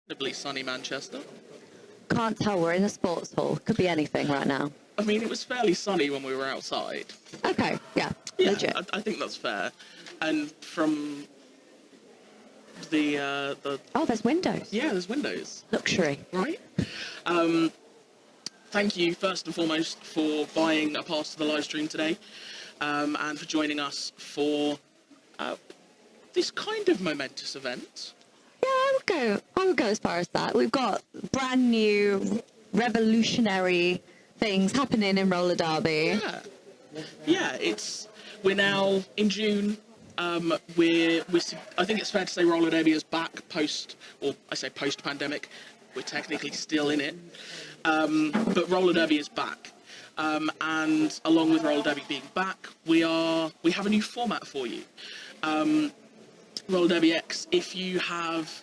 Reasonably sunny Manchester. Can't tell, we're in a sports hall. Could be anything right now. I mean, it was fairly sunny when we were outside. Okay, yeah, Yeah, legit. I think that's fair. And from the Oh, there's windows. yeah, there's windows, Luxury. right? Thank you first and foremost for buying a pass to the live stream today, and for joining us for this kind of momentous event. Yeah, I would go as far as that. We've got brand new, revolutionary things happening in roller derby. Yeah, we're now in June. We're I think it's fair to say roller derby is back post pandemic. We're technically still in it, but roller derby is back. And along with roller derby being back, we have a new format for you. Roller Derby X, if you have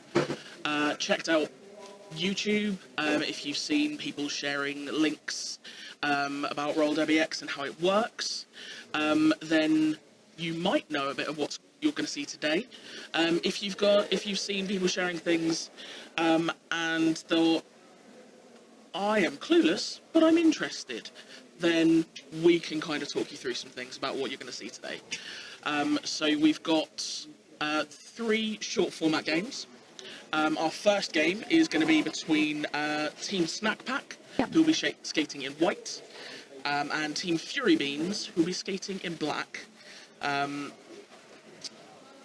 checked out YouTube, if you've seen people sharing links about Roller Derby X and how it works, then you might know a bit of what you're going to see today. If you've seen people sharing things and thought, I am clueless, but I'm interested, then we can kind of talk you through some things about what you're going to see today. So we've got 3 short format games. Our first game is going to be between Team Snack Pack, who will be skating in white, and Team Fury Beans, who will be skating in black.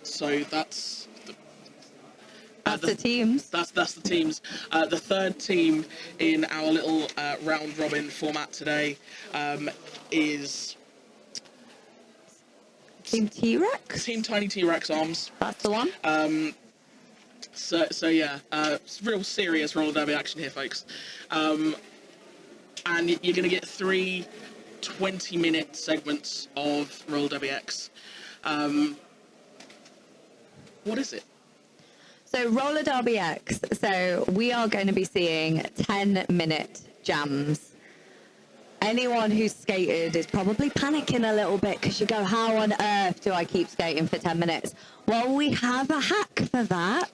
So that's the teams. That's the teams. The third team in our little round robin format today is Team T-Rex? Team Tiny T-Rex Arms. That's the one. So yeah, it's real serious roller derby action here, folks. And you're going to get 3 20-minute segments of Roller Derby X. What is it? So Roller Derby X. So we are going to be seeing 10-minute jams. Anyone who's skated is probably panicking a little bit because you go, how on earth do I keep skating for 10 minutes? Well, we have a hack for that.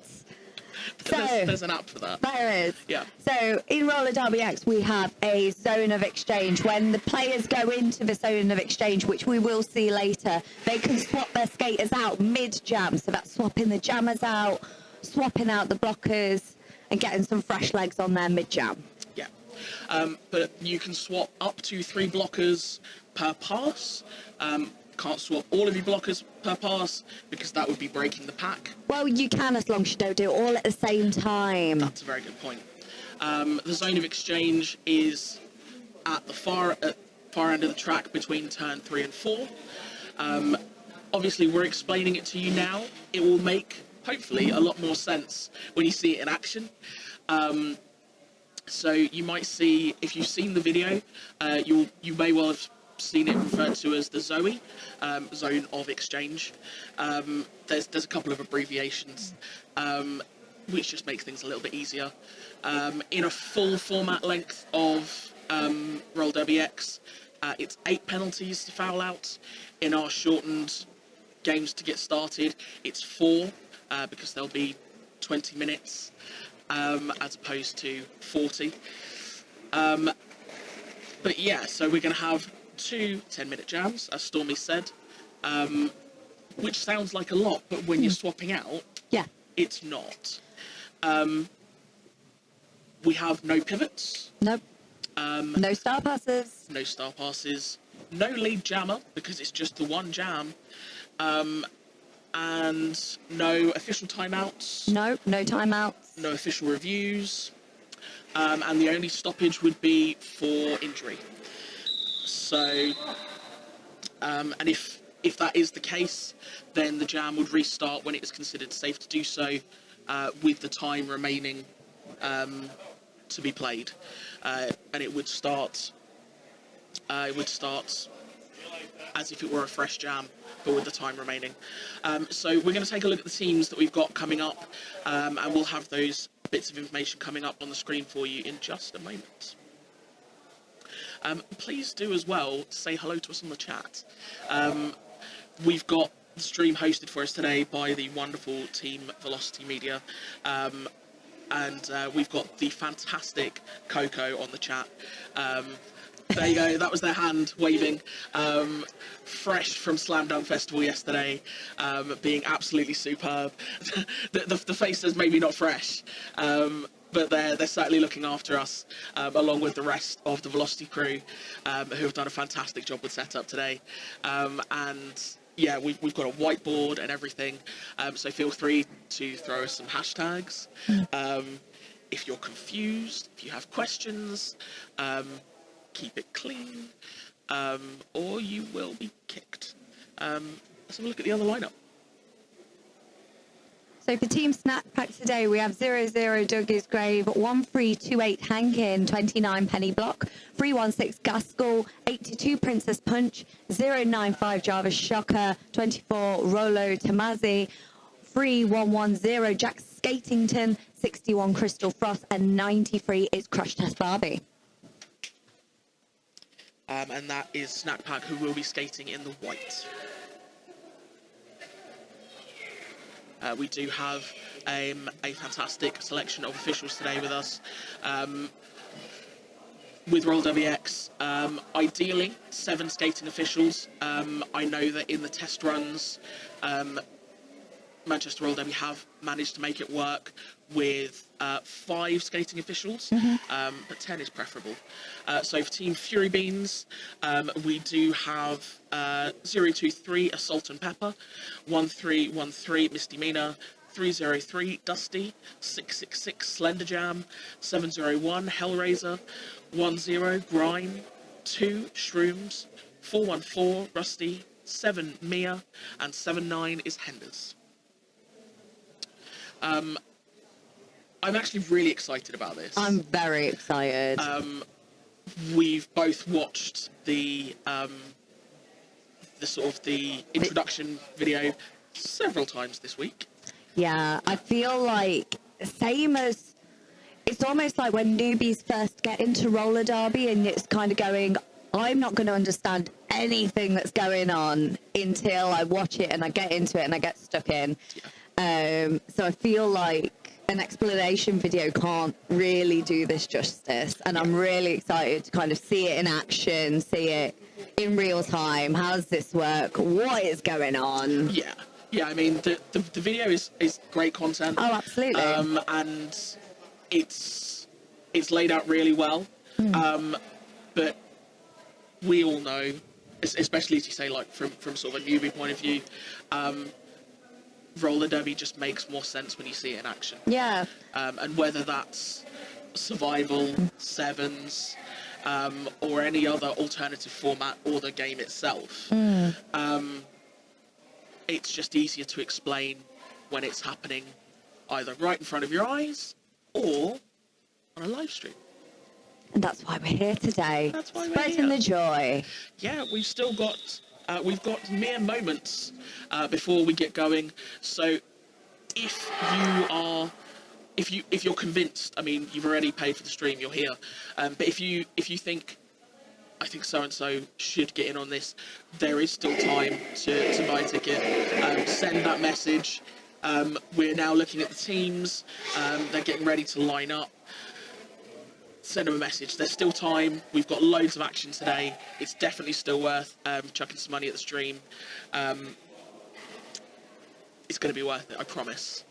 So, there's an app for that. There is. Yeah. So in Roller Derby X, we have a zone of exchange. When the players go into the zone of exchange, which we will see later, they can swap their skaters out mid-jam. So that's swapping the jammers out, swapping out the blockers, and getting some fresh legs on there mid-jam. Yeah. But you can swap up to 3 blockers per pass. Can't swap all of your blockers per pass because that would be breaking the pack. Well, you can as long as you don't do it all at the same time. That's a very good point. The zone of exchange is at the far end of the track between turn 3 and 4. Obviously, we're explaining it to you now. It will make, hopefully, a lot more sense when you see it in action. So you might see, if you've seen the video, you may well have seen it referred to as the Zoe, zone of exchange. There's a couple of abbreviations, which just makes things a little bit easier. In a full format length of Roll Derby X, it's 8 penalties to foul out. In our shortened games to get started, it's 4, because there'll be 20 minutes as opposed to 40. But yeah, so we're going to have 2 10-minute jams, as Stormy said, which sounds like a lot, but when you're swapping out, it's not. We have no pivots. Nope. No star passes. No star passes. No lead jammer, because it's just the one jam. And no official timeouts. No timeouts. No official reviews. And the only stoppage would be for injury. So, and if that is the case, then the jam would restart when it is considered safe to do so, with the time remaining to be played, and it would start as if it were a fresh jam, but with the time remaining. So we're going to take a look at the teams that we've got coming up, and we'll have those bits of information coming up on the screen for you in just a moment. Please do as well say hello to us on the chat. We've got the stream hosted for us today by the wonderful team Velocity Media. and we've got the fantastic Coco on the chat. There you go, that was their hand waving. Fresh from Slam Dunk Festival yesterday, being absolutely superb. The face says maybe not fresh, but they're certainly looking after us, along with the rest of the Velocity crew, who have done a fantastic job with setup today. And yeah, we've got a whiteboard and everything, so feel free to throw us some hashtags. If you're confused, if you have questions, keep it clean, or you will be kicked. Let's have a look at the other lineup. So for Team Snack Pack today, we have 00 Dougie's Grave, 1328 Hankin, 29 Penny Block, 316 Gaskell, 82 Princess Punch, 095 Jarvis Shocker, 24 Rolo Tomazzi, 3110 Jack Skatington, 61 Crystal Frost, and 93 is Crush Test Barbie. And that is Snack Pack, who will be skating in the white. We do have a fantastic selection of officials today with us. With Roll WX, ideally 7 skating officials. I know that in the test runs, Manchester Roll W have managed to make it work with 5 skating officials, but 10 is preferable. So for Team Fury Beans, we do have 023 Assault and Pepper, 1313 Misdemeanor, 303 Dusty, 666 Slender Jam, 701 Hellraiser, 10 Grime, 2 Shrooms, 414 Rusty, 7 Mia, and 79 is Henders. I'm actually really excited about this. I'm very excited. We've both watched the sort of the introduction video several times this week. Yeah, I feel like same as it's almost like when newbies first get into roller derby and it's kind of going, I'm not going to understand anything that's going on until I watch it and I get into it and I get stuck in. Yeah. So I feel like an explanation video can't really do this justice, and I'm really excited to kind of see it in action, see it in real time. How does this work? What is going on? Yeah, I mean the video is great content. Oh, absolutely. And it's laid out really well. But we all know, especially as you say, like from sort of a newbie point of view, roller derby just makes more sense when you see it in action. Yeah. And whether that's survival, sevens, or any other alternative format or the game itself, it's just easier to explain when it's happening either right in front of your eyes or on a live stream. And that's why we're here today. That's why we're spreading here. The joy. Yeah, we've still got we've got mere moments before we get going. So if you're convinced, I mean, you've already paid for the stream, you're here. But if you think, I think so and so should get in on this, there is still time to buy a ticket. Send that message. We're now looking at the teams. They're getting ready to line up. Send them a message. There's still time. We've got loads of action today. It's definitely still worth chucking some money at the stream. It's going to be worth it, I promise.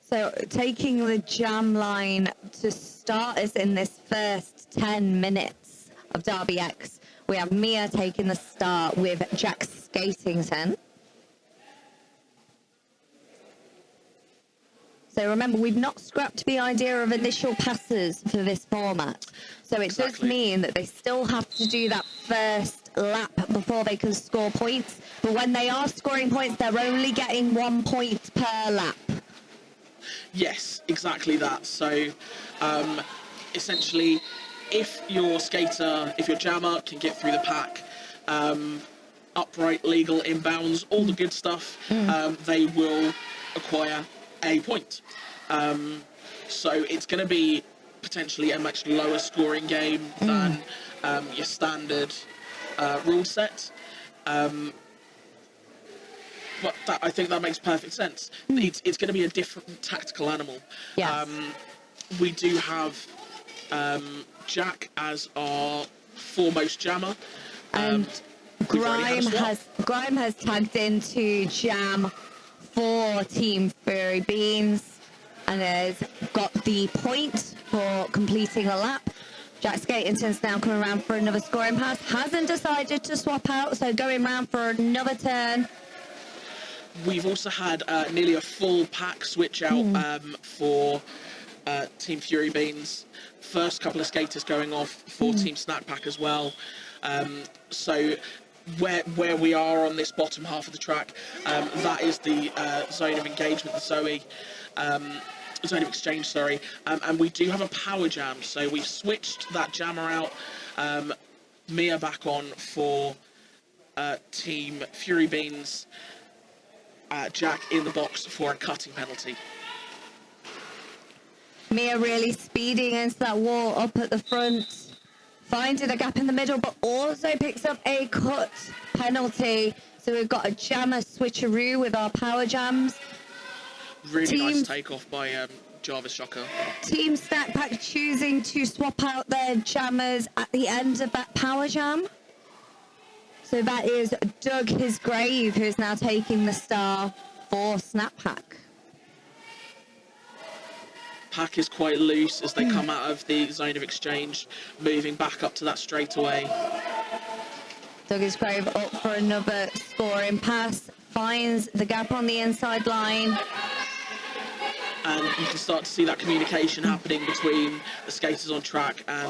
So taking the jam line to start us in this first 10 minutes of Derby X, we have Mia taking the start with Jack Skatington. So remember, we've not scrapped the idea of initial passes for this format. So it does mean that they still have to do that first lap before they can score points. But when they are scoring points, they're only getting 1 point per lap. Yes, exactly that. So essentially, if your skater, if your jammer can get through the pack, upright, legal, inbounds, all the good stuff, they will acquire a point. So it's going to be potentially a much lower scoring game than your standard rule set. But I think that makes perfect sense. It's going to be a different tactical animal. Yes. We do have Jack as our foremost jammer. And we've already had a swap. Grime has tagged into jam for Team Furry Beans and has got the point for completing a lap. Jack Skatington's now coming around for another scoring pass. Hasn't decided to swap out, so going round for another turn. We've also had nearly a full pack switch out for Team Fury Beans. First couple of skaters going off for Team Snack Pack as well. So where we are on this bottom half of the track, that is the zone of engagement, the zone of exchange, sorry. And we do have a power jam, so we've switched that jammer out. Mia back on for Team Fury Beans. Jack in the box for a cutting penalty. Mia really speeding into that wall up at the front, finding a gap in the middle, but also picks up a cut penalty. So we've got a jammer switcheroo with our power jams. Really nice takeoff by Jarvis Shocker. Team Snack Pack choosing to swap out their jammers at the end of that power jam. So that is Doug His Grave, who's now taking the star for Snap Pack. Pack is quite loose as they come out of the zone of exchange, moving back up to that straightaway. Doug His Grave up for another scoring pass, finds the gap on the inside line. And you can start to see that communication happening between the skaters on track and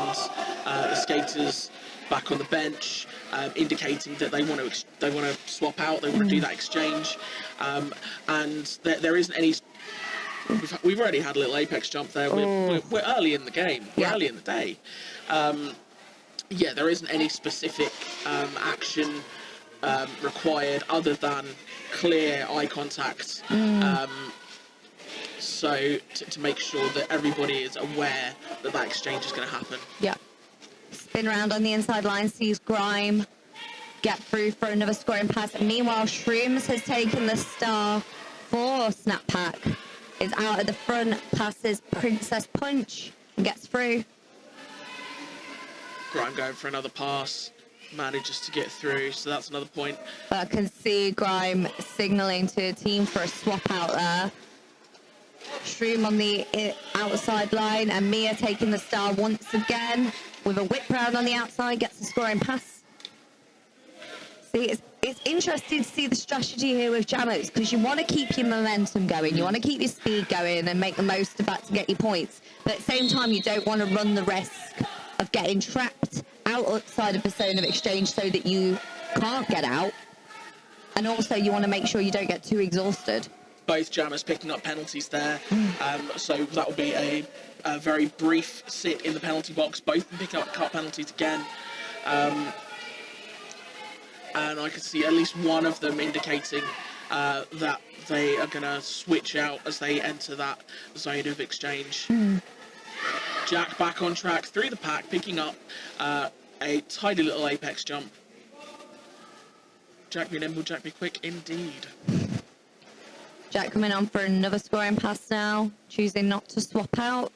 the skaters back on the bench, indicating that they want to swap out, they want to do that exchange, and there isn't any. We've already had a little apex jump there. We're early in the game. We're early in the day. There isn't any specific action required other than clear eye contact. So to make sure that everybody is aware that exchange is going to happen. Yeah. Spin around on the inside line, sees Grime get through for another scoring pass. Meanwhile, Shrooms has taken the star for Snap Pack. Is out at the front, passes Princess Punch and gets through. Grime going for another pass, manages to get through, so that's another point. But I can see Grime signalling to a team for a swap out there. Shroom on the outside line and Mia taking the star once again with a whip round on the outside, gets a scoring pass. See, it's interesting to see the strategy here with jammers because you want to keep your momentum going, you want to keep your speed going and make the most of that to get your points. But at the same time, you don't want to run the risk of getting trapped outside of the zone of exchange so that you can't get out. And also you want to make sure you don't get too exhausted. Both jammers picking up penalties there, so that will be a very brief sit in the penalty box. Both of them picking up cut penalties again, and I can see at least one of them indicating that they are going to switch out as they enter that zone of exchange. Jack back on track through the pack, picking up a tidy little apex jump. Jack be nimble, Jack be quick indeed. Jack coming on for another scoring pass now, choosing not to swap out.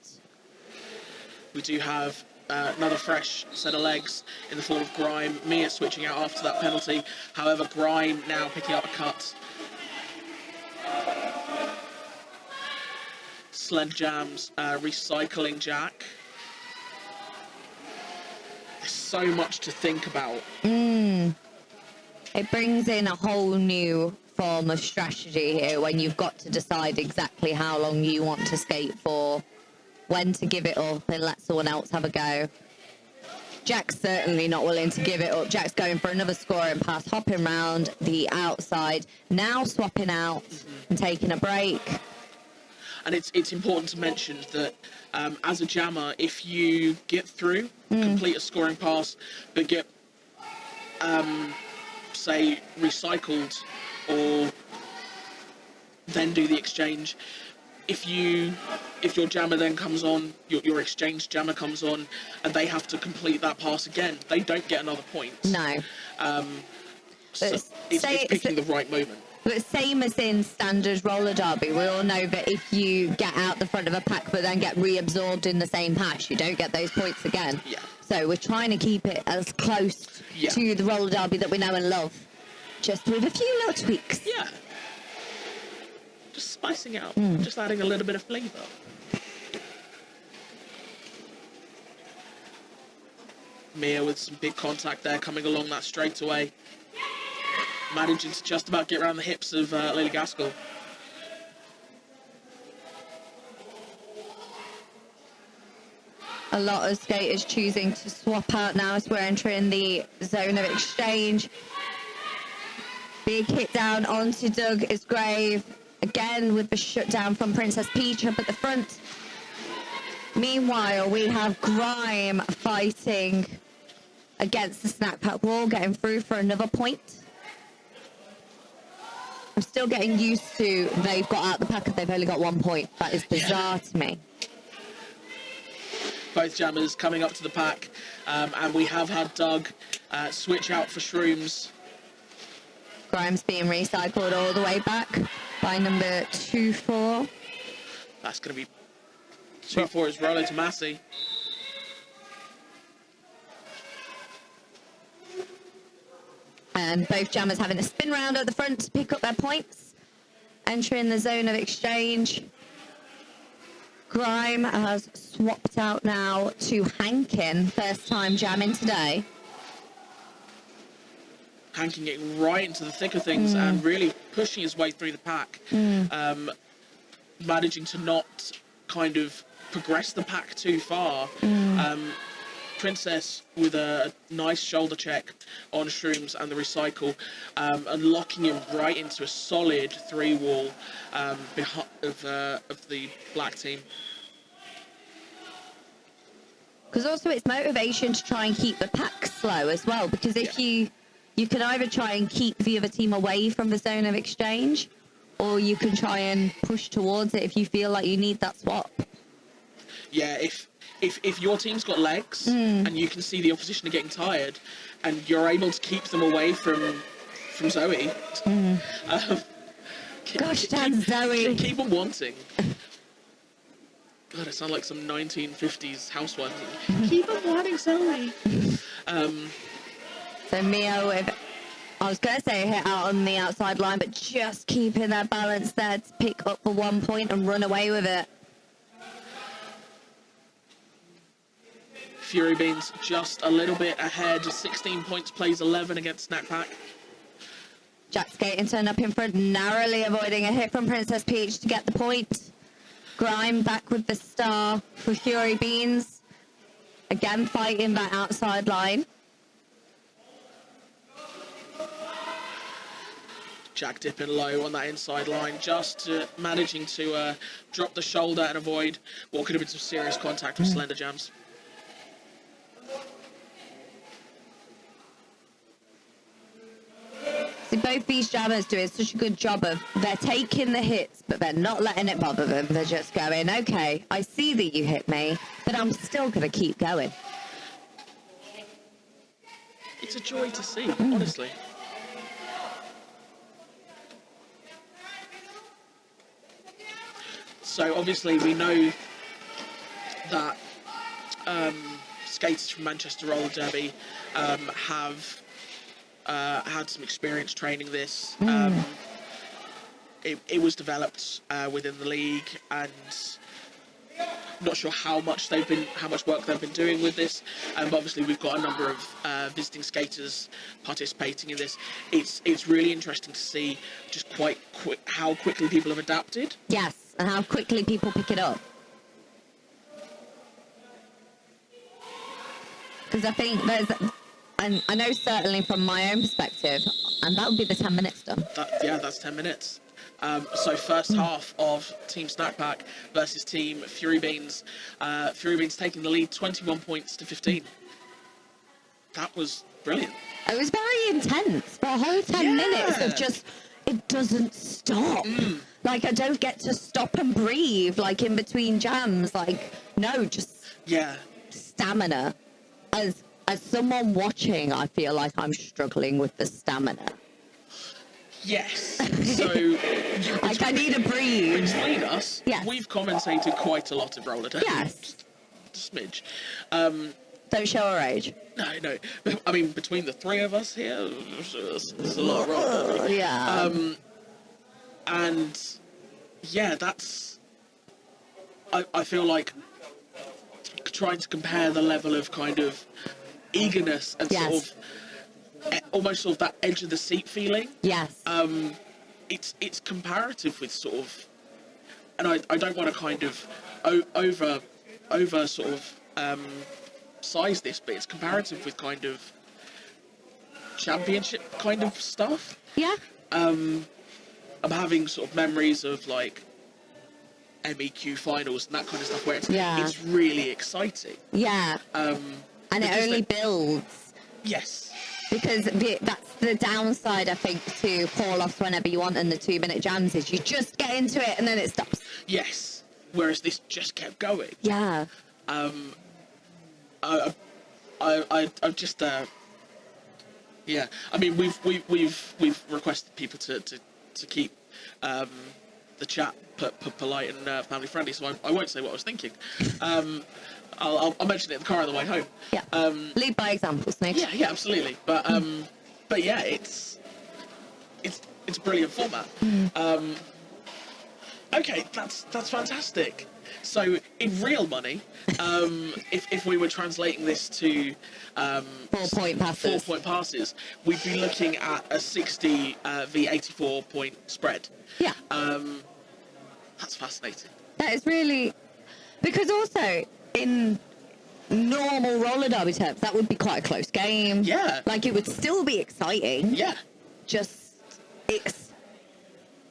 We do have another fresh set of legs in the form of Grime. Mia switching out after that penalty. However, Grime now picking up a cut. Sled Jams recycling Jack. There's so much to think about. It brings in a whole new form of strategy here when you've got to decide exactly how long you want to skate for, when to give it up and let someone else have a go. Jack's certainly not willing to give it up. Jack's going for another scoring pass, hopping round the outside, now swapping out and taking a break. And it's important to mention that as a jammer, if you get through, complete a scoring pass, but get, say, recycled or then do the exchange, if your jammer then comes on, your exchange jammer comes on, and they have to complete that pass again, they don't get another point. No. So it's picking the right moment. But same as in standard roller derby, we all know that if you get out the front of a pack but then get reabsorbed in the same patch, you don't get those points again. Yeah. So we're trying to keep it as close Yeah. to the roller derby that we know and love, just with a few little tweaks. Yeah. Just spicing it up, just adding a little bit of flavour. Mia with some big contact there coming along that straightaway. Managing to just about get around the hips of Lily Gaskell. A lot of skaters choosing to swap out now as we're entering the zone of exchange. Big hit down onto Doug is Grave. Again with the shutdown from Princess Peach up at the front. Meanwhile, we have Grime fighting against the snack pack wall, getting through for another point. I'm still getting used to they've got out the pack and they've only got 1 point. That is bizarre to me. Both jammers coming up to the pack, and we have had Doug switch out for Shrooms. Grime's being recycled all the way back by number 2-4. That's going to be 2-4 is Rollo Tomasi. And both jammers having a spin round at the front to pick up their points. Entering the zone of exchange. Grime has swapped out now to Hankin. First time jamming today. Hanking it right into the thick of things and really pushing his way through the pack. Managing to not kind of progress the pack too far. Princess with a nice shoulder check on Shrooms and the recycle, and locking him right into a solid 3-wall of the black team. Because also it's motivation to try and keep the pack slow as well. Because if you can either try and keep the other team away from the zone of exchange, or you can try and push towards it if you feel like you need that swap. Yeah, if your team's got legs and you can see the opposition are getting tired, and you're able to keep them away from Zoe, Gosh, damn Zoe. Keep them wanting. God, I sound like some 1950s housewife. Keep them wanting, Zoe. So Mia with, I was going to say hit out on the outside line, but just keeping their balance there to pick up for 1 point and run away with it. Fury Beans just a little bit ahead. 16 points, plays 11 against Snack Pack. Jack skating turned up in front, narrowly avoiding a hit from Princess Peach to get the point. Grime back with the star for Fury Beans. Again fighting that outside line. Jack dipping low on that inside line, just managing to drop the shoulder and avoid what could have been some serious contact with Slender Jams. See, both these jammers doing such a good job of, they're taking the hits, but they're not letting it bother them. They're just going, okay, I see that you hit me, but I'm still going to keep going. It's a joy to see, honestly. So obviously we know that skaters from Manchester Roller Derby have had some experience training this. It was developed within the league, and not sure how much work they've been doing with this. But obviously we've got a number of visiting skaters participating in this. It's really interesting to see just how quickly people have adapted. Yes, and how quickly people pick it up. Because I think and I know certainly from my own perspective, and that would be the 10 minutes done. That's 10 minutes. So first half of Team Snack Pack versus Team Fury Beans. Fury Beans taking the lead 21 points to 15. That was brilliant. It was very intense. The whole 10 minutes of just, it doesn't stop. Like, I don't get to stop and breathe, like, in between jams. Like, no, just stamina. As someone watching, I feel like I'm struggling with the stamina. Yes. So Like, I need a breathe. between us, Yes. we've commentated quite a lot of roller derby. Yes. Smidge. Don't show our age. No. I mean, between the three of us here, there's a lot of roller derby. Yeah. And yeah, that's. I feel like trying to compare the level of kind of eagerness and Yes. sort of almost sort of that edge of the seat feeling. Yes. It's comparative with sort of, and I don't want to kind of over sort of size this, but it's comparative with kind of championship kind of stuff. Yeah. I'm having sort of memories of like MEQ finals and that kind of stuff where it's really exciting. Yeah. And it only builds. Yes. Because that's the downside, I think, to fall off whenever you want in the 2-minute jams is you just get into it and then it stops. Yes. Whereas this just kept going. Yeah. I just yeah. I mean, we've requested people to keep the chat polite and family friendly, so I won't say what I was thinking. I'll mention it in the car on the way home. Yeah. Lead by example, Snake. Yeah, absolutely. But yeah, it's a brilliant format. Okay, that's fantastic. So in real money, if we were translating this to 4-point passes. 4-point passes, we'd be looking at a 60 v 84 point spread. Yeah. That's fascinating. That is really, because also in normal roller derby terms, that would be quite a close game. Yeah. Like, it would still be exciting. Yeah. Just,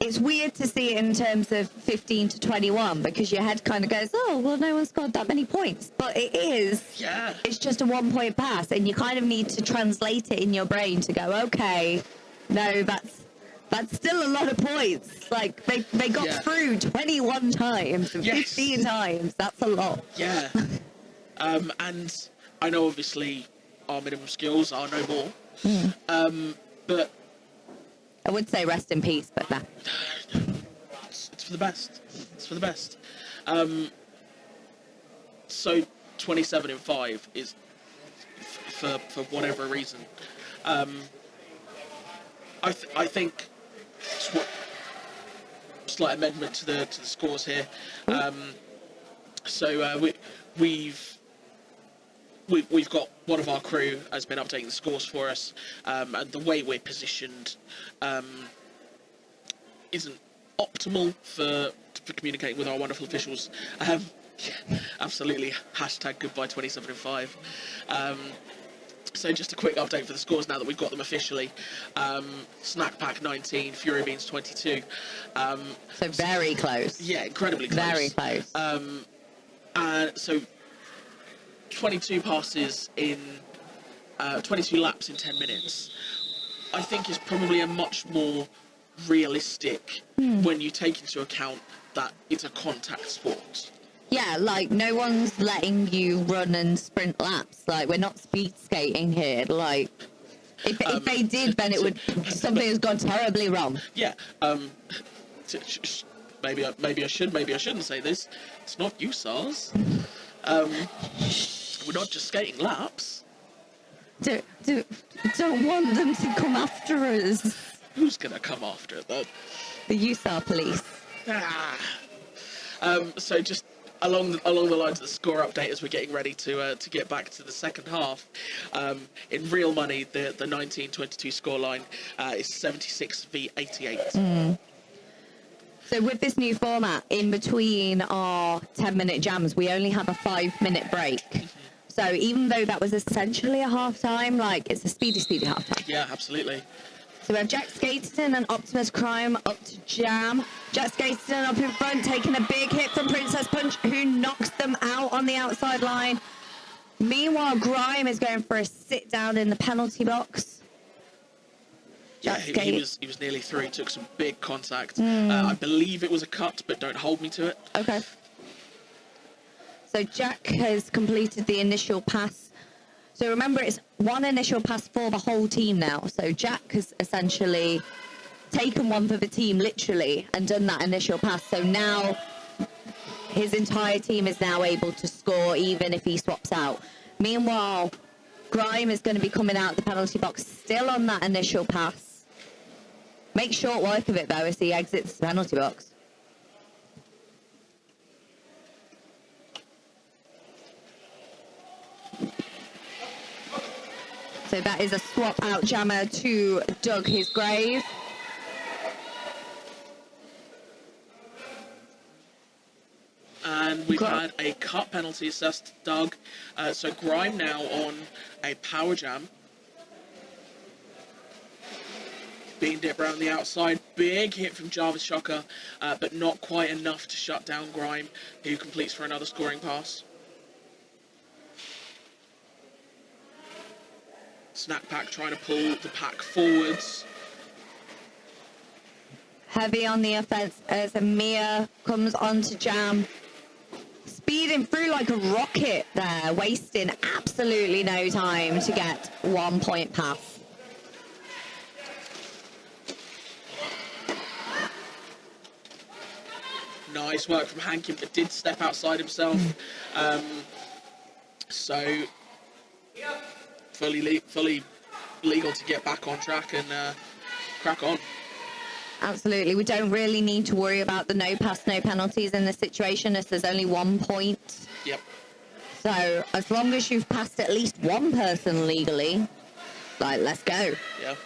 it's weird to see it in terms of 15 to 21 because your head kind of goes, oh, well, no one scored that many points. But it is. Yeah. It's just a 1-point pass, and you kind of need to translate it in your brain to go, okay, no, that's still a lot of points. Like, they got through 21 times and 15 times. That's a lot. Yeah. And I know obviously our minimum skills are no more. But I would say rest in peace, but nah. It's for the best. It's for the best. So 27 in 5 is for whatever reason. I think slight amendment to the scores here. So we've got one of our crew has been updating the scores for us, and the way we're positioned isn't optimal for communicating with our wonderful officials. Absolutely, hashtag goodbye 27 in 5. So just a quick update for the scores now that we've got them officially. Snack Pack 19, Fury Beans 22. So very close. Yeah, incredibly close. Very close. And so 22 passes in 22 laps in 10 minutes, I think is probably a much more realistic when you take into account that it's a contact sport. Yeah, like, no one's letting you run and sprint laps. Like, we're not speed skating here. Like, if they did, then it would, something has gone terribly wrong. Yeah. Maybe I shouldn't say this. It's not you, SARS. We're not just skating laps. Don't want them to come after us. Who's gonna come after it, though? The USAR police. So just along the lines of the score update as we're getting ready to get back to the second half, in real money, the 19-22 scoreline is 76 v 88. So with this new format, in between our 10-minute jams, we only have a 5-minute break. So even though that was essentially a half-time, like, it's a speedy half-time. Yeah, absolutely. So we have Jack Skaterton and Optimus Grime up to jam. Jack Skaterton up in front, taking a big hit from Princess Punch, who knocks them out on the outside line. Meanwhile, Grime is going for a sit down in the penalty box. Yeah, he was nearly through. He took some big contact. I believe it was a cut, but don't hold me to it. Okay. So Jack has completed the initial pass. So remember, it's one initial pass for the whole team now. So Jack has essentially taken one for the team, literally, and done that initial pass. So now his entire team is now able to score, even if he swaps out. Meanwhile, Grime is going to be coming out the penalty box, still on that initial pass. Make short work of it, though, as he exits the penalty box. So that is a swap out jammer to Doug his grave. And we've had a cut penalty assessed to Doug. So Grime now on a power jam. Being dipped around the outside. Big hit from Jarvis Shocker, but not quite enough to shut down Grime, who completes for another scoring pass. Snack Pack trying to pull the pack forwards. Heavy on the offense as Mia comes onto jam. Speeding through like a rocket there, wasting absolutely no time to get 1 point pass. Nice work from Hankin, but did step outside himself. So fully legal to get back on track and crack on. Absolutely. We don't really need to worry about the no pass, no penalties in this situation, as there's only 1 point. Yep. So as long as you've passed at least one person legally, like, let's go. Yeah.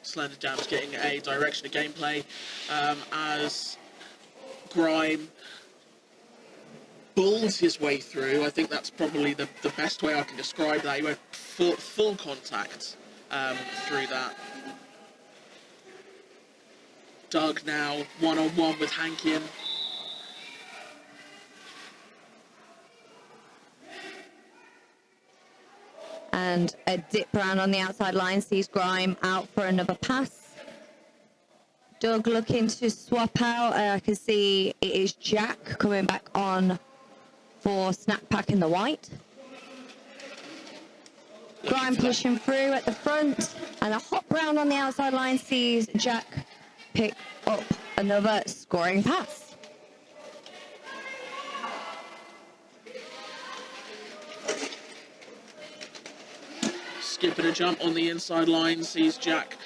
Slender Jam's getting a direction of gameplay as Grime bulls his way through. I think that's probably the best way I can describe that. He went full contact through that. Doug now one-on-one with Hankin. And a dip round on the outside line sees Grime out for another pass. Doug looking to swap out. I can see it is Jack coming back on for Snack Pack in the white. Grime pushing through at the front, and a hop round on the outside line sees Jack pick up another scoring pass. Skipping a jump on the inside line sees Jack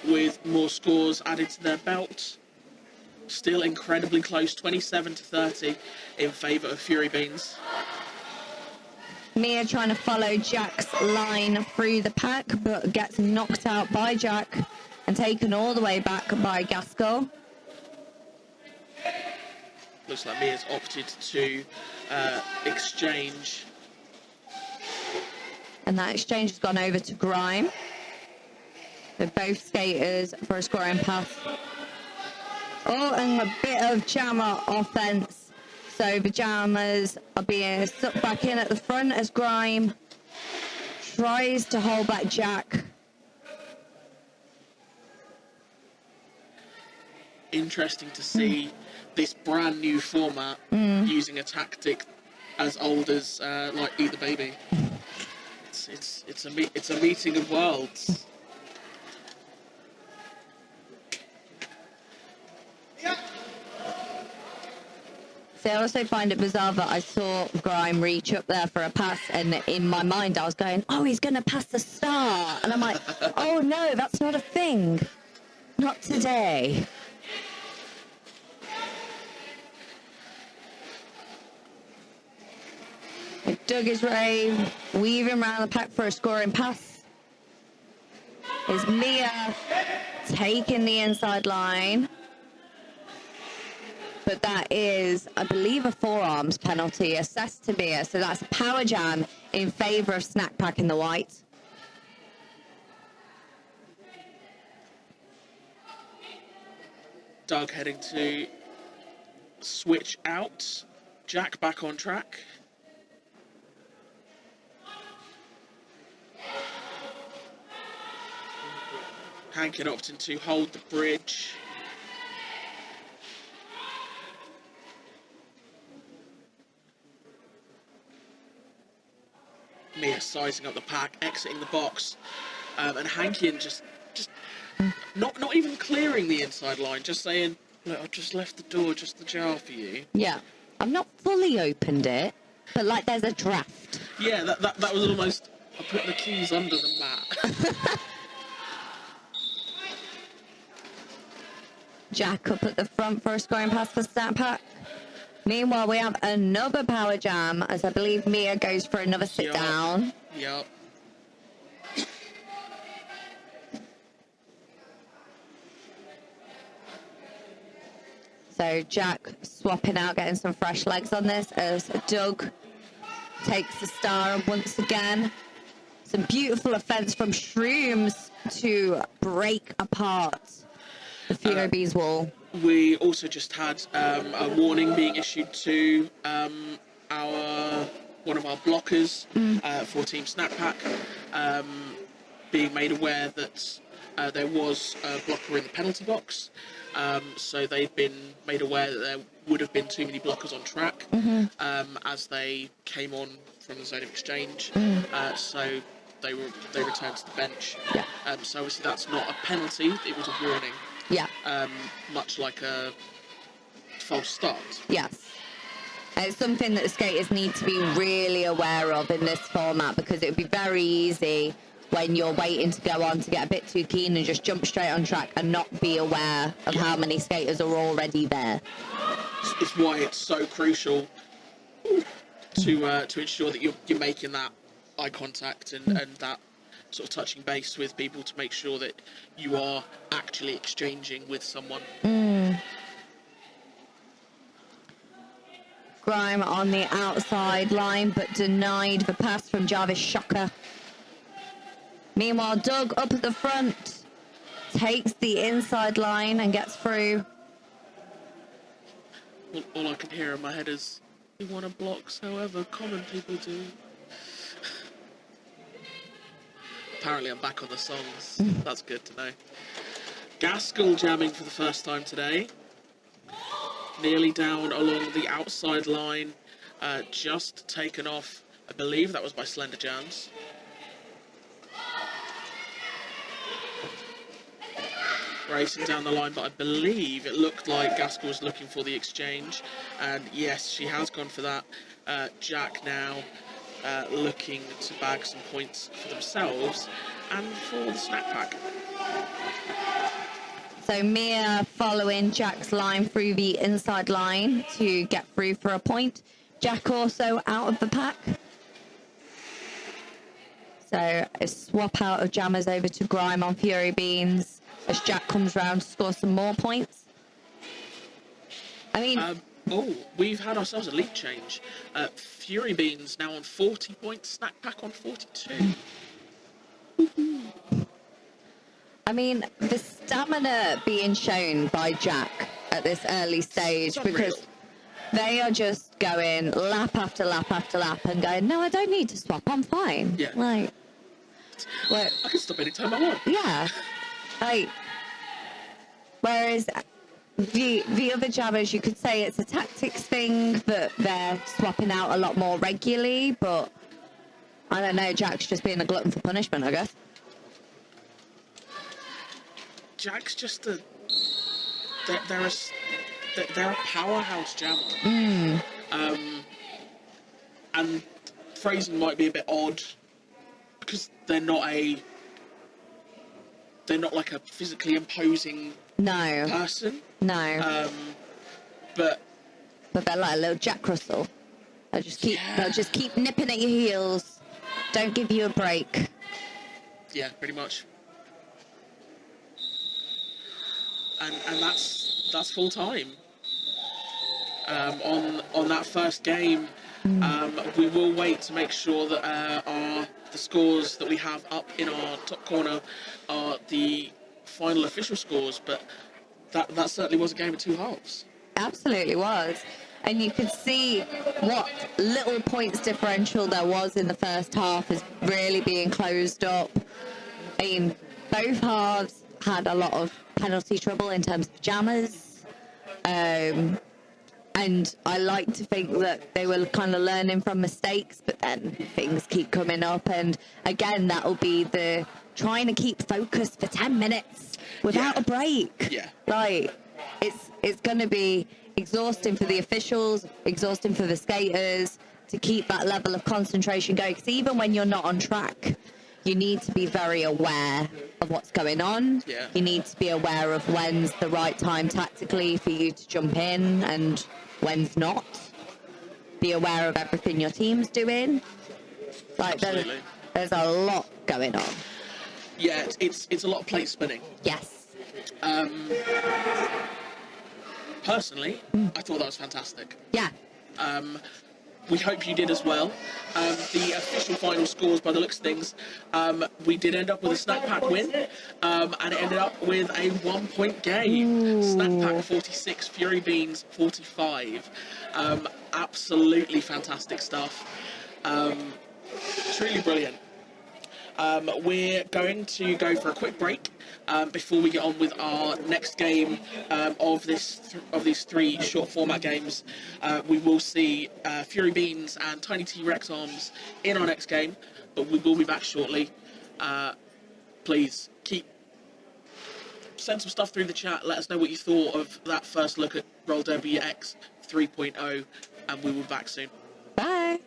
with more scores added to their belt. Still incredibly close, 27-30 in favour of Fury Beans. Mia trying to follow Jack's line through the pack, but gets knocked out by Jack and taken all the way back by Gaskell. Looks like Mia's opted to exchange. And that exchange has gone over to Grime. So both skaters for a scoring pass. Oh, and a bit of jammer offense. So the jammers are being sucked back in at the front as Grime tries to hold back Jack. Interesting to see this brand new format using a tactic as old as like Eat the Baby. It's a meeting of worlds. So I also find it bizarre that I saw Grime reach up there for a pass, and in my mind I was going, oh, he's going to pass the star. And I'm like, oh no, that's not a thing. Not today. Doug is ready, weaving around the pack for a scoring pass. Is Mia taking the inside line? But that is, I believe, a forearms penalty assessed to Mia. So that's a power jam in favour of Snack Pack in the white. Doug heading to switch out. Jack back on track. Hankin opting to hold the bridge. Mia sizing up the pack, exiting the box, and Hankian just not even clearing the inside line, just saying, "Look, I just left the door just ajar for you." Yeah. I've not fully opened it, but like there's a draft. Yeah, that was almost. I put the keys under the mat. Jack up at the front for a scoring pass for Stat Pack. Meanwhile, we have another power jam, as I believe Mia goes for another sit down. Yup. So Jack swapping out, getting some fresh legs on this as Doug takes the star once again. Some beautiful offense from Shrooms to break apart the Fury Bees wall. We also just had a warning being issued to one of our blockers for Team Snack Pack, being made aware that there was a blocker in the penalty box. So they've been made aware that there would have been too many blockers on track as they came on from the zone of exchange. So they returned to the bench. Yeah. So obviously that's not a penalty; it was a warning. Yeah. Much like a false start. Yes. And it's something that the skaters need to be really aware of in this format, because it would be very easy when you're waiting to go on to get a bit too keen and just jump straight on track and not be aware of how many skaters are already there. It's why it's so crucial to ensure that you're making that eye contact and that sort of touching base with people to make sure that you are actually exchanging with someone. Grime on the outside line, but denied the pass from Jarvis Shocker. Meanwhile, Doug up at the front takes the inside line and gets through. All I can hear in my head is, "We want to block however common people do." Apparently I'm back on the songs. That's good to know. Gaskell jamming for the first time today. Nearly down along the outside line. Just taken off. I believe that was by Slender Jams. Racing down the line, but I believe it looked like Gaskell was looking for the exchange. And yes, she has gone for that. Jack now looking to bag some points for themselves and for the Snack Pack. So Mia following Jack's line through the inside line to get through for a point. Jack also out of the pack. So a swap out of Jammers over to Grime on Fury Beans as Jack comes round to score some more points. I mean... we've had ourselves a lead change. Fury Beans now on 40 points, Snack Pack on 42. I mean, the stamina being shown by Jack at this early stage, because they are just going lap after lap after lap and going, "No, I don't need to swap, I'm fine." Yeah. Like, well, I can stop anytime I want. yeah. Like, whereas the other jammers, you could say it's a tactics thing that they're swapping out a lot more regularly, but I don't know, Jack's just being a glutton for punishment, I guess. Jack's just they're a powerhouse jammer. And phrasing might be a bit odd because they're not like a physically imposing person. No. But they're like a little Jack Russell. They'll just keep nipping at your heels. Don't give you a break. Yeah, pretty much. And that's full time. On that first game, we will wait to make sure that the scores that we have up in our top corner are the final official scores. But that certainly was a game of two halves. Absolutely was. And you could see what little points differential there was in the first half is really being closed up. I mean, both halves had a lot of penalty trouble in terms of jammers. And I like to think that they were kind of learning from mistakes, but then things keep coming up. And again, that'll be the trying to keep focused for 10 minutes without Yeah. a break. Yeah. Like, it's going to be exhausting for the officials, exhausting for the skaters to keep that level of concentration going. Because even when you're not on track, you need to be very aware of what's going on. Yeah. You need to be aware of when's the right time tactically for you to jump in and when's not. Be aware of everything your team's doing. Like Absolutely. there's a lot going on. Yeah, it's a lot of plate spinning. Yes. Personally, I thought that was fantastic. Yeah. We hope you did as well. The official final scores, by the looks of things, we did end up with a snack pack win, and it ended up with a 1-point game. Snack pack 46, Fury Beans 45. Absolutely fantastic stuff. Truly brilliant. We're going to go for a quick break before we get on with our next game of these three short format games. We will see Fury Beans and Tiny T-Rex Arms in our next game, but we will be back shortly. Please send some stuff through the chat. Let us know what you thought of that first look at Roll Derby X 3.0, and we will be back soon. Bye.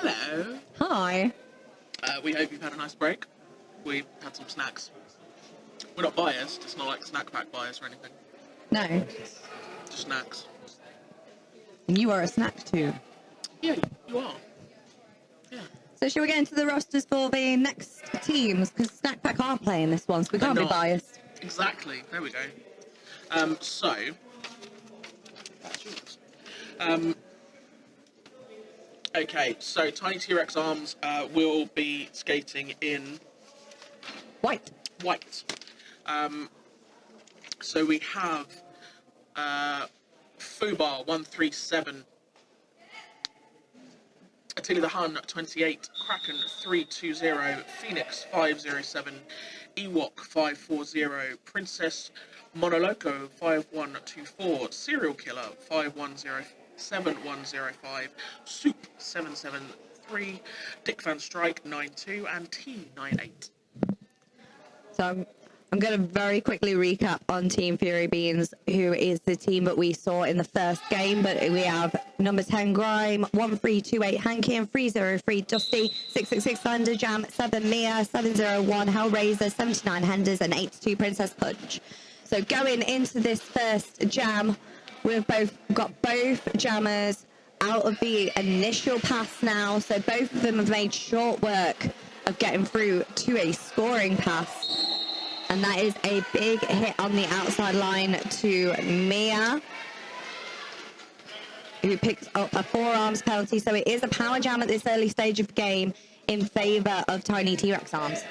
Hello. Hi. We hope you've had a nice break. We've had some snacks. We're not biased. It's not like snack pack bias or anything. No. Just snacks. You are a snack too. Yeah, you are. Yeah. So should we get into the rosters for the next teams? Because Snack Pack aren't playing this one, so we can't They're be not. biased. Exactly. There we go. So. That's yours. Okay, so Tiny T-Rex Arms will be skating in White. white. So we have Fubar 137, Attila the Hun 28, Kraken 320, Phoenix 507, Ewok 540, Princess Monoloco 5124, Serial Killer 5107-105, Soup 773, Dick Van Strike 92, and T98. So I'm going to very quickly recap on Team Fury Beans, who is the team that we saw in the first game. But we have number 10 Grime, 1328 Hanky, and 303 Dusty, 666 Thunder Jam, 7 Mia, 701 Hellraiser, 79 Henders, and 82 Princess Punch. So going into this first jam, we've got both jammers out of the initial pass now. So both of them have made short work of getting through to a scoring pass. And that is a big hit on the outside line to Mia, who picks up a forearms penalty. So it is a power jam at this early stage of the game in favour of Tiny T-Rex Arms.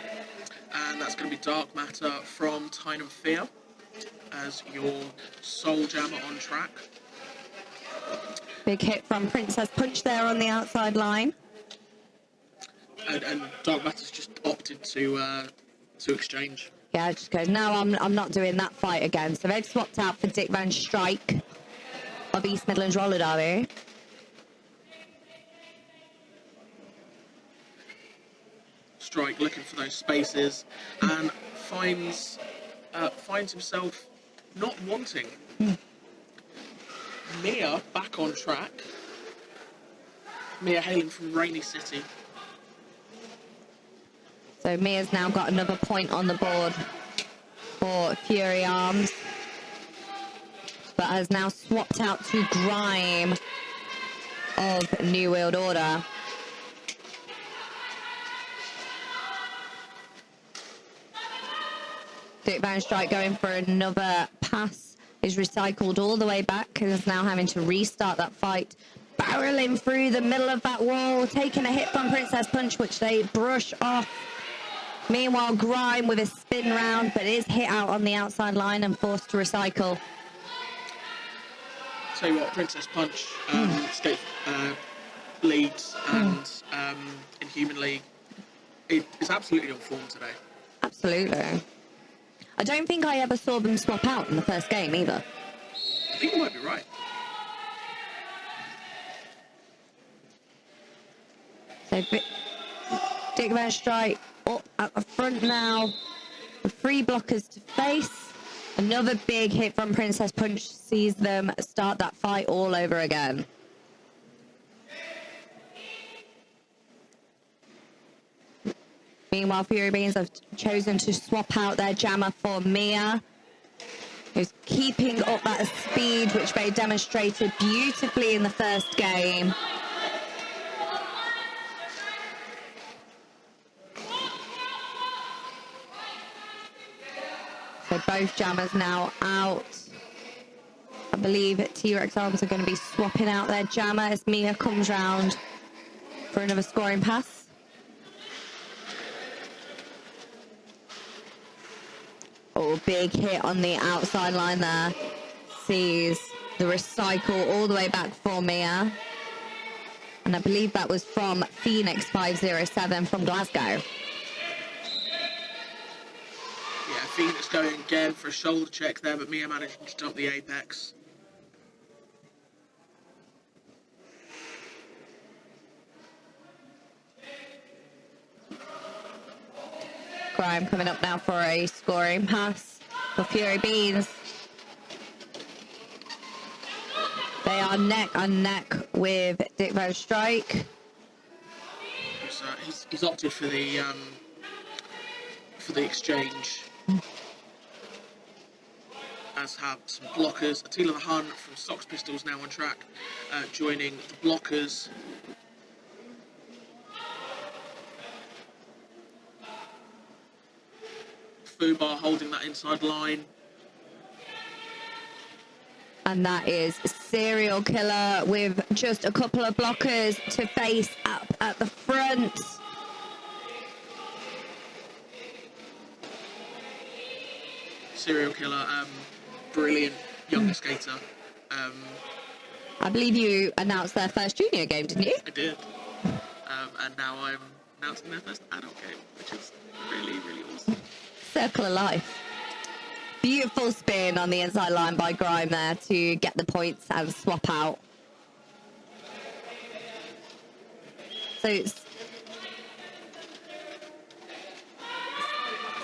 And that's going to be Dark Matter from Time of Fear as your sole jammer on track. Big hit from Princess Punch there on the outside line. And Dark Matter's just opted to exchange. Yeah, just goes, no, I'm not doing that fight again. So they've swapped out for Dick Van Strike of East Midlands Roller Derby. Strike looking for those spaces and finds himself not wanting. Mia back on track. Mia hailing from Rainy City. So Mia's now got another point on the board for Fury Arms, but has now swapped out to Grime of New World Order. Dick Van Strike going for another pass is recycled all the way back and is now having to restart that fight. Barreling through the middle of that wall, taking a hit from Princess Punch, which they brush off. Meanwhile, Grime with a spin round, but is hit out on the outside line and forced to recycle. Tell you what, Princess Punch skate leads and in Human League is absolutely on form today. Absolutely. I don't think I ever saw them swap out in the first game either. I think you might be right. So Dick Van Strike up at the front now. The three blockers to face. Another big hit from Princess Punch sees them start that fight all over again. Meanwhile, Fury Beans have chosen to swap out their jammer for Mia, who's keeping up that speed which they demonstrated beautifully in the first game. So both jammers now out. I believe T-Rex Arms are going to be swapping out their jammer as Mia comes round for another scoring pass. Oh, big hit on the outside line there. Sees the recycle all the way back for Mia. And I believe that was from Phoenix 507 from Glasgow. Yeah, Phoenix going again for a shoulder check there, but Mia managing to dump the apex. Grime coming up now for a scoring pass for Fury Beans. They are neck and neck with Dick Van Strike. he's opted for the exchange. As have some blockers. Attila the Hun from Sox Pistols now on track, joining the blockers. Fubar holding that inside line. And that is Serial Killer with just a couple of blockers to face up at the front. Serial Killer, brilliant young skater. I believe you announced their first junior game, didn't you? I did. And now I'm announcing their first adult game, which is really, really awesome. Circle of life. Beautiful spin on the inside line by Grime there to get the points and swap out. So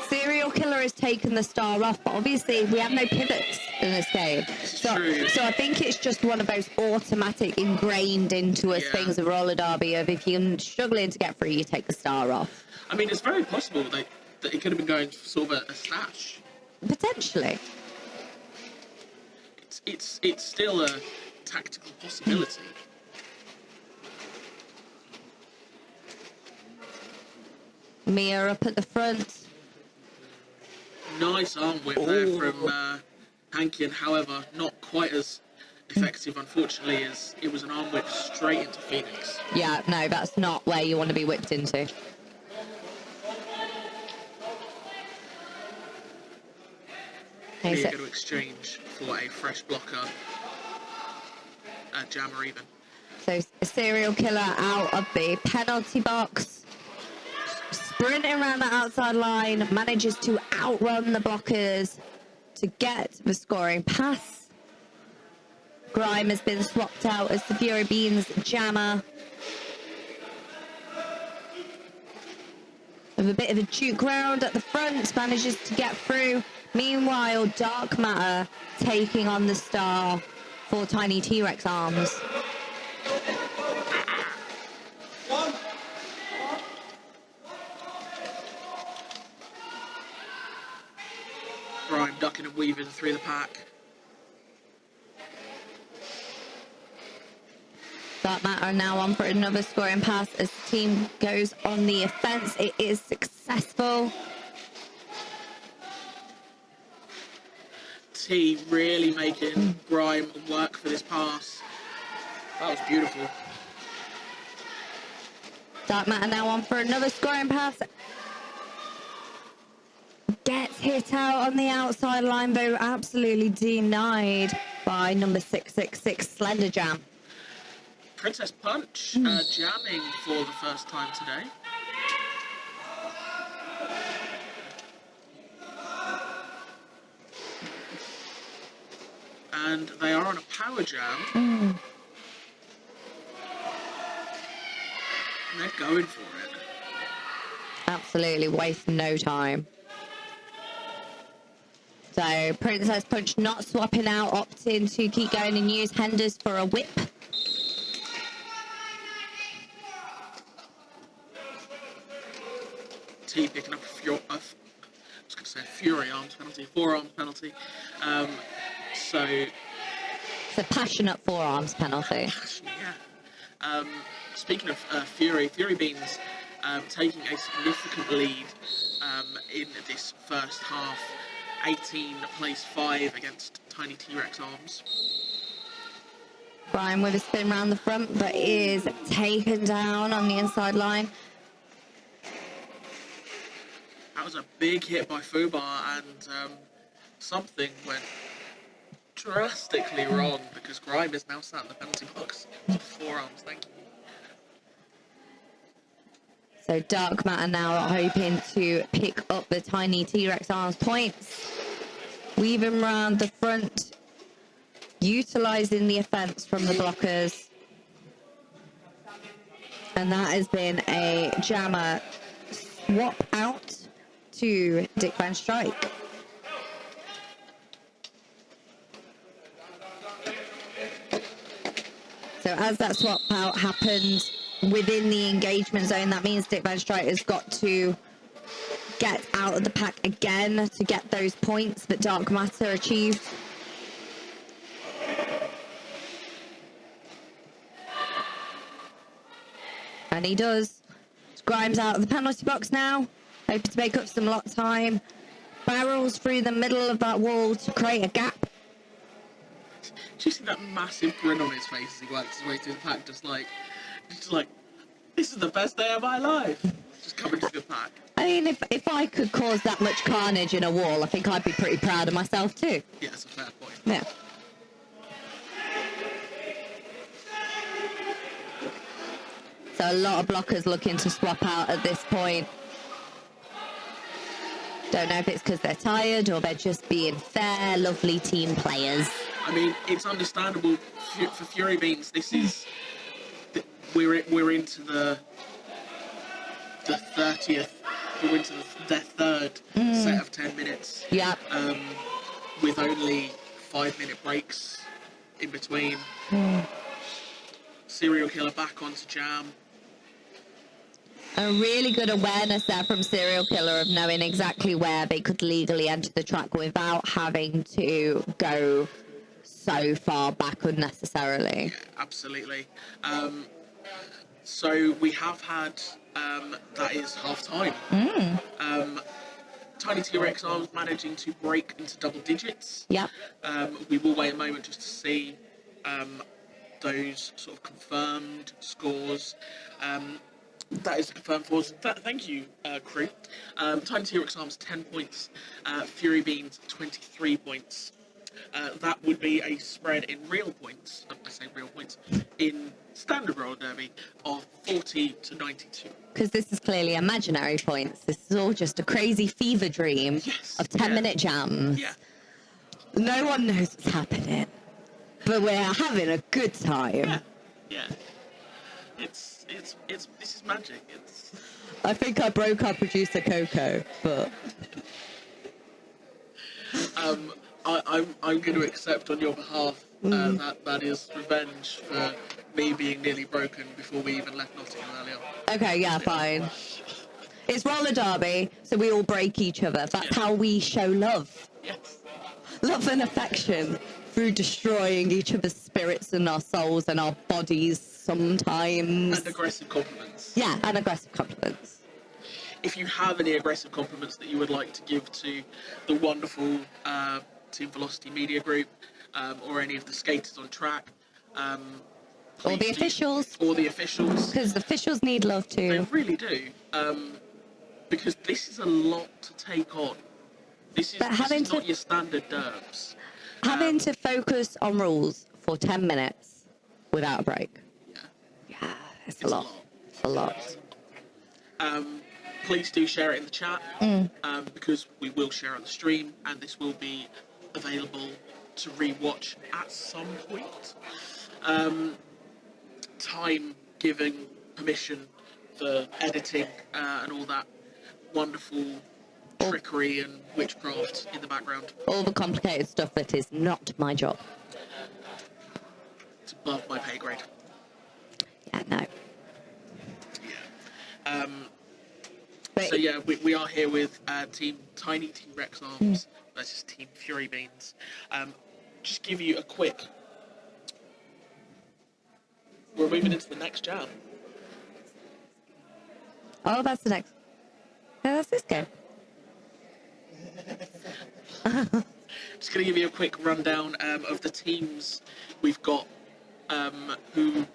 Serial Killer has taken the star off, but obviously we have no pivots in this game. So I think it's just one of those automatic, ingrained into us things of roller derby of if you're struggling to get through, you take the star off. I mean, it's very possible that it could have been going for sort of a stash. Potentially. It's still a tactical possibility. Mia up at the front. Nice arm whip there from Hankin, however, not quite as effective, unfortunately, as it was an arm whip straight into Phoenix. Yeah, no, that's not where you want to be whipped into. Here you're going to exchange for a fresh blocker, jammer even. So a Serial Killer out of the penalty box. Sprinting around the outside line, manages to outrun the blockers to get the scoring pass. Grime has been swapped out as the Fury Beans jammer. With a bit of a juke round at the front, manages to get through. Meanwhile, Dark Matter taking on the star for Tiny T-Rex Arms. Grime ducking and weaving through the pack. Dark Matter now on for another scoring pass as the team goes on the offense. It is successful. T really making Grime work for this pass. That was beautiful. Dark Matter now on for another scoring pass. Gets hit out on the outside line, though absolutely denied by number 666 Slender Jam. Princess Punch jamming for the first time today. And they are on a power jam. And they're going for it. Absolutely waste no time. So Princess Punch not swapping out, opting to keep going and use Henders for a whip. T picking up a Fury arms penalty, forearms penalty. So It's a passionate forearms penalty. yeah. Speaking of Fury Beans taking a significant lead in this first half. 18 plays 5 against Tiny T-Rex Arms. Grime with a spin round the front, but is taken down on the inside line. That was a big hit by Fubar, and something went drastically wrong because Grime is now sat in the penalty box. Forearms, thank you. So Dark Matter now hoping to pick up the Tiny T-Rex Arms points. Weaving round the front, utilising the offence from the blockers. And that has been a jammer swap out to Dick Van Strike. So as that swap out happened, within the engagement zone. That means Dick Van Striker's got to get out of the pack again to get those points that Dark Matter achieved. And he does. Grime's out of the penalty box now, hoping to make up some lot time. Barrels through the middle of that wall to create a gap. Do you see that massive grin on his face as he works his way through the pack, just like, this is the best day of my life. Just coming through the pack. I mean, if I could cause that much carnage in a wall, I think I'd be pretty proud of myself too. Yeah, that's a fair point. Yeah. So a lot of blockers looking to swap out at this point. Don't know if it's because they're tired or they're just being fair, lovely team players. I mean, it's understandable for Fury Beans. This is we're into the 30th. We're into their third set of 10 minutes. Yeah. With only 5-minute breaks in between. Serial Killer back onto Jam. A really good awareness there from Serial Killer of knowing exactly where they could legally enter the track without having to go so far back unnecessarily. Yeah, absolutely. So we have had, that is half time. Tiny T-Rex Arms managing to break into double digits. Yep. We will wait a moment just to see those sort of confirmed scores. That is confirmed for us. Thank you, crew. Tiny T-Rex Arms 10 points, Fury Beans 23 points. That would be a spread in real points, I say real points, in standard roller derby of 40 to 92. Because this is clearly imaginary points. This is all just a crazy fever dream of 10-minute jams. Yeah. No one knows what's happening, but we're having a good time. Yeah. This is magic. I think I broke our producer Coco, but I'm going to accept on your behalf that is revenge for me being nearly broken before we even left Nottingham earlier. okay, yeah, fine. It's roller derby, so we all break each other. That's how we show love. Yes. Love and affection through destroying each other's spirits and our souls and our bodies sometimes. And aggressive compliments. Yeah, and aggressive compliments. If you have any aggressive compliments that you would like to give to the wonderful Team Velocity Media Group or any of the skaters on track, Or the officials. Or the officials. Because the officials need love They too. really do. Because this is a lot to take on. This is not your standard derbs. Having to focus on rules for 10 minutes without a break. Yeah, it's a lot. It's a lot. Please do share it in the chat because we will share it on the stream and this will be available to rewatch at some point. Time giving permission for editing and all that wonderful trickery and witchcraft in the background. All the complicated stuff that is not my job. It's above my pay grade. Yeah, no. So yeah, we are here with Team Tiny T-Rex Arms versus Team Fury Beans. Just give you a quick... We're moving into the next jam. Oh, that's the next. No, that's this game. Just going to give you a quick rundown of the teams we've got who...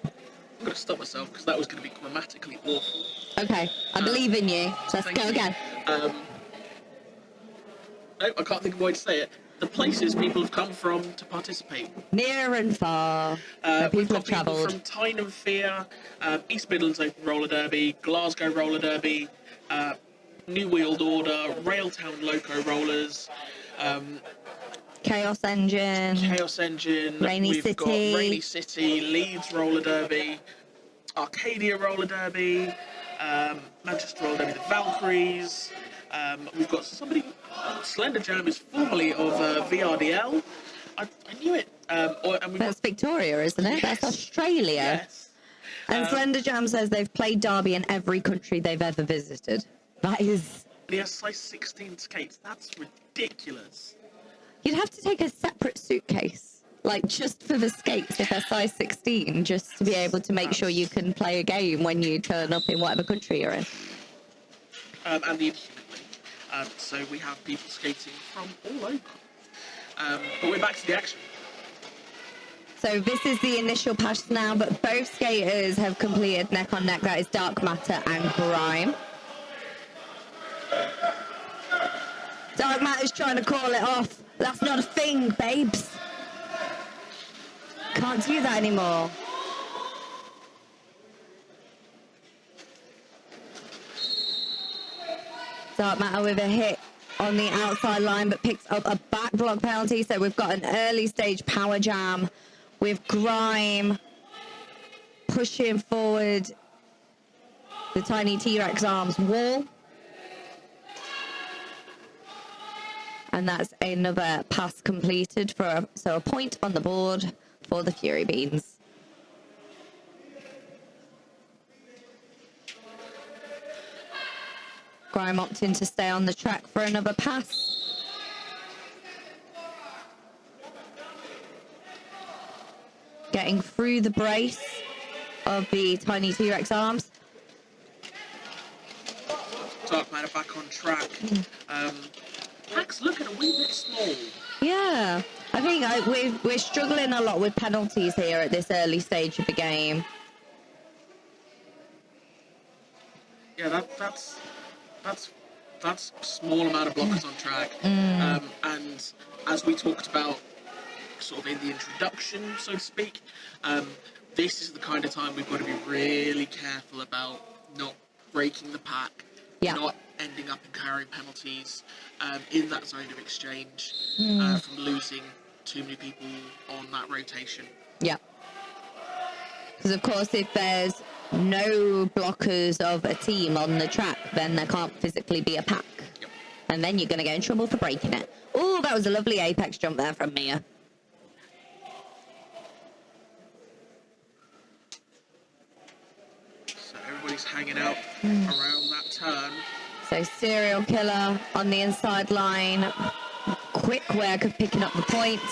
I'm going to stop myself because that was going to be grammatically awful. Okay, I believe in you. Let's Thank go you. again. No, I can't think of a way to say it. The places people have come from to participate. Near and far, where We've people got have people travelled. from Tyne and Fear, East Midlands Open Roller Derby, Glasgow Roller Derby, New Wheeled Order, Railtown Loco Rollers, Chaos Engine. Rainy City. Got Rainy City, Leeds Roller Derby, Arcadia Roller Derby, Manchester Roller Derby, the Valkyries. We've got somebody, Slender Jam is formerly of VRDL. I knew it. And we've That's Victoria, isn't it? Yes. That's Australia. Yes. And Slender Jam says they've played Derby in every country they've ever visited. That is... And he has size 16 skates. That's ridiculous. You'd have to take a separate suitcase, like just for the skates if they're size 16, just to be able to make sure you can play a game when you turn up in whatever country you're in. And the Inhumanly. So we have people skating from all over. But we're back to the action. So this is the initial pass now, but both skaters have completed neck on neck. That is Dark Matter and Grime. Dark Matter's trying to call it off. That's not a thing, babes. Can't do that anymore. Dark Matter with a hit on the outside line, but picks up a back block penalty. So we've got an early stage power jam with Grime pushing forward the Tiny T-Rex Arms wall. And that's another pass completed for a point on the board for the Fury Beans. Grime opting to stay on the track for another pass. Getting through the brace of the Tiny T-Rex Arms. Dark Matter back on track. Pack's looking a wee bit small. Yeah, I think we're struggling a lot with penalties here at this early stage of the game. Yeah, that's a small amount of blockers on track. And as we talked about sort of in the introduction, so to speak, this is the kind of time we've got to be really careful about not breaking the pack, not ending up in carrying penalties in that zone of exchange, from losing too many people on that rotation. Yeah. Because, of course, if there's no blockers of a team on the track, then there can't physically be a pack. Yep. And then you're going to get in trouble for breaking it. Oh, that was a lovely apex jump there from Mia. So everybody's hanging out around that turn. So Serial Killer on the inside line. Quick work of picking up the point.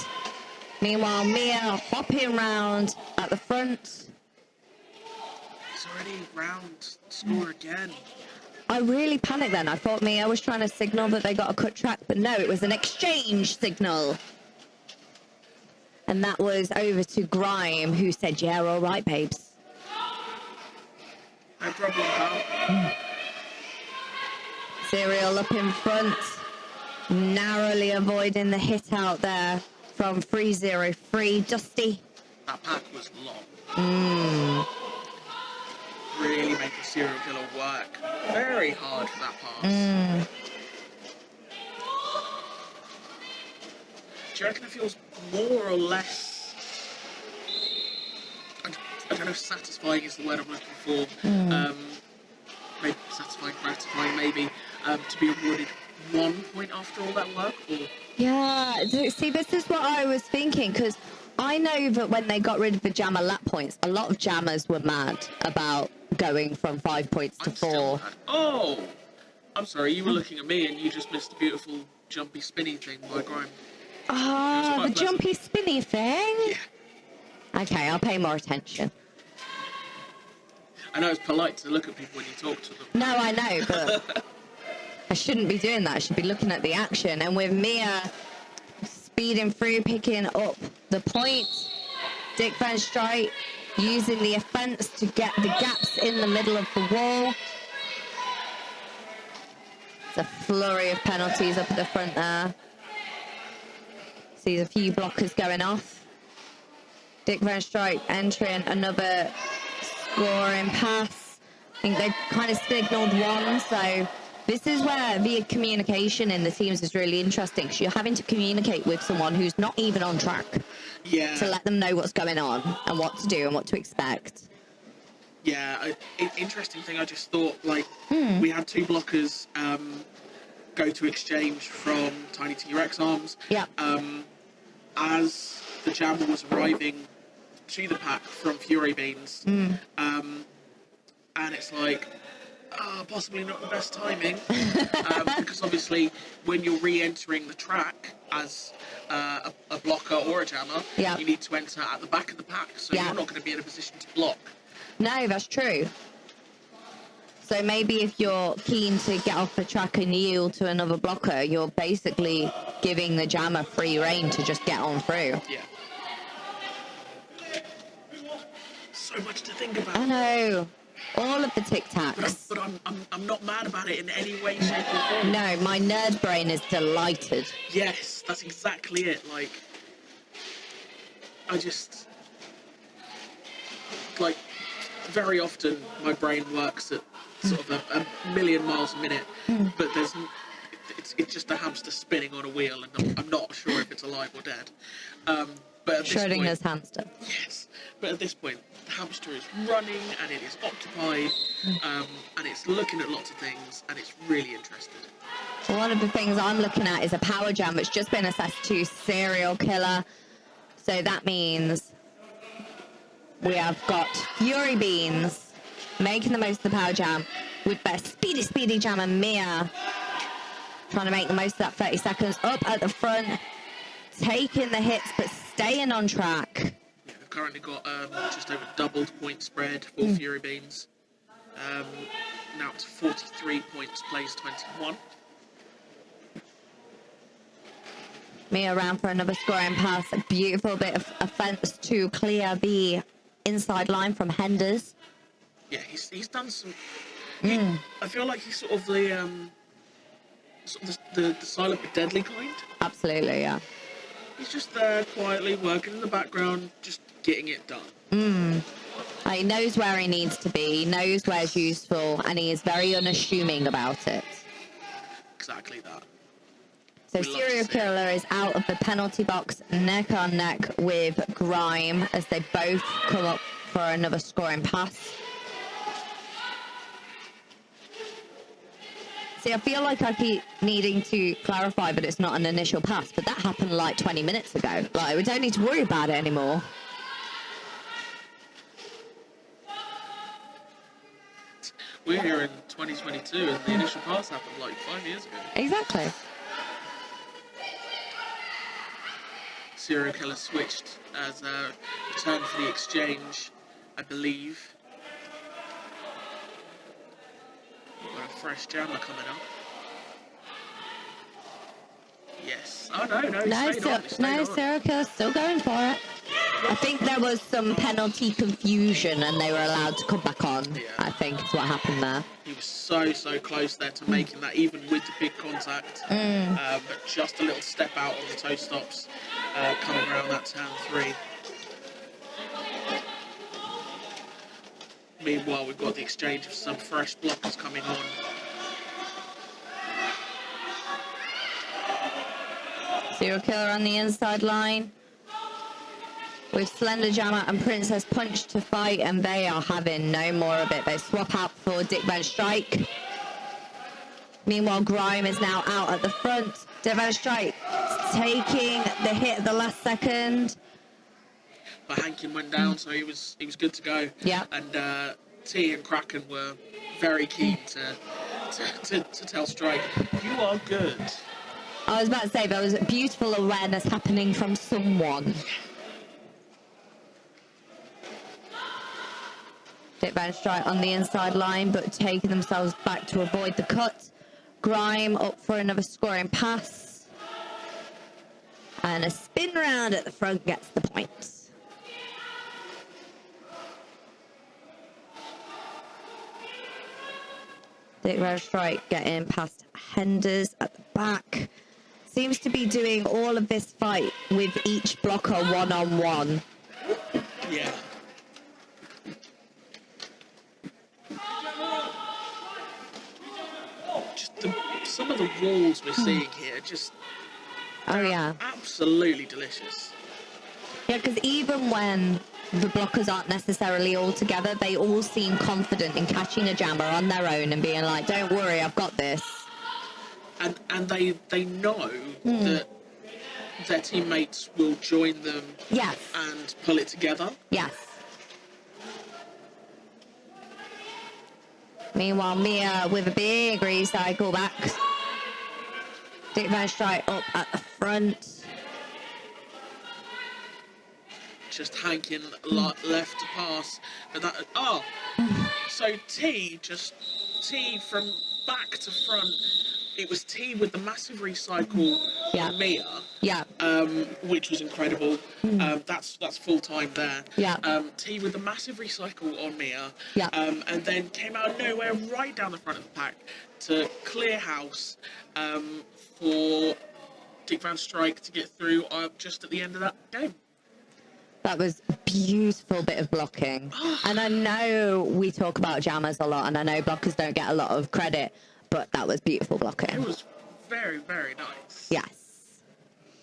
Meanwhile, Mia hopping round at the front. It's already round score again. I really panicked then. I thought Mia was trying to signal that they got a cut track, but no, it was an exchange signal. And that was over to Grime, who said, yeah, all right, babes. No problem, pal. Serial up in front, narrowly avoiding the hit out there from 303. Dusty. That pack was long. Really making Serial Killer work very hard for that pass. Do you reckon it feels more or less, I don't know if satisfying is the word I'm looking for, maybe satisfying, gratifying maybe, to be awarded 1 point after all that work? Or... Yeah, see, this is what I was thinking, because I know that when they got rid of the jammer lap points, a lot of jammers were mad about going from 5 points to 4. Oh! I'm sorry, you were looking at me and you just missed a beautiful jumpy spinny thing by Grime. Ah, the jumpy spinny thing? Yeah. Okay, I'll pay more attention. I know it's polite to look at people when you talk to them. No, I know, but I shouldn't be doing that. I should be looking at the action. And with Mia speeding through, picking up the point, Dick Van Strike using the offense to get the gaps in the middle of the wall. It's a flurry of penalties up at the front there. Sees a few blockers going off. Dick Van Strike entering another scoring pass. I think they've kind of signalled one, so this is where the communication in the teams is really interesting, because you're having to communicate with someone who's not even on track to let them know what's going on and what to do and what to expect. Yeah, interesting thing I just thought, like, we had 2 blockers go to exchange from Tiny T-Rex Arms. Yeah. As the jammer was arriving to the pack from Fury Beans, and it's like, possibly not the best timing, because obviously when you're re-entering the track as a blocker or a jammer, Yeah. you need to enter at the back of the pack, so Yeah. you're not going to be in a position to block. No, that's true. So maybe if you're keen to get off the track and yield to another blocker, you're basically giving the jammer free rein to just get on through. Yeah. So much to think about. I know. All of the But, tic-tacs. I'm not mad about it in any way, shape or form. No, my nerd brain is delighted. Yes, that's exactly it. Like, I just... Like, very often my brain works at sort of a million miles a minute, but it's just a hamster spinning on a wheel, and I'm not sure if it's alive or dead. But at this Schrodinger's point, hamster. yes. But at this point, the hamster is running and it is occupied, and it's looking at lots of things, and it's really interested. One of the things I'm looking at is a power jam that's just been assessed to serial killer. So that means we have got Fury Beans making the most of the power jam with their speedy jam, and Mia trying to make the most of that 30 seconds up at the front, taking the hits but staying on track. Yeah, we've currently got just over doubled point spread for Fury Beans. Now it's 43 points, plays 21. Mia around for another scoring pass. A beautiful bit of offense to clear the inside line from Henders. Yeah, he's done some. I feel like he's sort of the silent but deadly kind. Absolutely, yeah. He's just there quietly working in the background, just getting it done. He knows where he needs to be, he knows where's useful, and he is very unassuming about it. Exactly that. So We love to Serial see it. Killer is out of the penalty box neck on neck with Grime as they both come up for another scoring pass. See, I feel like I keep needing to clarify that it's not an initial pass, but that happened like 20 minutes ago. Like, we don't need to worry about it anymore. We're here in 2022, and the initial pass happened like 5 years ago. Exactly. Serial Killer switched as a return for the exchange, I believe. We've got a fresh jammer coming up. Yes. Oh, no, No, he stayed on. Serial Killer's still going for it. I think there was some penalty confusion and they were allowed to come back on. Yeah. I think is what happened there. He was so close there to making that, even with the big contact. But just a little step out on the toe stops, coming around that turn 3. Meanwhile, we've got the exchange of some fresh blockers coming on. Serial Killer on the inside line with Slender Jammer and Princess Punch to fight, and they are having no more of it. They swap out for Dick Van Strike. Meanwhile, Grime is now out at the front. Dick Van Strike taking the hit at the last second. But Hankin went down, so he was good to go. Yeah. And T and Kraken were very keen to tell Strike, you are good. I was about to say, there was beautiful awareness happening from someone. Dick Van Strike on the inside line, but taking themselves back to avoid the cut. Grime up for another scoring pass. And a spin round at the front gets the points. Dick Van Strike getting past Henders at the back. Seems to be doing all of this fight with each blocker one-on-one. Yeah. Some of the walls we're seeing here just Oh, yeah. absolutely delicious. Yeah, because even when the blockers aren't necessarily all together, they all seem confident in catching a jammer on their own and being like, don't worry, I've got this. And they know that their teammates will join them Yes. and pull it together. Yes. Meanwhile, Mia with a big recycle back. Dick Van Strike up at the front. Just hanking left to pass. But that, so T from back to front. It was T with the massive recycle on Mia. Yeah. Which was incredible. That's full time there. Yeah. T with the massive recycle on Mia. Yeah. And then came out of nowhere right down the front of the pack to clear house for Dick Van Strike to get through just at the end of that game. That was a beautiful bit of blocking. And I know we talk about jammers a lot, and I know blockers don't get a lot of credit, but that was beautiful blocking. It was very, very nice. Yes.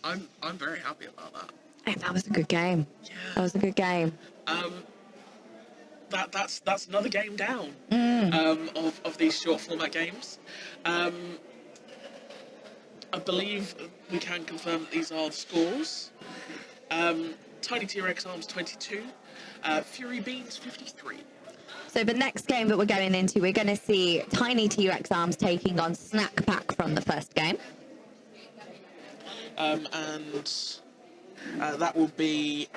I'm very happy about that. Hey, that was a good game. Yeah. That was a good game. That's another game down of these short format games. I believe we can confirm that these are the scores. Tiny T-Rex Arms 22, Fury Beans 53. So the next game that we're going into, we're going to see Tiny T-Rex Arms taking on Snack Pack from the first game. And that will be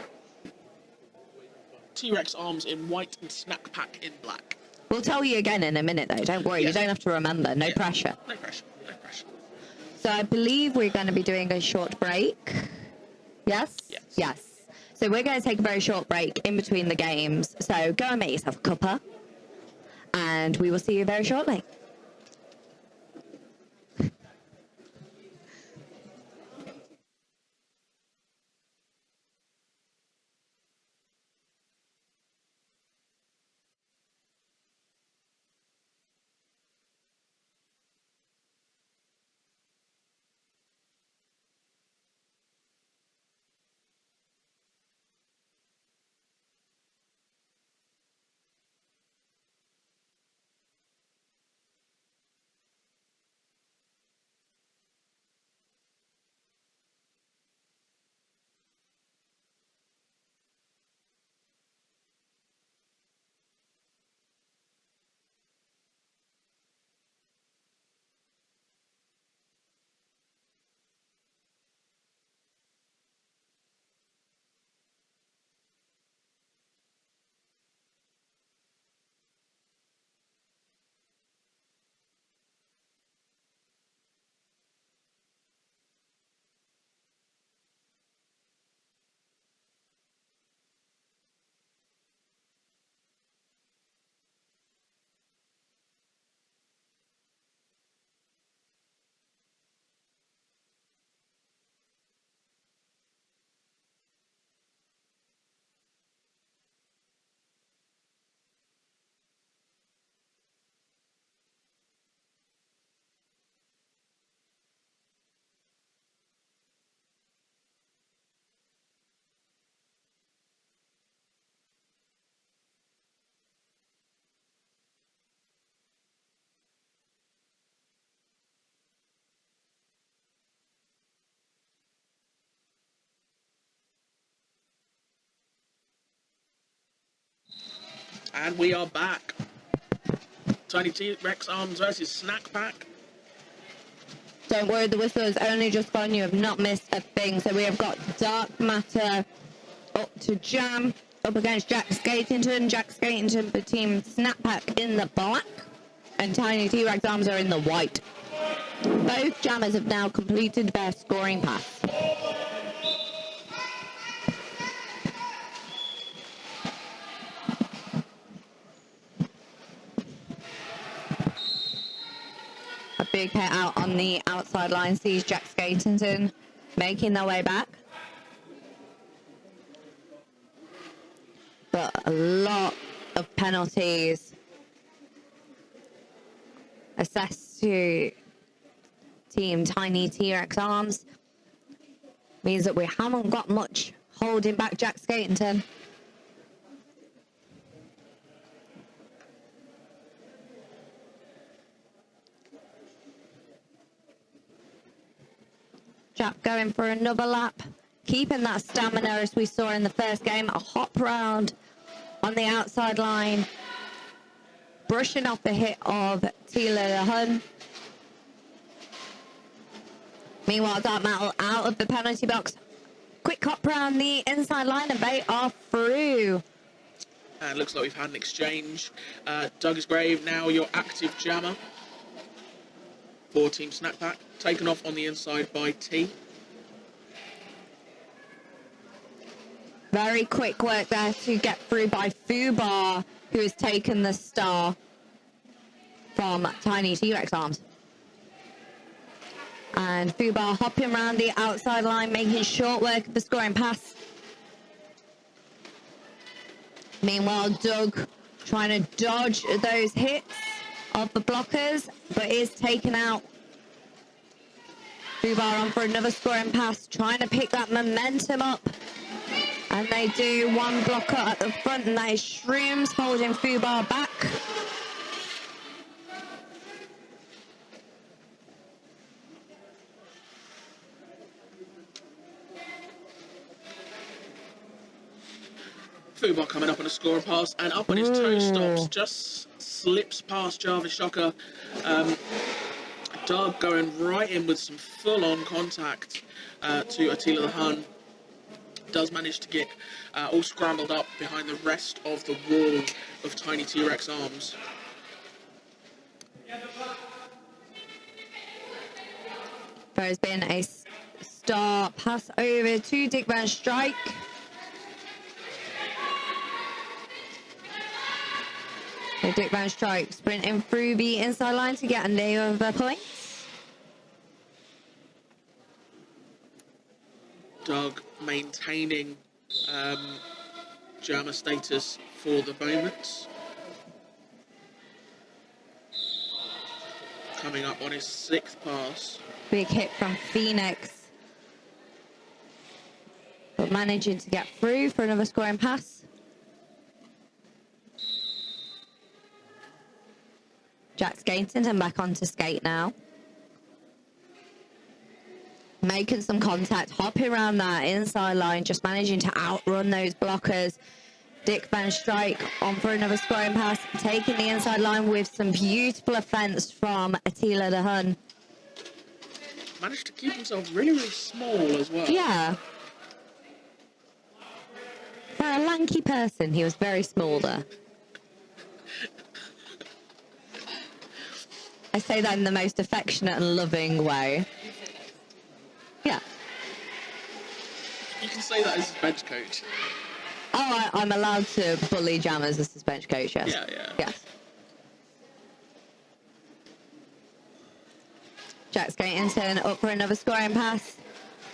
T-Rex Arms in white and Snack Pack in black. We'll tell you again in a minute, though. Don't worry. Yes. You don't have to remember. No pressure. No pressure. No pressure. So I believe we're going to be doing a short break. Yes? Yes. So we're going to take a very short break in between the games. So go and make yourself a cuppa, and we will see you very shortly. And we are back. Tiny T-Rex Arms versus Snack Pack. Don't worry, the whistle has only just gone. You have not missed a thing. So we have got Dark Matter up to Jam, up against Jack Skatington. Jack Skatington for Team Snack Pack in the black, and Tiny T-Rex Arms are in the white. Both jammers have now completed their scoring path. A big hit out on the outside line sees Jack Skatington making their way back. But a lot of penalties assessed to Team Tiny T-Rex Arms. Means that we haven't got much holding back Jack Skatington. Jack going for another lap, keeping that stamina as we saw in the first game. A hop round on the outside line. brushing off the hit of Tila the Hun. Meanwhile, Dark Metal out of the penalty box. Quick hop around the inside line and they are through. And looks like we've had an exchange. Doug's Grave, now your active jammer for Team Snack Pack. Taken off on the inside by T. Very quick work there to get through by Fubar, who has taken the star from Tiny T-Rex Arms. And Fubar hopping around the outside line, making short work of the scoring pass. Meanwhile, Doug trying to dodge those hits of the blockers, but is taken out. Fubar on for another scoring pass, trying to pick that momentum up. And they do one blocker at the front, and that is Shrooms holding Fubar back. Fubar coming up on a scoring pass, and up on his toe stops, just slips past Jarvis Shocker. Doug going right in with some full-on contact to Attila the Hun. Does manage to get all scrambled up behind the rest of the wall of Tiny T-Rex Arms. There has been a star pass over to Dick Van Strike. So Dick Van Strike sprinting through the inside line to get a nail of the points. Doug maintaining jammer status for the moment. Coming up on his 6th pass. Big hit from Phoenix. But managing to get through for another scoring pass. Jack skating and back onto skate now. Making some contact, hopping around that inside line, just managing to outrun those blockers. Dick Van Strike on for another scoring pass, taking the inside line with some beautiful offense from Attila the Hun. Managed to keep himself really, really small as well. Yeah. For a lanky person, he was very small there. I say that in the most affectionate and loving way. Yeah. You can say that as his bench coach. Oh, I'm allowed to bully jammers as his bench coach, yes. Yeah. Yes. Jack Skatington up for another scoring pass.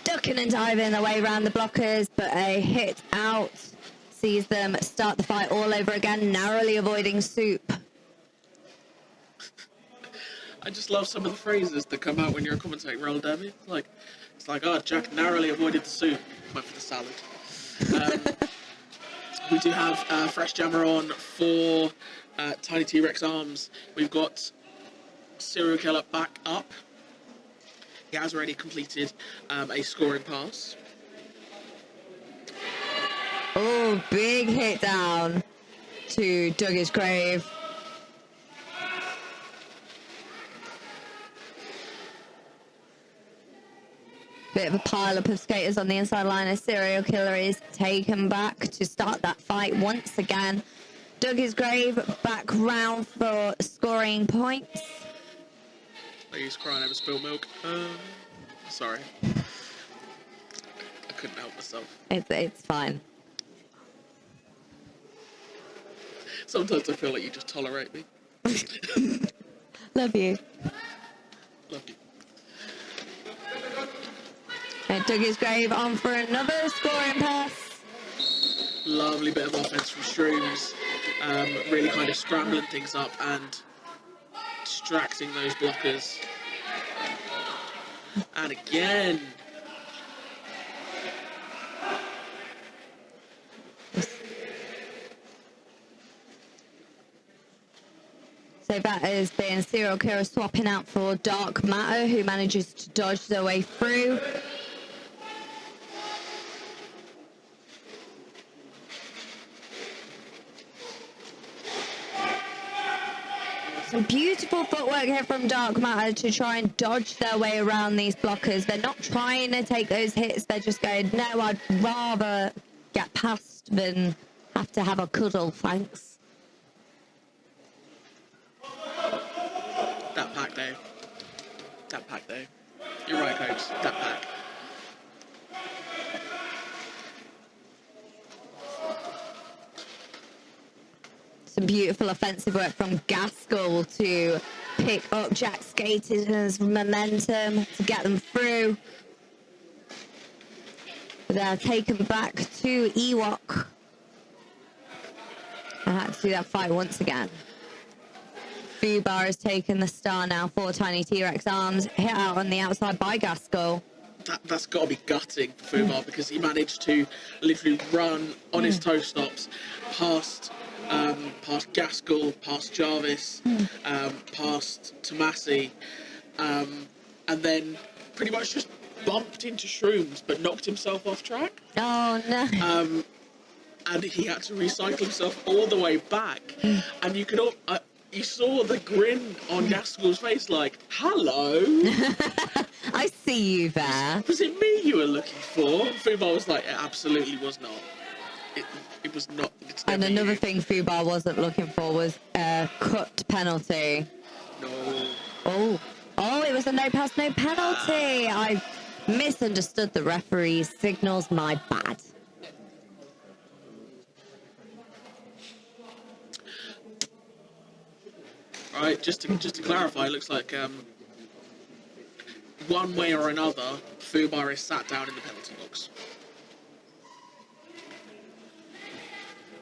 Ducking and diving their way around the blockers, but a hit out sees them start the fight all over again, narrowly avoiding Soup. I just love some of the phrases that come out when you're commentating roller derby. It's like, oh, Jack narrowly avoided the soup, went for the salad. We do have fresh jammer on for Tiny T-Rex Arms. We've got Serial Killer back up. He has already completed a scoring pass. Oh, big hit down to Doug's Grave. Bit of a pile-up of skaters on the inside line as Serial Killer is taken back to start that fight once again. Doug's Grave back round for scoring points. He's crying over spilled milk. Sorry. I couldn't help myself. It's fine. Sometimes I feel like you just tolerate me. Love you. Love you. And Doug's Grave on for another scoring pass. Lovely bit of offense from Shrooms. Really kind of scrambling things up and distracting those blockers. And again. So that has been Serial Killer swapping out for Dark Matter, who manages to dodge their way through. Some beautiful footwork here from Dark Matter to try and dodge their way around these blockers. They're not trying to take those hits. They're just going, no, I'd rather get past than have to have a cuddle, thanks. That pack, though. You're right, Coach. That pack. Some beautiful offensive work from Gaskell to pick up Jack Skater's momentum to get them through. They're taken back to Ewok. I had to do that fight once again. Fubar has taken the star now for Tiny T-Rex Arms. Hit out on the outside by Gaskell. That's got to be gutting for Fubar because he managed to literally run on his toe stops past Gaskell, past Jarvis, past Tomasi, and then pretty much just bumped into Shrooms but knocked himself off track. Oh, no. And he had to recycle himself all the way back. And you could you saw the grin on Gaskell's face like, hello. I see you there. Was it me you were looking for? Fubar was like, it absolutely was not. It was not. And another thing Fubar wasn't looking for was a cut penalty. No. Oh, it was a no pass, no penalty. I misunderstood the referee's signals. My bad. Right, just to clarify, it looks like one way or another, Fubar is sat down in the penalty box.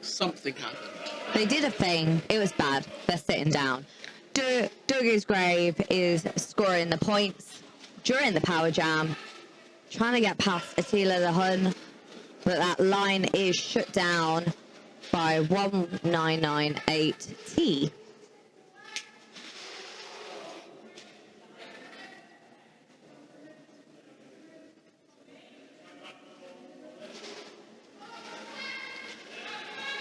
Something happened. They did a thing. It was bad. They're sitting down. Dougie's Grave is scoring the points during the power jam, trying to get past Attila the Hun, but that line is shut down by 1998T.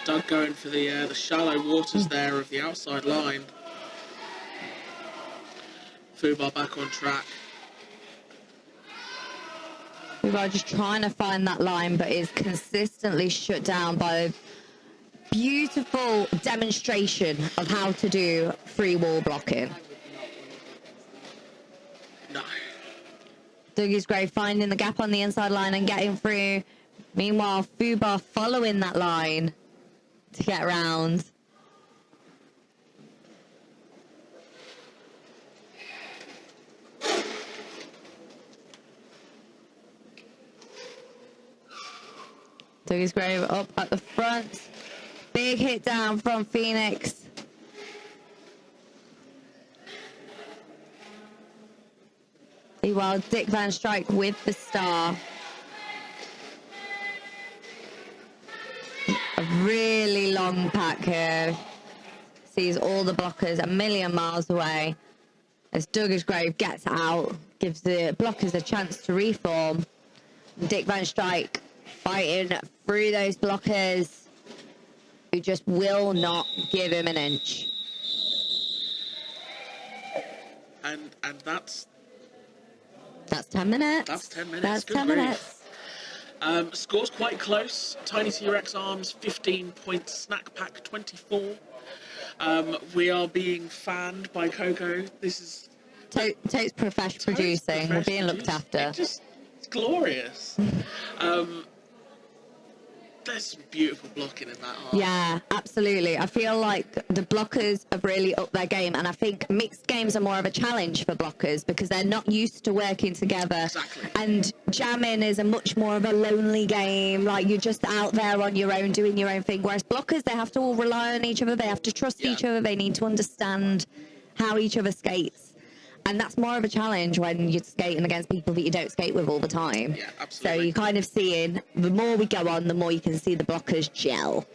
Doug going for the shallow waters there of the outside line. Fubar back on track. Fubar just trying to find that line, but is consistently shut down by a beautiful demonstration of how to do free wall blocking. No. Dougie's Grave finding the gap on the inside line and getting through. Meanwhile, Fubar following that line to get around. Dougie's Grave up at the front. Big hit down from Phoenix. Meanwhile, Dick Van Strike with the star. A really long pack here. Sees all the blockers a million miles away. As Douglas Grave gets out, gives the blockers a chance to reform. Dick Van Strike fighting through those blockers who just will not give him an inch. And that's 10 minutes. That's 10 minutes. That's Good 10 grief. minutes. Score's quite close. Tiny T-Rex Arms 15 points, Snack Pack 24. We are being fanned by Coco. This is Totes Profesh producing. We're being looked after. It's glorious. There's some beautiful blocking in that half. Yeah, absolutely. I feel like the blockers have really upped their game, and I think mixed games are more of a challenge for blockers because they're not used to working together. Exactly. And jamming is a much more of a lonely game. Like, you're just out there on your own doing your own thing. Whereas blockers, they have to all rely on each other. They have to trust each other. They need to understand how each other skates. And that's more of a challenge when you're skating against people that you don't skate with all the time. Yeah, absolutely. So you're kind of seeing, the more we go on, the more you can see the blockers gel.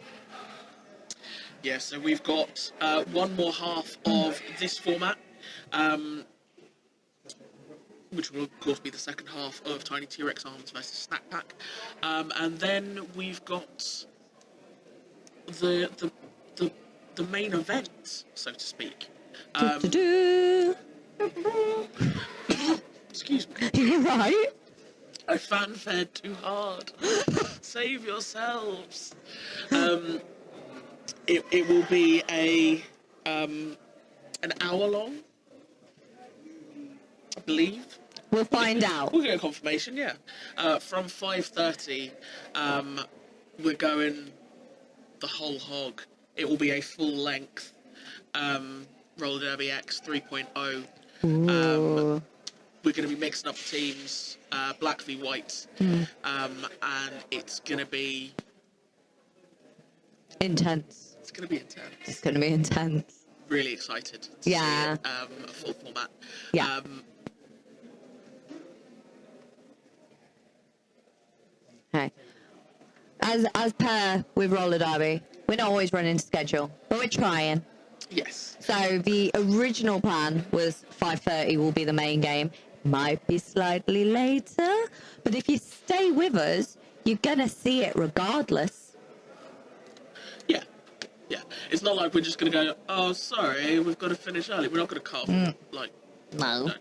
Yeah, so we've got one more half of this format, which will, of course, be the second half of Tiny T-Rex Arms versus Snack Pack. And then we've got the main event, so to speak. Do-do-do. Excuse me. You're right. I fanfared too hard. Save yourselves. It will be an hour long, I believe. We'll find out. We'll get a confirmation, yeah. From 5:30, we're going the whole hog. It will be a full length Roller Derby X 3.0. Ooh. We're going to be mixing up teams, black v white, and it's going to be Intense. It's going to be intense. It's going to be intense. Really excited to Yeah. see it, a full format. Yeah. Okay. As per with roller derby, we're not always running to schedule, but we're trying. Yes. So the original plan was 5:30 will be the main game. Might be slightly later, but if you stay with us, you're gonna see it regardless. Yeah. Yeah. It's not like we're just going to go, oh, sorry, we've got to finish early. We're not going to cut off, like... No.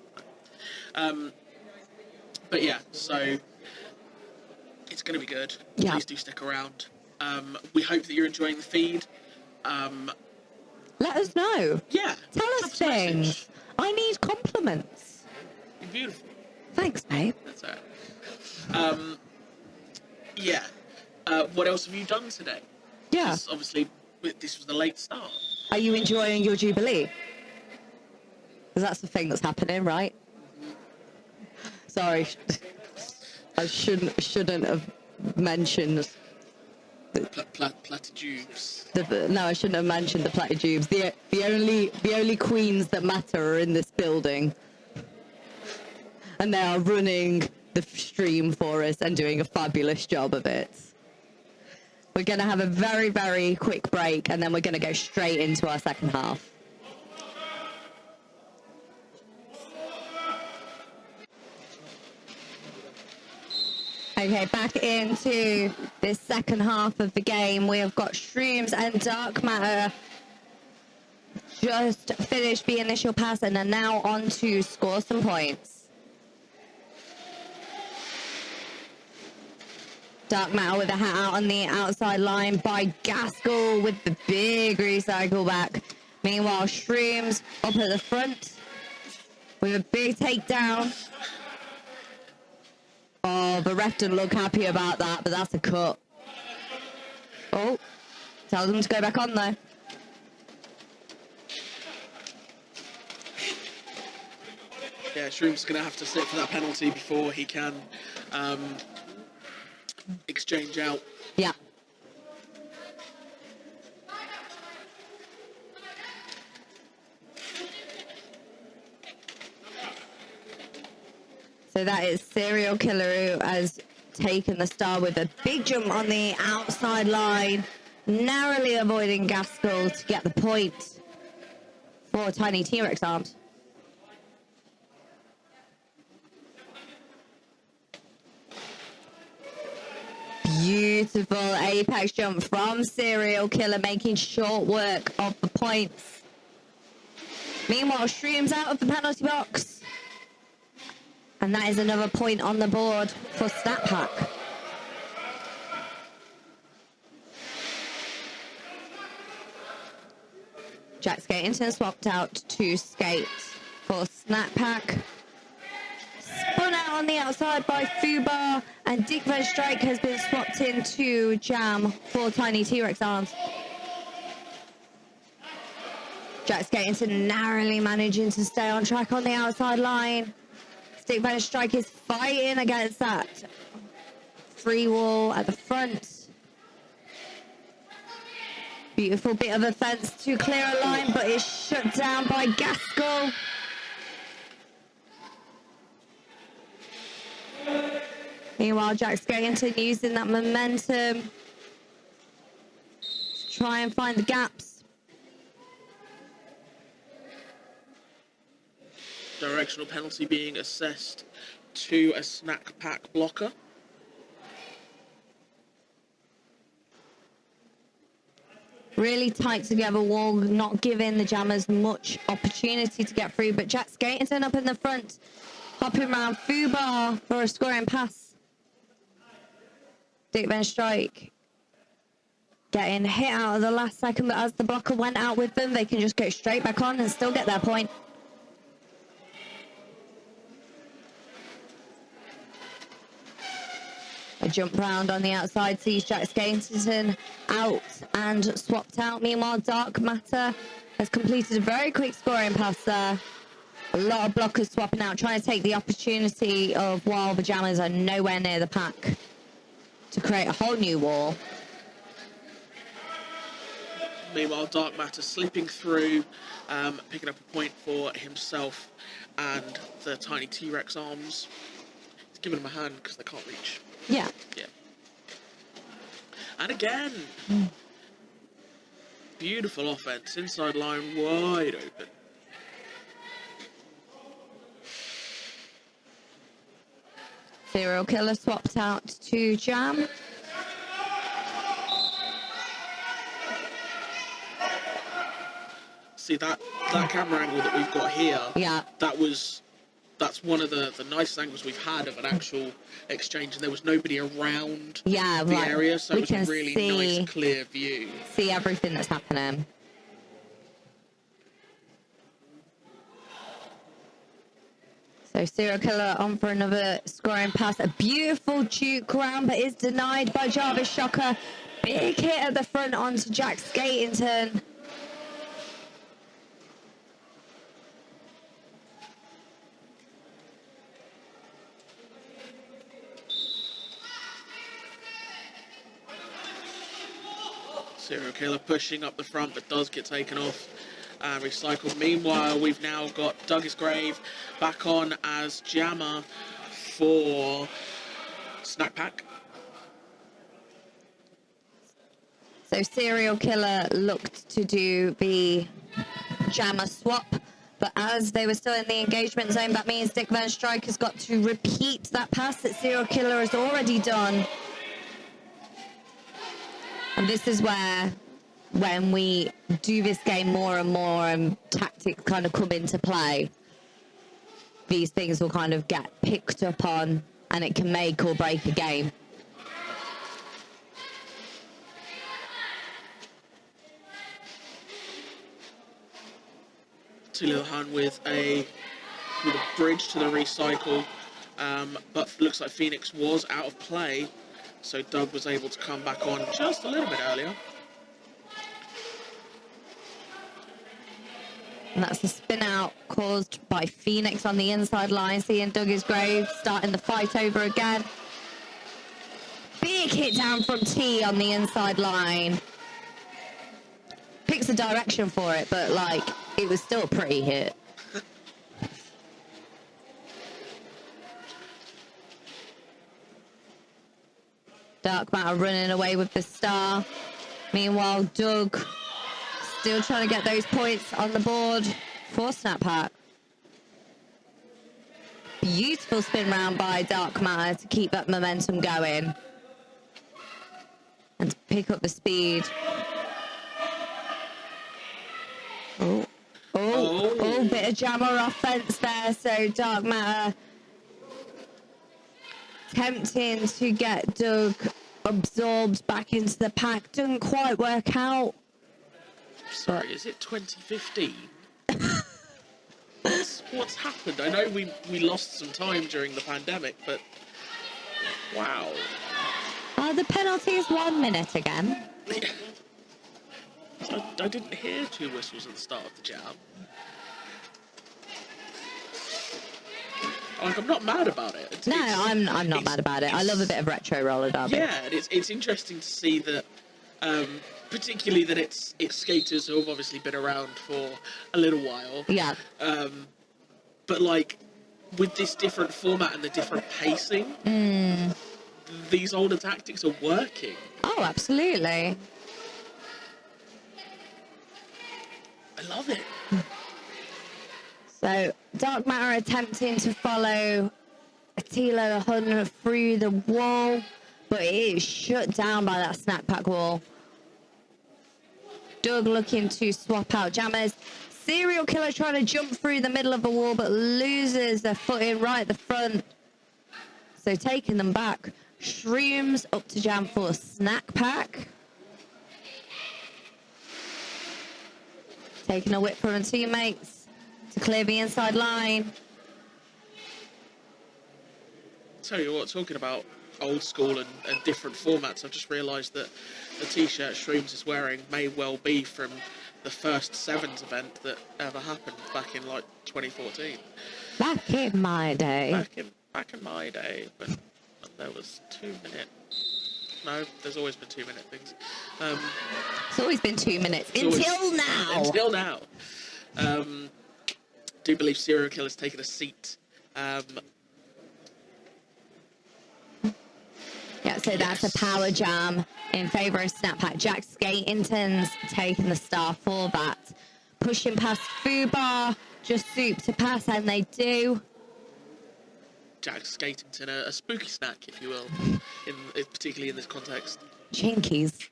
But yeah, so it's going to be good. Yeah. Please do stick around. We hope that you're enjoying the feed. Let us know. Yeah. Tell drop us us a message. things. I need compliments. You're beautiful. Thanks, babe. That's all right. Yeah. What else have you done today? Yeah. 'Cause obviously, this was the late start. Are you enjoying your Jubilee? Because that's the thing that's happening, right? Sorry. I shouldn't have mentioned Platitudes. no, I shouldn't have mentioned the platitudes. The only queens that matter are in this building, and they are running the stream for us and doing a fabulous job of it. We're going to have a very, very quick break, and then we're going to go straight into our second half. Okay, back into this second half of the game. We have got Shrooms and Dark Matter just finished the initial pass and are now on to score some points. Dark Matter with a hat out on the outside line by Gaskell with the big recycle back. Meanwhile, Shrooms up at the front with a big takedown. Oh, the ref didn't look happy about that, but that's a cut. Oh, tells them to go back on though. Yeah, Shroom's going to have to sit for that penalty before he can exchange out. Yeah. So that is Serial Killer who has taken the star with a big jump on the outside line, narrowly avoiding Gaskell to get the point for Tiny T-Rex arms. Beautiful apex jump from Serial Killer, making short work of the points. Meanwhile, Shroom's out of the penalty box. And that is another point on the board for Snap Pack. Jack Skatington swapped out to Skate for Snap Pack. Spun out on the outside by Fubar, and Dick Van Strike has been swapped into Jam for Tiny T-Rex arms. Jack Skatington narrowly managing to stay on track on the outside line. Dick Van Strike is fighting against that free wall at the front. Beautiful bit of a fence to clear a line, but it's shut down by Gaskell. Meanwhile, Jack Skatington using that momentum to try and find the gaps. Directional penalty being assessed to a Snack Pack blocker. Really tight together wall, not giving the jammers much opportunity to get through. But Jack Skatington up in the front, hopping around Fubar for a scoring pass. Dick Van Strike getting hit out of the last second, but as the blocker went out with them, they can just go straight back on and still get their point. A jump round on the outside sees Jack Skatington out and swapped out. Meanwhile, Dark Matter has completed a very quick scoring pass there. A lot of blockers swapping out, trying to take the opportunity of while the jammers are nowhere near the pack to create a whole new wall. Meanwhile, Dark Matter slipping through, picking up a point for himself and the tiny T-Rex arms. He's giving them a hand because they can't reach. Yeah. Yeah. And again, beautiful offense, inside line wide open. Serial Killer swapped out to Jam. See that camera angle that we've got here? Yeah. That's one of the nicest angles we've had of an actual exchange, and there was nobody around the area, so it was a really nice, clear view. See everything that's happening. So Serial Killer on for another scoring pass. A beautiful juke round, but is denied by Jarvis Shocker. Big hit at the front onto Jack Skatington. Serial Killer pushing up the front, but does get taken off and recycled. Meanwhile, we've now got Douglas Grave back on as jammer for Snack Pack. So Serial Killer looked to do the jammer swap, but as they were still in the engagement zone, that means Dick Van Strike has got to repeat that pass that Serial Killer has already done. And this is where, when we do this game more and more and tactics kind of come into play, these things will kind of get picked up on and it can make or break a game. Tilihan with a bridge to the recycle, but looks like Phoenix was out of play, so Doug was able to come back on just a little bit earlier. And that's the spin out caused by Phoenix on the inside line, seeing Douglas Grave starting the fight over again. Big hit down from T on the inside line. Picks a direction for it, but like, it was still a pretty hit. Dark Matter running away with the star. Meanwhile, Doug still trying to get those points on the board for Snap Pack. Beautiful spin round by Dark Matter to keep that momentum going and to pick up the speed. Oh, bit of jammer offense there. So Dark Matter attempting to get Doug absorbed back into the pack. Doesn't quite work out. Sorry, is it 2015? What's happened? I know we lost some time during the pandemic, but wow. The penalty is 1 minute again. I didn't hear 2 whistles at the start of the jam. Like, I'm not mad about it. I'm not mad about it. I love a bit of retro roller derby. Yeah, and it's interesting to see that, particularly that it's skaters who have obviously been around for a little while. Yeah. But like, with this different format and the different pacing, these older tactics are working. Oh, absolutely. I love it. So Dark Matter attempting to follow Attila Hun through the wall, but it is shut down by that Snack Pack wall. Doug looking to swap out jammers. Serial Killer trying to jump through the middle of the wall, but loses their footing right at the front. So taking them back. Shrooms up to jam for Snack Pack. Taking a whip from the teammates to clear the inside line. Tell you what, talking about old school and different formats, I've just realised that the t-shirt Shrooms is wearing may well be from the first Sevens event that ever happened back in like 2014. Back in my day. Back in my day, when there was 2 minute. No, there's always been 2 minute things. It's always been 2 minutes. Until now. Until now. Do believe Serial Killer's taken a seat. Yeah, so that's a power jam in favour of Snack Pack. Jack Skatington's taking the star for that. Pushing past Fubar, just Soup to pass, and they do. Jack Skatington, a spooky snack, if you will, particularly in this context. Jinkies.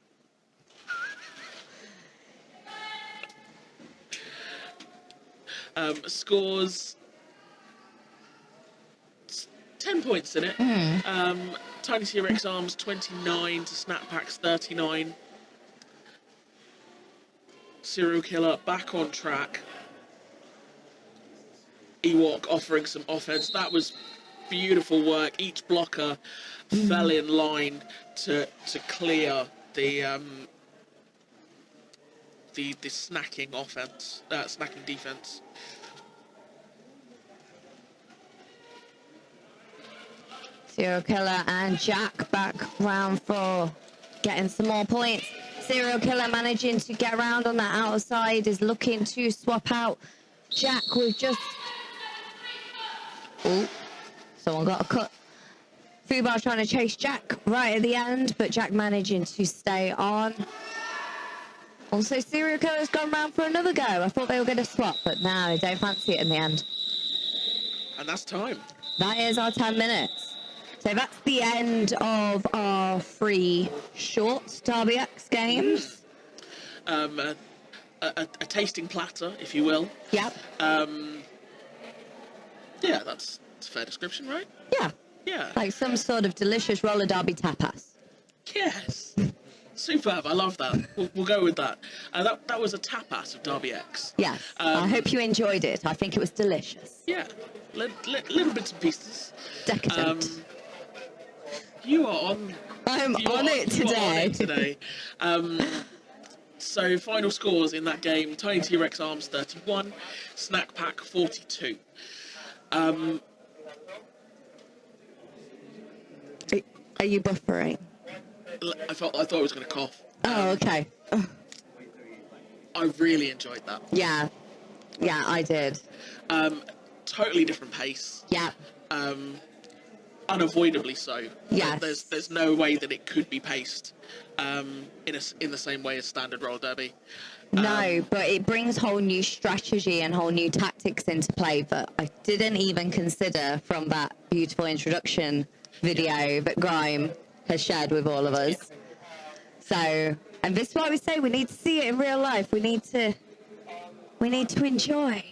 Scores 10 points in it. Tiny T-Rex Arms 29 to Snack Pack's 39. Serial Killer back on track. Ewok offering some offense. That was beautiful work. Each blocker fell in line to clear the snacking offense, snacking defense. Serial Killer and Jack back round for getting some more points. Serial Killer managing to get around on that outside, is looking to swap out Jack with just... Oh, someone got a cut. Fubar trying to chase Jack right at the end, but Jack managing to stay on. Also, Serial Killer's gone round for another go. I thought they were going to swap, but no, they don't fancy it in the end. And that's time. That is our 10 minutes. So that's the end of our 3 short Derby X games. A tasting platter, if you will. Yep. Yeah, that's a fair description, right? Yeah. Yeah. Like some sort of delicious roller derby tapas. Yes. Superb. I love that. We'll go with that. That was a tapas of Derby X. Yes. I hope you enjoyed it. I think it was delicious. Yeah. Little bits and pieces. Decadent. You are on. I'm on it today. So final scores in that game: Tiny T-Rex Arms 31, Snack Pack 42. Are you buffering? I thought I was going to cough. Oh, okay. I really enjoyed that. Yeah. Yeah, I did. Totally different pace. Yeah. Unavoidably so. Yes. There's no way that it could be paced in the same way as standard roller derby. No, but it brings whole new strategy and whole new tactics into play that I didn't even consider from that beautiful introduction video that Grime has shared with all of us. So, and this is why we say we need to see it in real life. We need to enjoy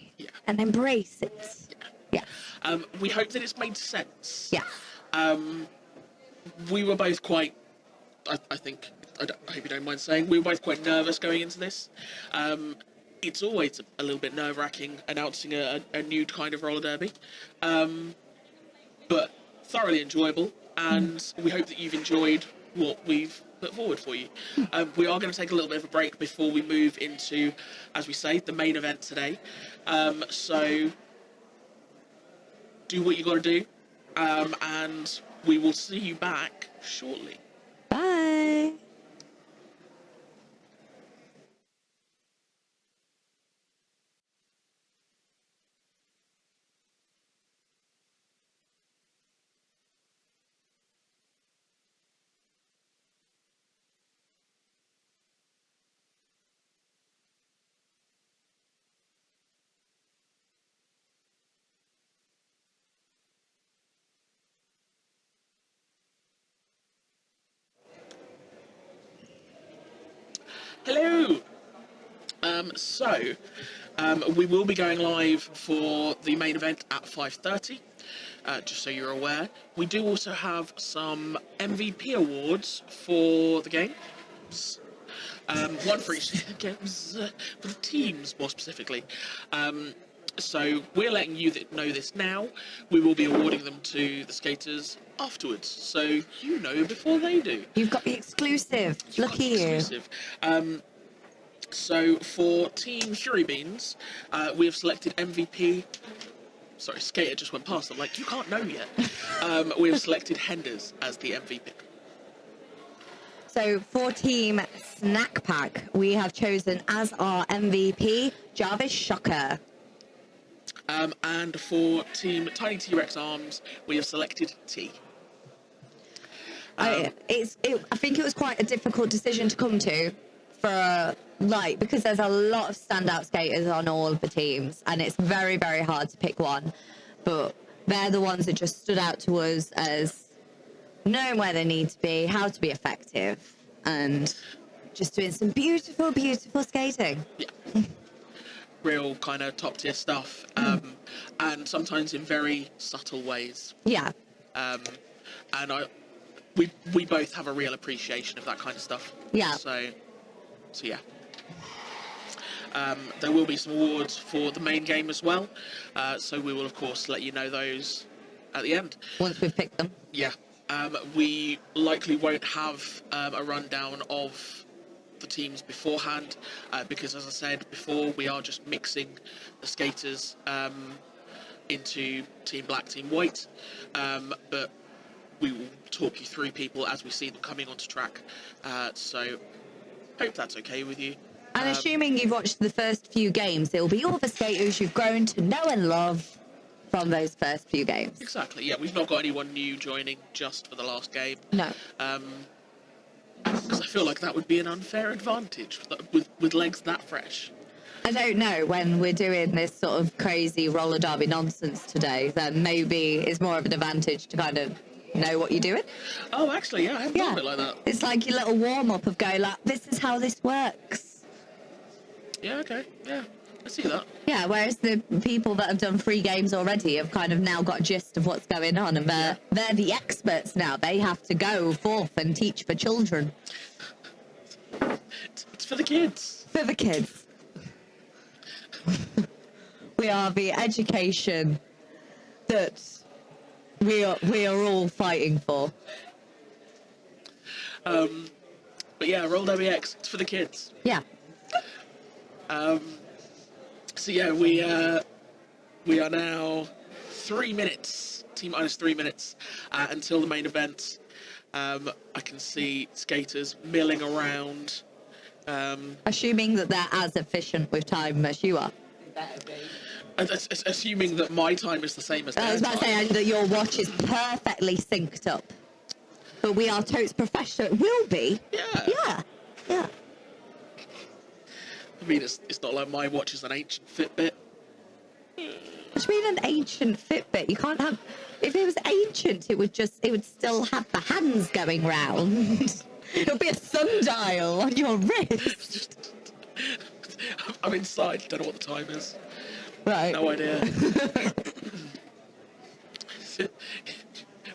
and embrace it. Yeah. We hope that it's made sense. Yeah. We were both quite, I think, I hope you don't mind saying, we were both quite nervous going into this. It's always a little bit nerve-wracking announcing a new kind of roller derby, but thoroughly enjoyable, and we hope that you've enjoyed what we've put forward for you. We are going to take a little bit of a break before we move into, as we say, the main event today. So do what you got to do, and we will see you back shortly. Bye. Hello. We will be going live for the main event at 5:30. Just so you're aware. We do also have some MVP awards for the games. One for each games, for the teams more specifically. So we're letting you know this now. We will be awarding them to the skaters afterwards, so you know before they do. You've got the exclusive. Lucky you. Exclusive. So for Team Fury Beans, we have selected MVP. Sorry, Skater just went past. I'm like, you can't know yet. We have selected Henders as the MVP. So for Team Snack Pack, we have chosen as our MVP Jarvis Shocker. And for Team Tiny T-Rex Arms, we have selected T. I think it was quite a difficult decision to come to because there's a lot of standout skaters on all of the teams, and it's very, very hard to pick one. But they're the ones that just stood out to us as knowing where they need to be, how to be effective, and just doing some beautiful, beautiful skating. Yeah. Real kind of top tier stuff, and sometimes in very subtle ways. Yeah. And we both have a real appreciation of that kind of stuff. Yeah. So yeah. There will be some awards for the main game as well. So we will of course let you know those at the end. Once we've picked them. Yeah. We likely won't have a rundown of the teams beforehand, because as I said before, we are just mixing the skaters into Team Black, Team White, but we will talk you through people as we see them coming onto track, so hope that's okay with you. And assuming you've watched the first few games, it will be all the skaters you've grown to know and love from those first few games. Exactly, yeah, we've not got anyone new joining just for the last game. No. Because I feel like that would be an unfair advantage with legs that fresh. I don't know, when we're doing this sort of crazy roller derby nonsense today, then maybe it's more of an advantage to kind of know what you're doing. Oh, actually, yeah, I haven't thought of it like that. It's like your little warm-up of going like, this is how this works. Yeah, okay, yeah, I see that. Yeah, whereas the people that have done 3 games already have kind of now got a gist of what's going on, and they're the experts now. They have to go forth and teach for children. It's for the kids. For the kids. We are the education that we are all fighting for. But yeah, Roll WX, it's for the kids. Yeah. So yeah, we are now 3 minutes, T-minus 3 minutes, until the main event. I can see skaters milling around. Assuming that they're as efficient with time as you are. Assuming that my time is the same as theirs. I was about to say that your watch is perfectly synced up. But we are totes professional. It will be. Yeah. Yeah. I mean, it's not like my watch is an ancient Fitbit. What do you mean an ancient Fitbit? You can't have... If it was ancient, it would still have the hands going round. It would be a sundial on your wrist. I'm inside, don't know what the time is. Right. No idea.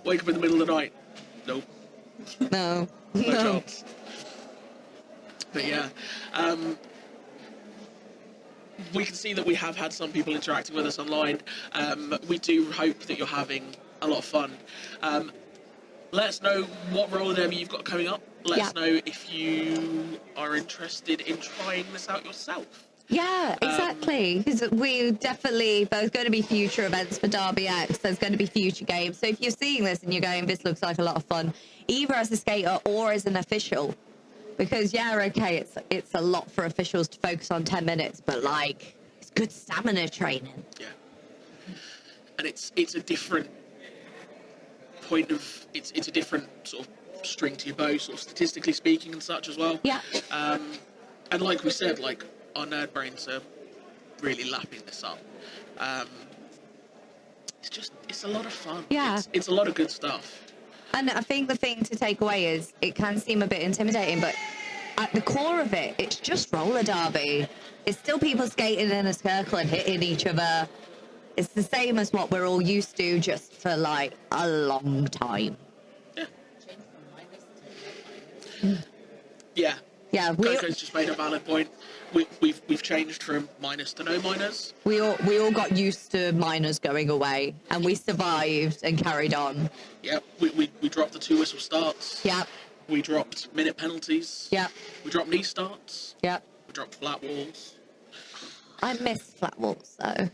Wake up in the middle of the night. Nope. No. No chance. But yeah, we can see that we have had some people interacting with us online. We do hope that you're having a lot of fun. Let us know what roller derby you've got coming up. Let us know if you are interested in trying this out yourself. Yeah, exactly. Because we're definitely, there's going to be future events for Derby X. There's going to be future games. So if you're seeing this and you're going, this looks like a lot of fun, either as a skater or as an official, because it's a lot for officials to focus on 10 minutes, but like, it's good stamina training. Yeah. And it's a different point of, it's a different sort of string to your bow, sort of statistically speaking and such as well. Yeah. And like we said, like, our nerd brains are really lapping this up. It's a lot of fun. Yeah. It's a lot of good stuff. And I think the thing to take away is it can seem a bit intimidating, but at the core of it, it's just roller derby. It's still people skating in a circle and hitting each other. It's the same as what we're all used to, just for like a long time. Yeah. Yeah, Coco's just made a valid point. We've changed from minors to no minors. we all got used to minors going away, and we survived and carried on. Yep. We dropped the 2 whistle starts. Yep, We dropped minute penalties. yep, We dropped knee starts. yep. We dropped flat walls. I miss flat walls though.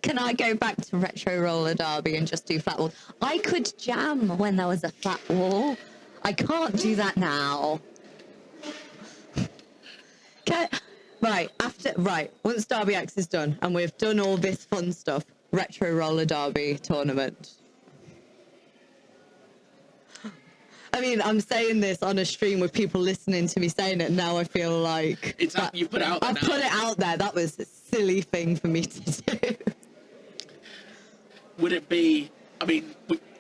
Can I go back to retro roller derby and just do flat walls? I could jam when there was a flat wall. I can't do that now. Once Derby X is done and we've done all this fun stuff, retro roller derby tournament. I mean, I'm saying this on a stream with people listening to me saying it. Now I feel like You put it out there. I've put it out there. That was a silly thing for me to do. Would it be? I mean,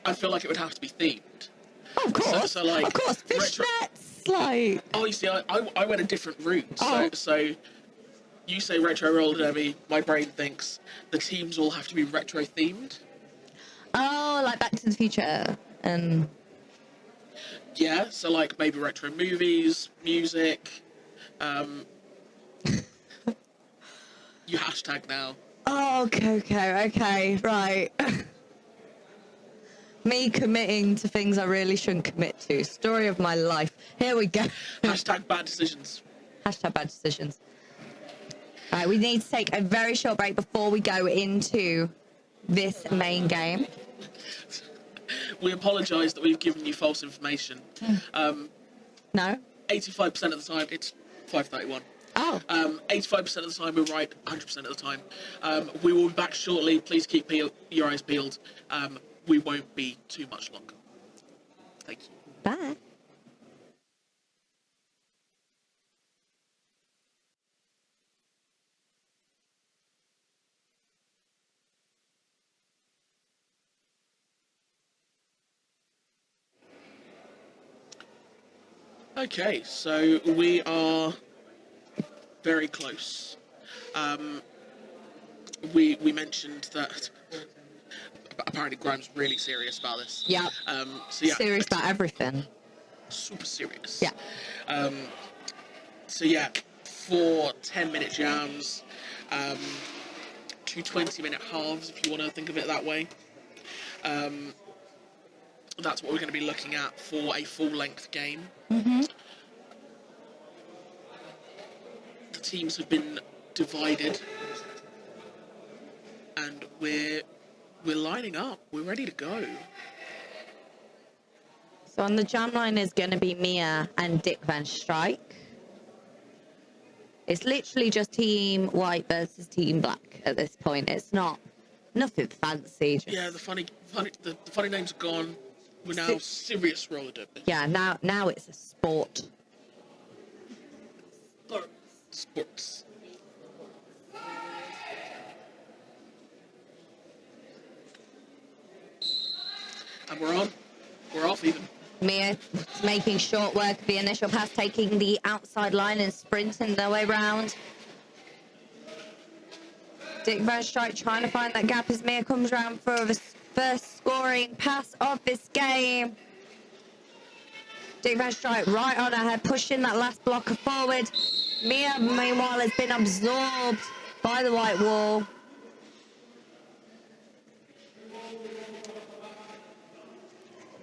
I feel like it would have to be themed. Oh, of course, So like, of course, fishnets, like. Oh, you see, I went a different route. Oh. So you say retro roller derby, my brain thinks the teams all have to be retro themed. Oh, like Back to the Future and. Yeah, so like maybe retro movies, music. You hashtag now. Oh, okay, right. Me committing to things I really shouldn't commit to. Story of my life. Here we go. Hashtag bad decisions. Hashtag bad decisions. All right, we need to take a very short break before we go into this main game. We apologise that we've given you false information. No? 85% of the time, it's 5:31. Oh. 85% of the time we're right, 100% of the time. We will be back shortly. Please keep your eyes peeled. We won't be too much longer. Thank you. Bye. Okay, so we are very close. We mentioned that apparently Grime's really serious about this. Yeah. So yeah, Serious about everything. super serious. Yeah. So yeah, 4 10-minute jams, 2 20-minute halves, if you want to think of it that way. That's what we're going to be looking at for a full-length game. Mm-hmm. The teams have been divided, and we're lining up. We're ready to go. So on the jam line is going to be Mia and Dick Van Strike. It's literally just Team White versus Team Black at this point. It's not nothing fancy. Just... Yeah, the funny names are gone. We're now serious roller derby. Yeah, now it's a sport. Sports. And we're on. We're off even. Mia making short work of the initial pass, taking the outside line and sprinting their way round. Dick Van Strike trying to find that gap as Mia comes round for the first scoring pass of this game. Dick Van Strike right on ahead, pushing that last blocker forward. Mia, meanwhile, has been absorbed by the white wall.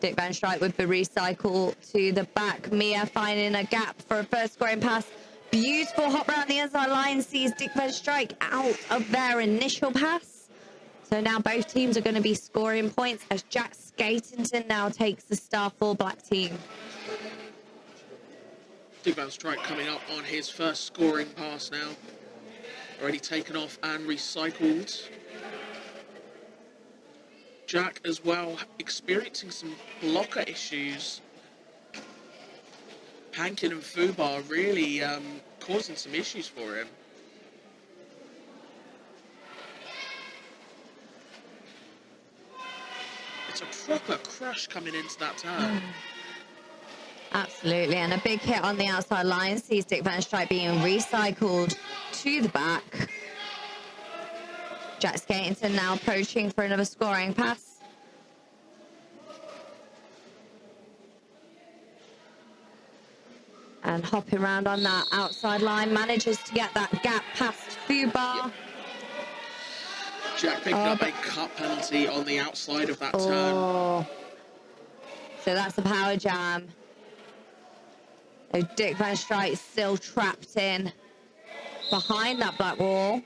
Dick Van Strike with the recycle to the back. Mia finding a gap for a first scoring pass. Beautiful hop round the inside line, sees Dick Van Strike out of their initial pass. So now both teams are going to be scoring points as Jack Skatington now takes the star for Black team. Dick Van Strike coming up on his first scoring pass now. Already taken off and recycled. Jack as well experiencing some blocker issues. Pankin and Fubar really causing some issues for him. It's a proper crush coming into that turn. Absolutely, and a big hit on the outside line sees Dick Van Strike being recycled to the back. Jack Skatington now approaching for another scoring pass. And hopping around on that outside line, manages to get that gap past Fubar. Yep. Jack picked up a cut penalty on the outside of that turn. So that's a power jam. So Dick Van Strike still trapped in behind that black wall.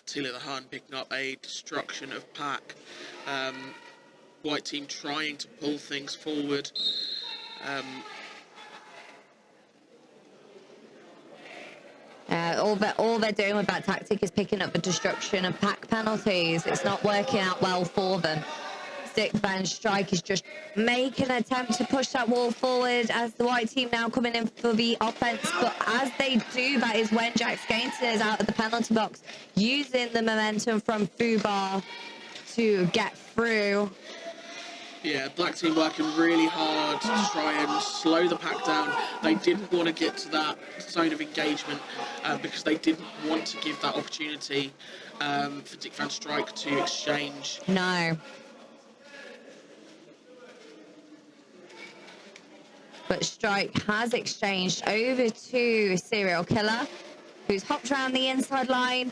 Attila the Hun picking up a destruction of pack. White team trying to pull things forward. All they're doing with that tactic is picking up the destruction of pack penalties. It's not working out well for them. Dick Van Strike is just making an attempt to push that wall forward as the white team now coming in for the offense. But as they do, that is when Jack Skatington is out of the penalty box, using the momentum from Fubar to get through. Yeah, black team working really hard to try and slow the pack down. They didn't want to get to that zone of engagement because they didn't want to give that opportunity for Dick Van Strike to exchange. No. But Strike has exchanged over to Serial Killer, who's hopped around the inside line.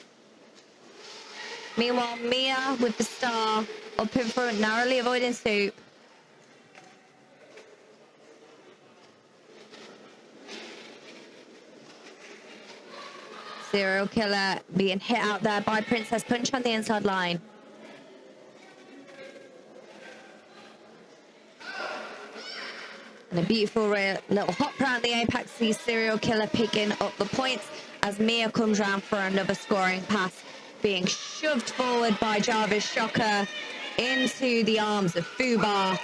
Meanwhile, Mia with the star up in front, narrowly avoiding Soup. Serial Killer being hit out there by Princess Punch on the inside line. And a beautiful little hop around the apex, sees Serial Killer picking up the points as Mia comes round for another scoring pass, being shoved forward by Jarvis Shocker into the arms of Fubar.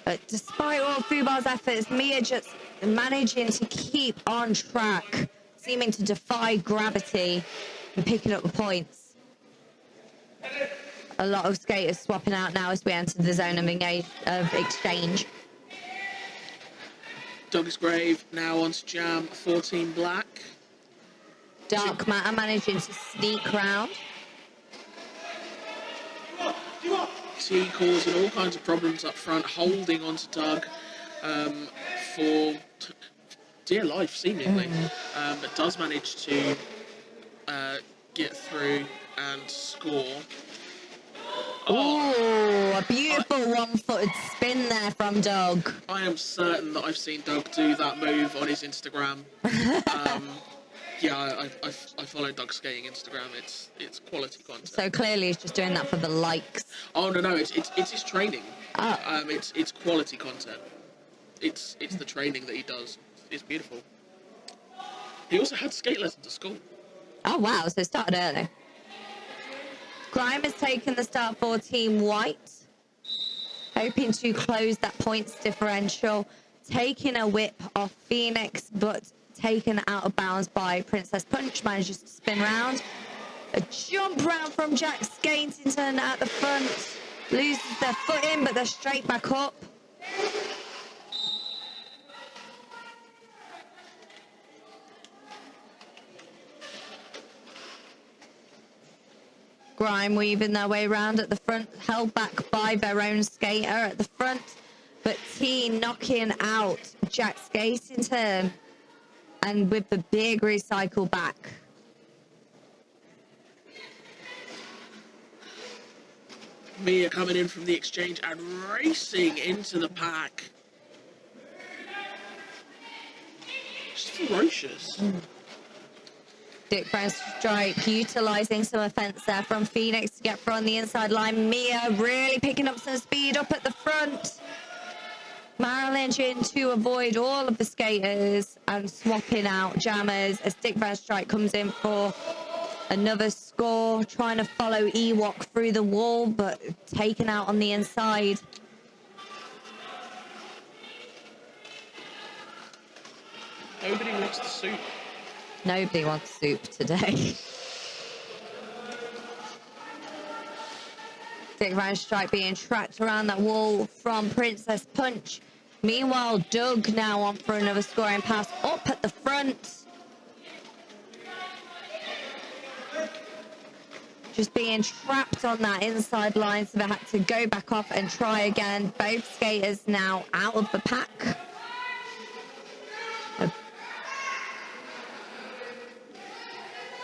But despite all Fubar's efforts, Mia just managing to keep on track, seeming to defy gravity and picking up the points. A lot of skaters swapping out now as we enter the zone of exchange. Doug's Grave now onto jam 14 black. Dark Matter managing to sneak round. T causing all kinds of problems up front, holding onto Doug for dear life, seemingly. But does manage to get through and score. Oh, a beautiful one-footed spin there from Doug. I am certain that I've seen Doug do that move on his Instagram. Yeah, I follow Doug skating Instagram. It's quality content. So clearly he's just doing that for the likes. Oh no, it's his training. Oh. It's quality content. It's the training that he does. It's beautiful. He also had skate lessons at school. Oh wow, so it started early. Grime has taken the start for Team White, hoping to close that points differential, taking a whip off Phoenix, but taken out of bounds by Princess Punch, manages to spin round. A jump round from Jack Skatington at the front, loses their footing, but they're straight back up. Grime weaving their way around at the front, held back by their own skater at the front, but T knocking out Jack Skatington, and with the big recycle back. Mia coming in from the exchange and racing into the pack. Just ferocious. Dick Van Strike utilising some offence there from Phoenix to get through on the inside line. Mia really picking up some speed up at the front. Marilyn in to avoid all of the skaters and swapping out jammers as Dick Van Strike comes in for another score, trying to follow Ewok through the wall, but taken out on the inside. Nobody wants the soup. Nobody wants soup today. Dick Van Strike being tracked around that wall from Princess Punch. Meanwhile, Doug now on for another scoring pass up at the front. Just being trapped on that inside line, so they had to go back off and try again. Both skaters now out of the pack.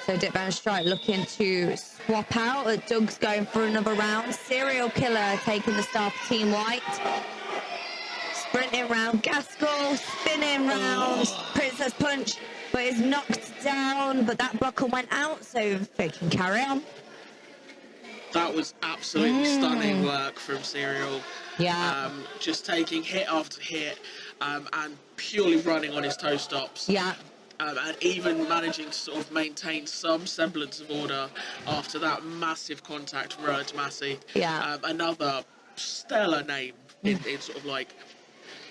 So Dick Van Strike looking to swap out. Doug's going for another round. Serial Killer taking the start for Team White. Sprinting round Gaskell, spinning round Princess Punch, but is knocked down. But that blocker went out, so they can carry on. That was absolutely stunning work from Serial. Yeah. Just taking hit after hit and purely running on his toe stops. Yeah. And even managing to sort of maintain some semblance of order after that massive contact from Roach Massey. Yeah. Another stellar name in sort of like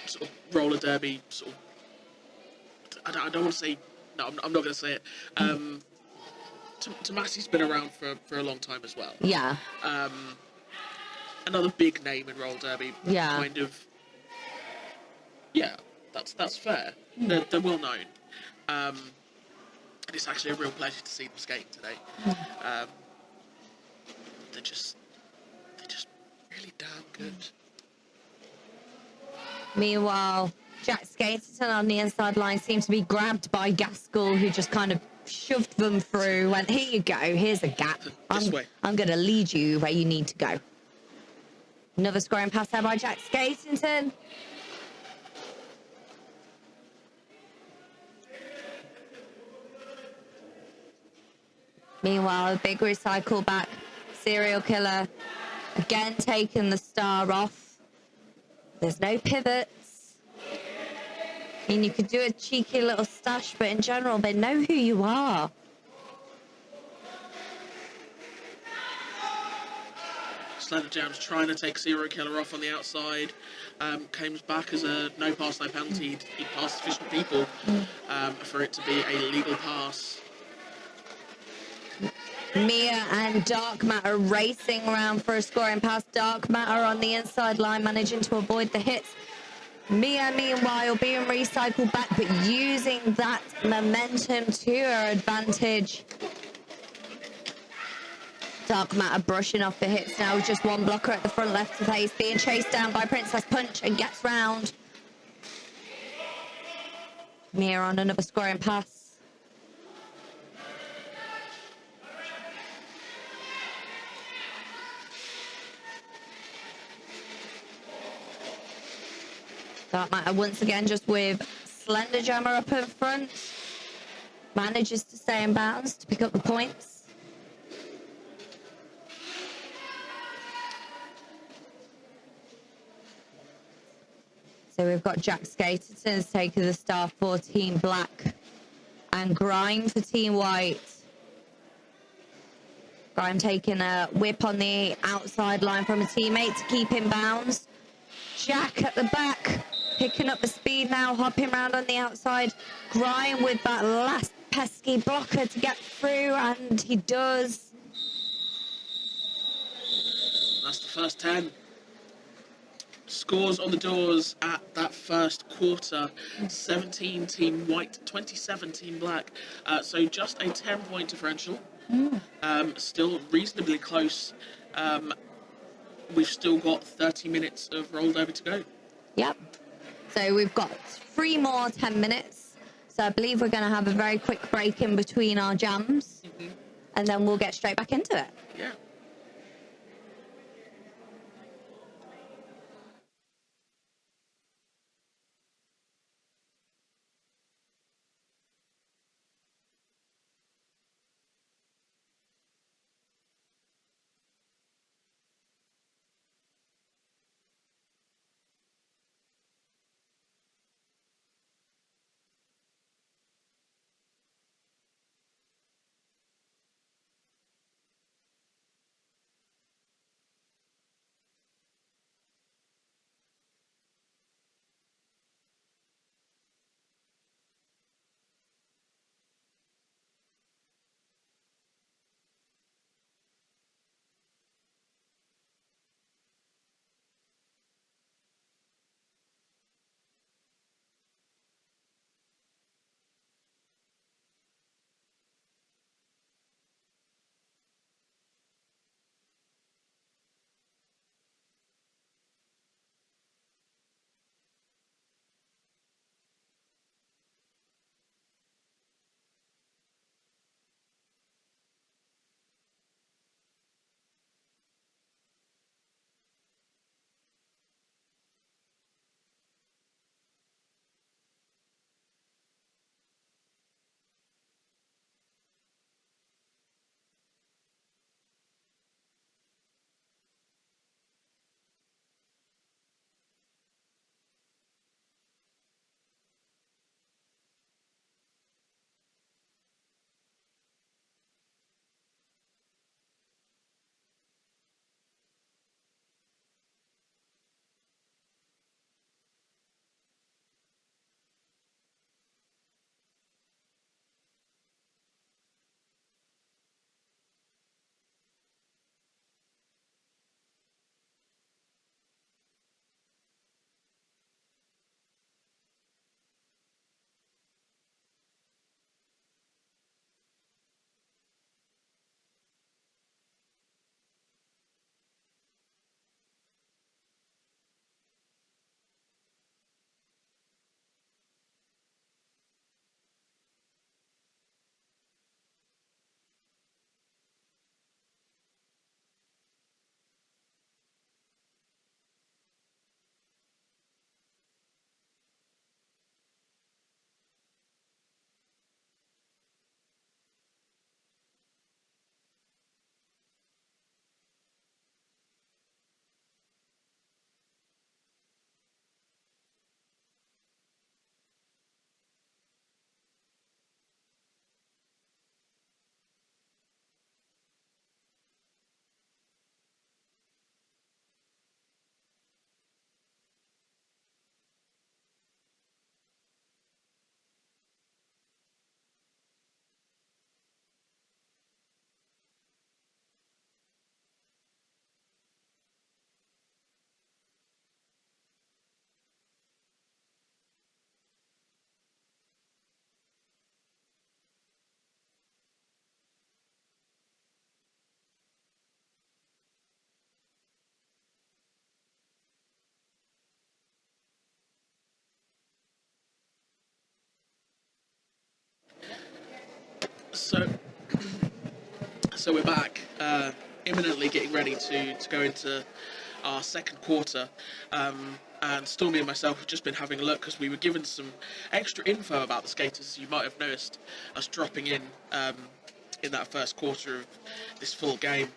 sort of roller derby sort of. I don't want to say. No, I'm not going to say it. Tomasi's been around for a long time as well. Yeah. Another big name in roller derby. Yeah. Kind of. Yeah, that's fair. They're well known. And it's actually a real pleasure to see them skating today. They're just really damn good. Meanwhile, Jack Skaterton on the inside line seemed to be grabbed by Gaskell, who just kind of shoved them through. Went, here you go, here's a gap. This way. I'm going to lead you where you need to go. Another scoring pass there by Jack Skaterton. Meanwhile, a big recycle back. Serial Killer again taking the star off. There's no pivots. I mean, you could do a cheeky little stash, but in general, they know who you are. Slender Jam's trying to take Serial Killer off on the outside. Comes back as a no pass, no penalty. He passed sufficient people for it to be a legal pass. Mia and Dark Matter racing around for a scoring pass. Dark Matter on the inside line, managing to avoid the hits. Mia, meanwhile, being recycled back, but using that momentum to her advantage. Dark Matter brushing off the hits now. Just one blocker at the front left of face, being chased down by Princess Punch and gets round. Mia on another scoring pass. Dark Matter once again just with Slender Jammer up in front. Manages to stay in bounds to pick up the points. So we've got Jack Skaterton taking the star for Team Black and Grime for Team White. Grime taking a whip on the outside line from a teammate to keep in bounds. Jack at the back, picking up the speed now, hopping around on the outside. Grime with that last pesky blocker to get through, and he does. That's the first 10. Scores on the doors at that first quarter. 17 Team White, 27 Team Black. So just a 10-point differential. Still reasonably close. We've still got 30 minutes of roll derby to go. Yep. So we've got 3 more 10 minutes. So I believe we're going to have a very quick break in between our jams. And then we'll get straight back into it. Yeah. So, so we're back, imminently getting ready to go into our second quarter. And Stormy and myself have just been having a look because we were given some extra info about the skaters. You might have noticed us dropping in that first quarter of this full game.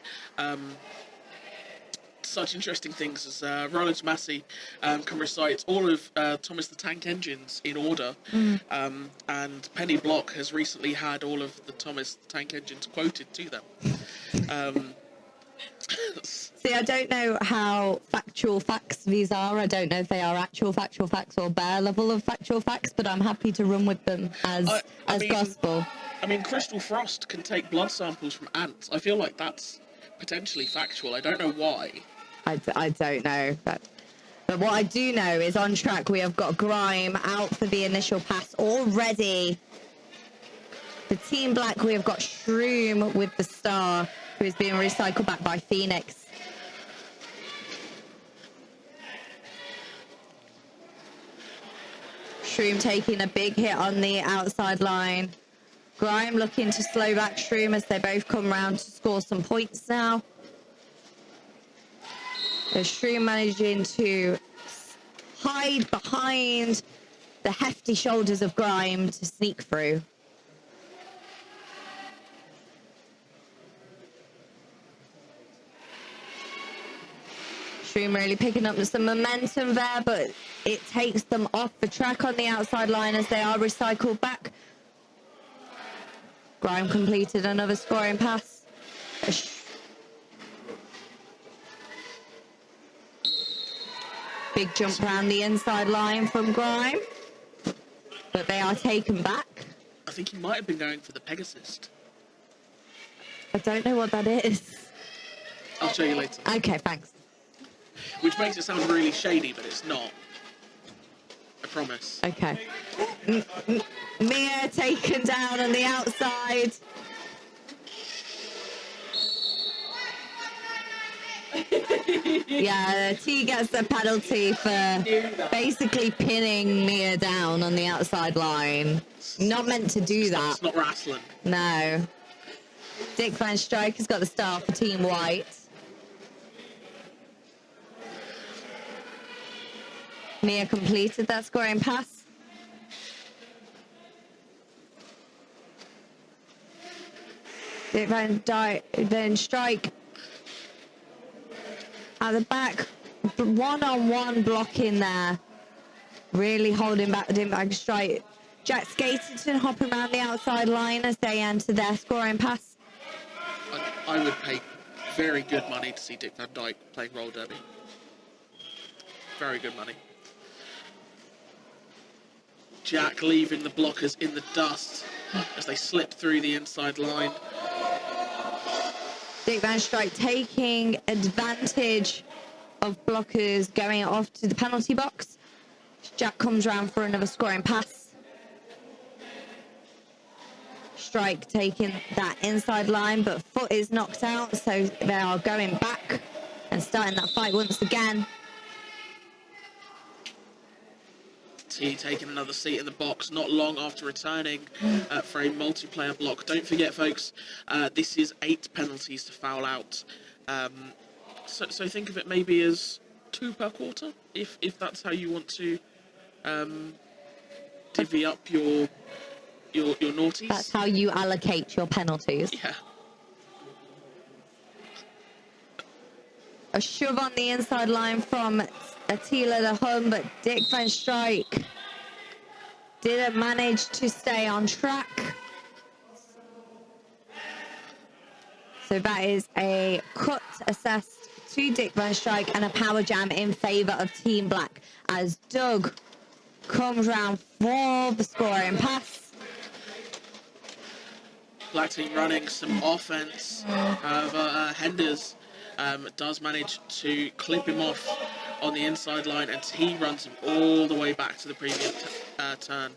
Such interesting things as Roland Massey can recite all of Thomas the Tank Engines in order, and Penny Block has recently had all of the Thomas the Tank Engines quoted to them. See, I don't know how factual facts these are. I don't know if they are actual factual facts or bare level of factual facts, but I'm happy to run with them as gospel. I mean, Crystal Frost can take blood samples from ants. I feel like that's potentially factual. I don't know why. I don't know. But what I do know is on track we have got Grime out for the initial pass already. For Team Black, we have got Shroom with the star, who is being recycled back by Phoenix. Shroom taking a big hit on the outside line. Grime looking to slow back Shroom as they both come round to score some points now. So Shroom managing to hide behind the hefty shoulders of Grime to sneak through. Shroom really picking up some momentum there, but it takes them off the track on the outside line as they are recycled back. Grime completed another scoring pass. Big jump around the inside line from Grime, but they are taken back. I think he might have been going for the Pegasus. I don't know what that is. I'll show you later. Okay, thanks. Which makes it sound really shady, but it's not. I promise. Okay. Mia taken down on the outside. Yeah, T gets the penalty for basically pinning Mia down on the outside line. Not meant to do that. It's not wrestling. No. Dick Van Strike has got the star for Team White. Mia completed that scoring pass. Dick Van Strike at the back, one-on-one blocking there, really holding back the Dick Van Strike. Jack Skaterton hopping around the outside line as they enter their scoring pass. I would pay very good money to see Dick Van Dyke playing roller derby. Very good money. Jack leaving the blockers in the dust as they slip through the inside line. Dick Van Strike taking advantage of blockers going off to the penalty box. Jack comes round for another scoring pass. Strike taking that inside line, but foot is knocked out, so they are going back and starting that fight once again. T taking another seat in the box not long after returning for a multiplayer block. Don't forget, folks, this is 8 penalties to foul out. So think of it maybe as 2 per quarter, if that's how you want to divvy up your naughties. That's how you allocate your penalties. Yeah. A shove on the inside line from Attila the Hun, but Dick Van Strike didn't manage to stay on track. So that is a cut assessed to Dick Van Strike and a power jam in favour of Team Black as Doug comes round for the scoring pass. Black team running some offense. However, Henders does manage to clip him off on the inside line, and T runs him all the way back to the previous turn.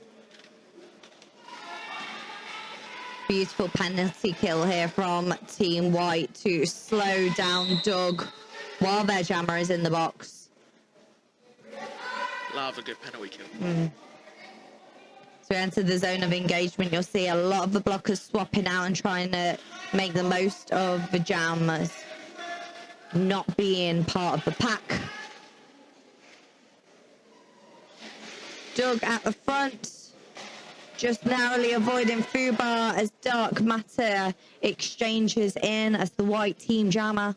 Beautiful penalty kill here from Team White to slow down Doug while their jammer is in the box. Love a good penalty kill. So we enter the zone of engagement, you'll see a lot of the blockers swapping out and trying to make the most of the jam as not being part of the pack. Doug at the front, just narrowly avoiding Fubar as Dark Matter exchanges in as the white team jammer.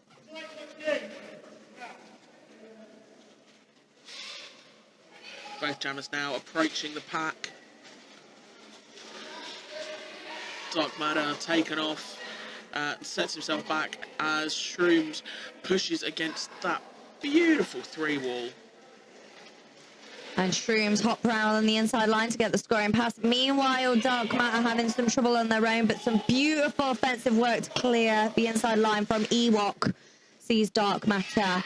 Both jammers now approaching the pack. Dark Matter taken off, sets himself back as Shrooms pushes against that beautiful 3-wall. And Shrooms hop around on the inside line to get the scoring pass. Meanwhile, Dark Matter having some trouble on their own, but some beautiful offensive work to clear the inside line from Ewok. Sees Dark Matter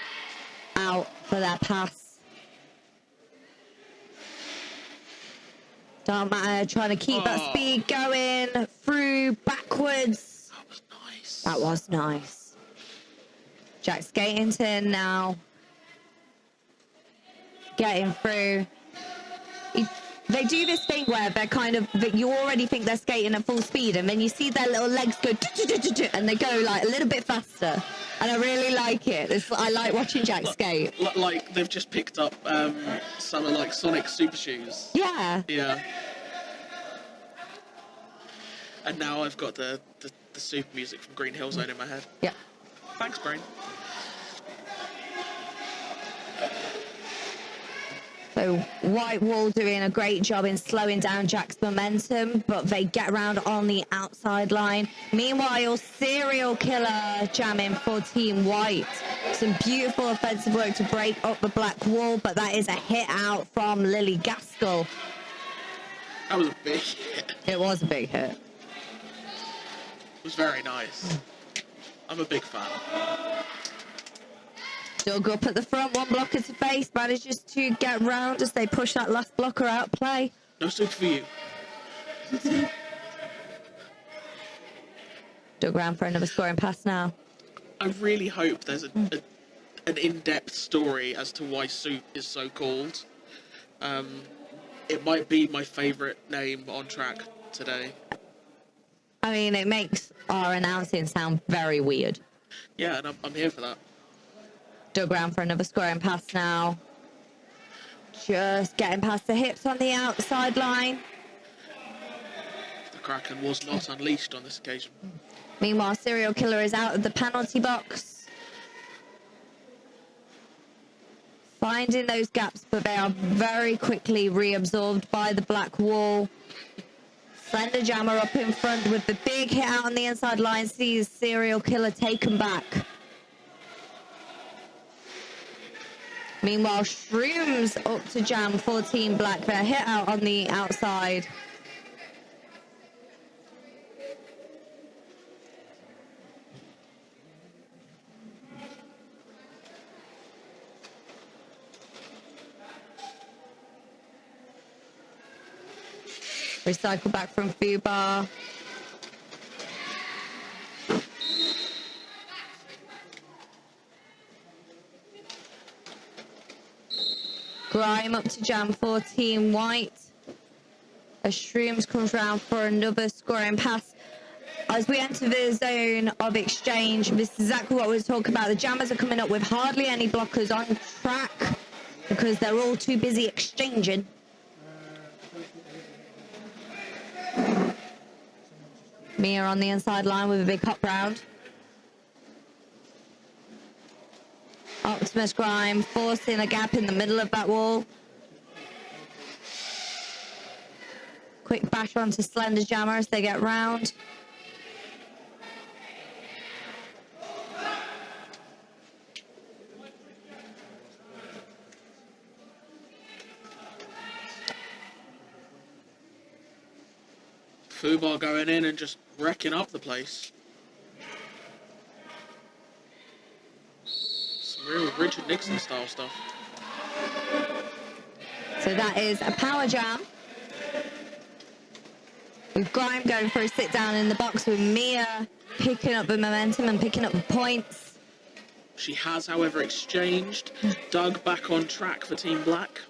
out for their pass. Dark Matter trying to keep that speed going through backwards. That was nice. That was nice. Jack Skatington now getting through. They do this thing where they're kind of, you already think they're skating at full speed, and then you see their little legs go, and they go like a little bit faster. And I really like it. I like watching Jack skate. Like they've just picked up some of like Sonic Super Shoes. Yeah. Yeah. And now I've got the super music from Green Hill Zone in my head. Yeah. Thanks, Brain. So White Wall doing a great job in slowing down Jack's momentum, but they get around on the outside line. Meanwhile, Serial Killer jamming for Team White. Some beautiful offensive work to break up the black wall, but that is a hit out from Lily Gaskell. That was a big hit. It was a big hit. It was very nice. I'm a big fan. Doug up at the front, one blocker to face, manages to get round as they push that last blocker out play. No soup for you. Doug round for another scoring pass now. I really hope there's an in-depth story as to why Soup is so called. It might be my favourite name on track today. I mean, it makes our announcing sound very weird. Yeah, and I'm here for that. Doug round for another scoring pass now. Just getting past the hips on the outside line. The Kraken was not unleashed on this occasion. Meanwhile, Serial Killer is out of the penalty box. Finding those gaps, but they are very quickly reabsorbed by the black wall. Slender Jammer up in front with the big hit out on the inside line. Sees Serial Killer taken back. Meanwhile, Shrooms up to jam for Team Black. They're hit out on the outside. Recycle back from Fubar. Grime up to jam for Team White. As Shrooms comes round for another scoring pass. As we enter the zone of exchange, this is exactly what we were talking about. The jammers are coming up with hardly any blockers on track because they're all too busy exchanging. Mia on the inside line with a big hop round. Optimus Grime forcing a gap in the middle of that wall. Quick bash onto Slender Jammer as they get round. Fubar going in and just wrecking up the place. Some real Richard Nixon style stuff. So that is a power jam. With Grime going for a sit down in the box with Mia picking up the momentum and picking up the points. She has, however, exchanged. Doug back on track for Team Black.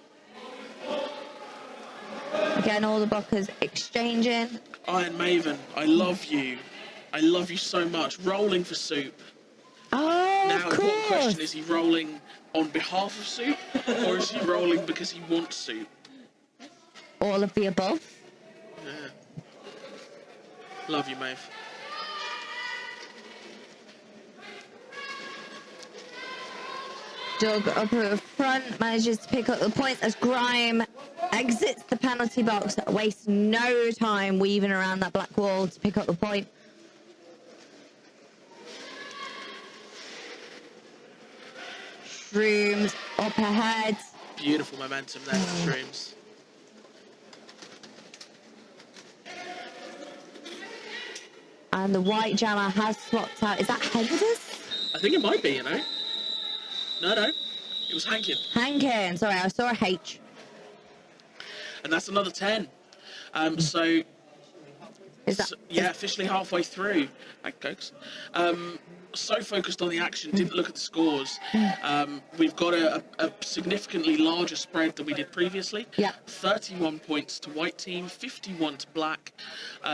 Again, all the blockers exchanging. Iron Maven, I love you. I love you so much. Rolling for Soup. Oh, Now, of the important course. question is he rolling on behalf of Soup, or is he rolling because he wants Soup? All of the above. Yeah. Love you, Maeve. Doug up at front manages to pick up the points as Grime exits the penalty box, wastes no time weaving around that black wall to pick up the point. Shrooms up ahead. Beautiful momentum there for Shrooms. And the white jammer has swapped out. Is that Henderson? I think it might be, you know. No, it was Hankin. Hankin. Sorry, I saw a H. And that's another 10. So, Is that? yeah, officially halfway through. Thank Cokes. So focused on the action, didn't look at the scores. We've got a significantly larger spread than we did previously. Yeah. 31 points to white team, 51 to black.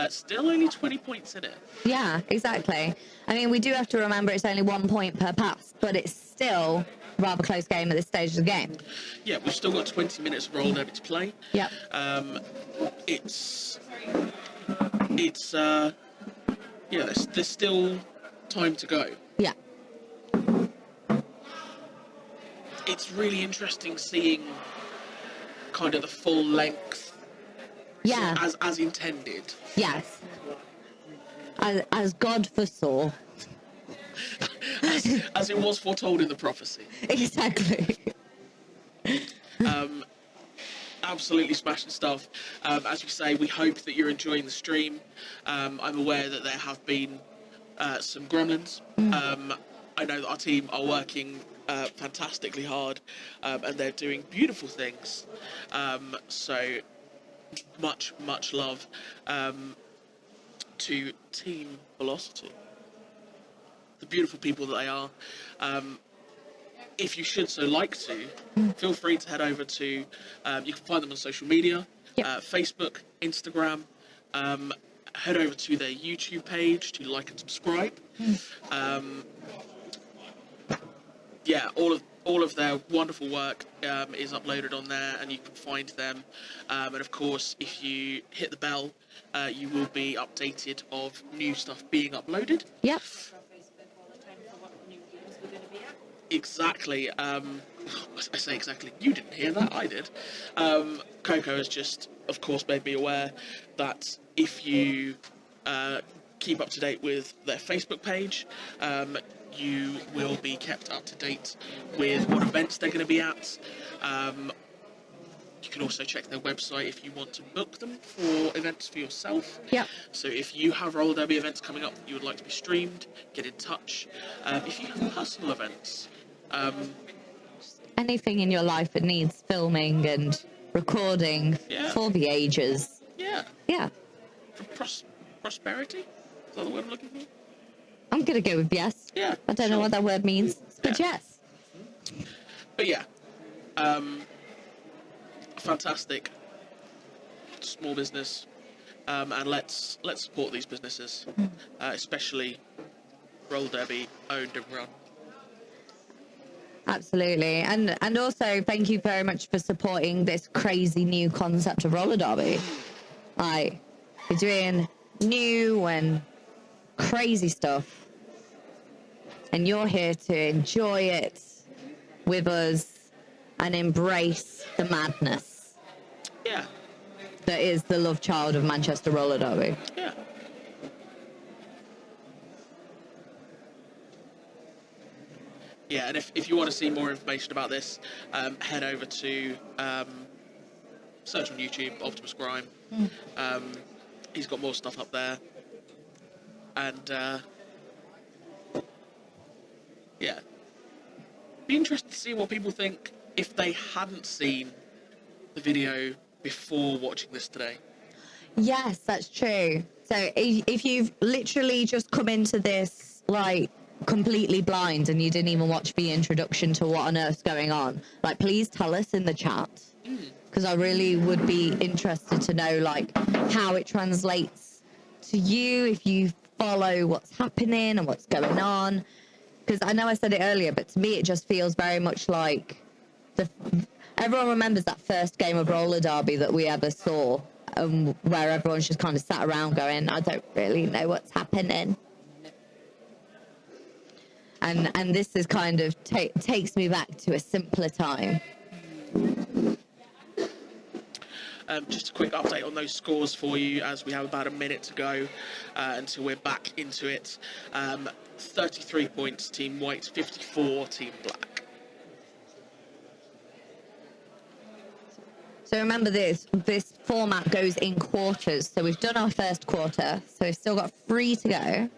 Still only 20 points in it. Yeah, exactly. I mean, we do have to remember it's only 1 point per pass, but it's still a rather close game at this stage of the game. Yeah, we've still got 20 minutes of roll derby to play. Yep. Yeah, there's still time to go. Yeah. It's really interesting seeing kind of the full length, Yeah. as intended. Yes. As God foresaw. as it was foretold in the prophecy. Exactly. Absolutely smashing stuff. As you say, we hope that you're enjoying the stream. I'm aware that there have been some gremlins. I know that our team are working fantastically hard, and they're doing beautiful things. So much love to Team Velocity, the beautiful people that they are. If you should so like to, feel free to head over to, you can find them on social media, Yep. Facebook, Instagram. Head over to their YouTube page to like and subscribe. Yeah, all of their wonderful work is uploaded on there, and you can find them. And of course, if you hit the bell, you will be updated of new stuff being uploaded. Yep. Exactly. I say exactly. You didn't hear that. I did. Coco has just, of course, made me aware that if you keep up to date with their Facebook page, you will be kept up to date with what events they're going to be at. You can also check their website if you want to book them for events for yourself. Yep. So if you have roller derby events coming up that you would like to be streamed, get in touch. If you have personal events, Anything in your life that needs filming and recording Yeah. for the ages. yeah, Yeah. for prosperity. Is that the word I'm looking for? I'm going to go with yes. Yeah. I don't know sure. what that word means, but Yeah. yes. But yeah, fantastic small business, and let's support these businesses, especially roller derby owned and run. Absolutely. And also thank you very much for supporting this crazy new concept of roller derby. Like, we're doing new and crazy stuff, and you're here to enjoy it with us and embrace the madness Yeah, that is the love child of Manchester roller derby. yeah. Yeah, and if you want to see more information about this, head over to search on YouTube, Optimus Grime. He's got more stuff up there. And yeah, be interested to see what people think if they hadn't seen the video before watching this today. Yes, that's true. So if you've literally just come into this like completely blind and you didn't even watch the introduction to what on earth's going on, like, please tell us in the chat because I really would be interested to know like how it translates to you, if you follow what's happening and what's going on. Because I know I said it earlier, but to me it just feels very much like everyone remembers that first game of roller derby that we ever saw, where everyone's just kind of sat around going, I don't really know what's happening. And this is kind of takes me back to a simpler time. Just a quick update on those scores for you, as we have about a minute to go until we're back into it. 33 points, Team White, 54, Team Black. So remember this format goes in quarters. So we've done our first quarter, so we've still got 3 to go.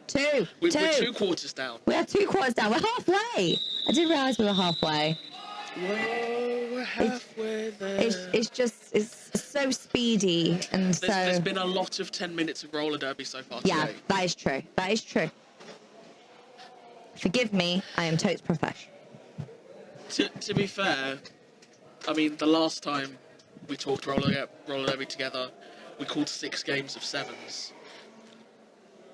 Two. We're 2 quarters down. We are 2 quarters down. We're halfway. I didn't realise we were halfway. Whoa, we're halfway there. It's so speedy and There's been a lot of 10 minutes of roller derby so far today. Yeah, that is true. That is true. Forgive me, I am totes professional. To be fair, I mean, the last time we talked roller derby together, we called 6 games of 7s.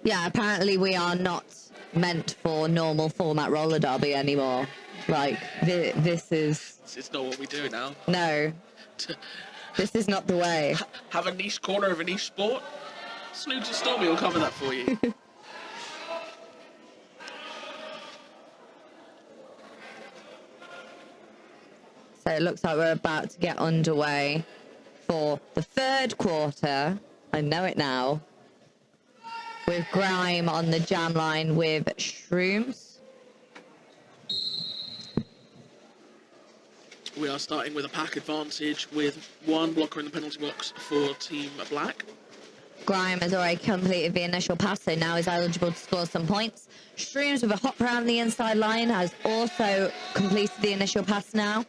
Yeah, apparently we are not meant for normal format roller derby anymore. Like, this is... It's not what we do now. No. This is not the way. Have a niche corner of a niche sport? Snoogs and Stormy will cover that for you. So it looks like we're about to get underway for the 3rd quarter. I know it now. With Grime on the jam line with Shrooms. We are starting with a pack advantage with 1 blocker in the penalty box for Team Black. Grime has already completed the initial pass, so now is eligible to score some points. Shrooms with a hop around the inside line has also completed the initial pass now.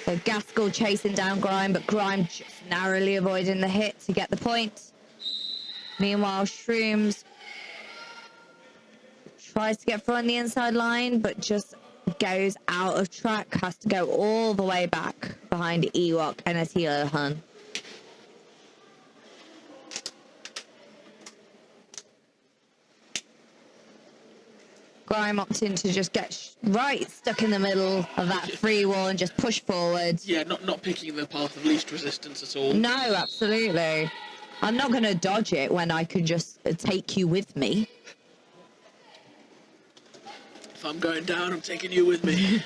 So Gaskell chasing down Grime, but Grime just narrowly avoiding the hit to get the point. Meanwhile, Shrooms tries to get through on the inside line, but just goes out of track, has to go all the way back behind Ewok and Attila Hun. Grime opting to just get right stuck in the middle of that free wall and just push forward. Yeah, not picking the path of least resistance at all. No, absolutely. I'm not going to dodge it when I can just take you with me. If I'm going down, I'm taking you with me.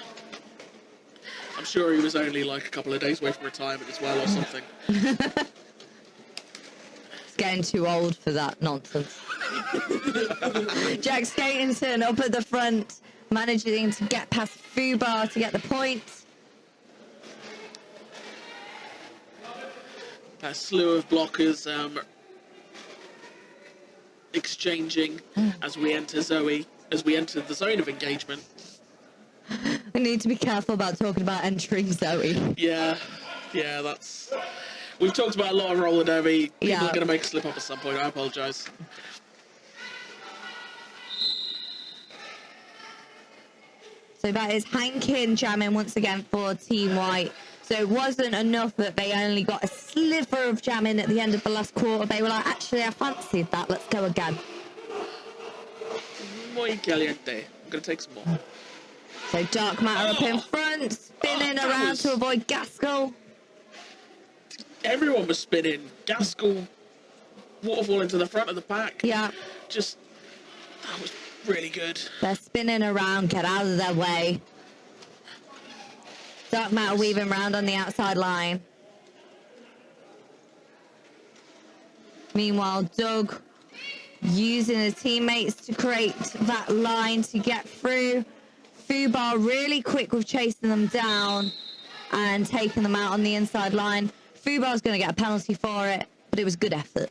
I'm sure he was only like a couple of days away from retirement as well or something. It's getting too old for that nonsense. Jack Skatington up at the front, managing to get past Fubar to get the point. A slew of blockers exchanging as we enter the zone of engagement. We need to be careful about talking about entering Zoe. Yeah, that's... We've talked about a lot of roller derby. People are going to make a slip up at some point. I apologise. So that is Hankin jamming once again for Team White. So it wasn't enough that they only got a sliver of jamming at the end of the last quarter. They were like, actually, I fancied that. Let's go again. Muy caliente. I'm going to take some more. So Dark Matter up in front, spinning around to avoid Gaskell. Everyone was spinning. Gaskell, waterfall into the front of the pack. Yeah. That was really good. They're spinning around, get out of their way. Dark Matter weaving round on the outside line. Meanwhile, Doug using his teammates to create that line to get through. Fubar really quick with chasing them down and taking them out on the inside line. Fubar's going to get a penalty for it, but it was good effort.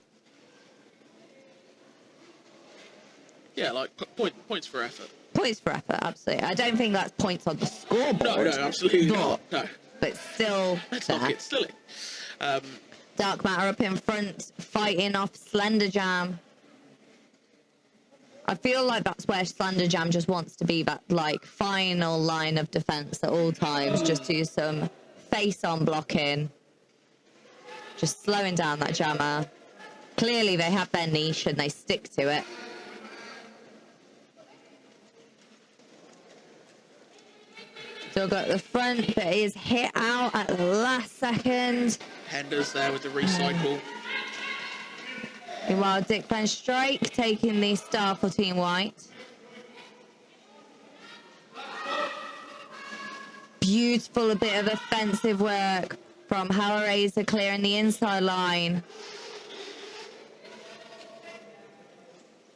Yeah, like points for effort. Points for effort, absolutely. I don't think that's points on the scoreboard. No, absolutely not. No. But still, let's not get silly. Dark Matter up in front, fighting off Slender Jam. I feel like that's where Slander Jam just wants to be, that like final line of defense at all times. Just do some face-on blocking, just slowing down that jammer. Clearly they have their niche and they stick to it. Still got the front, but it is hit out at the last second. Hender's there with the recycle. Meanwhile, Dick Van Strike taking the star for Team White. Beautiful, a bit of offensive work from Hellraiser, clearing the inside line.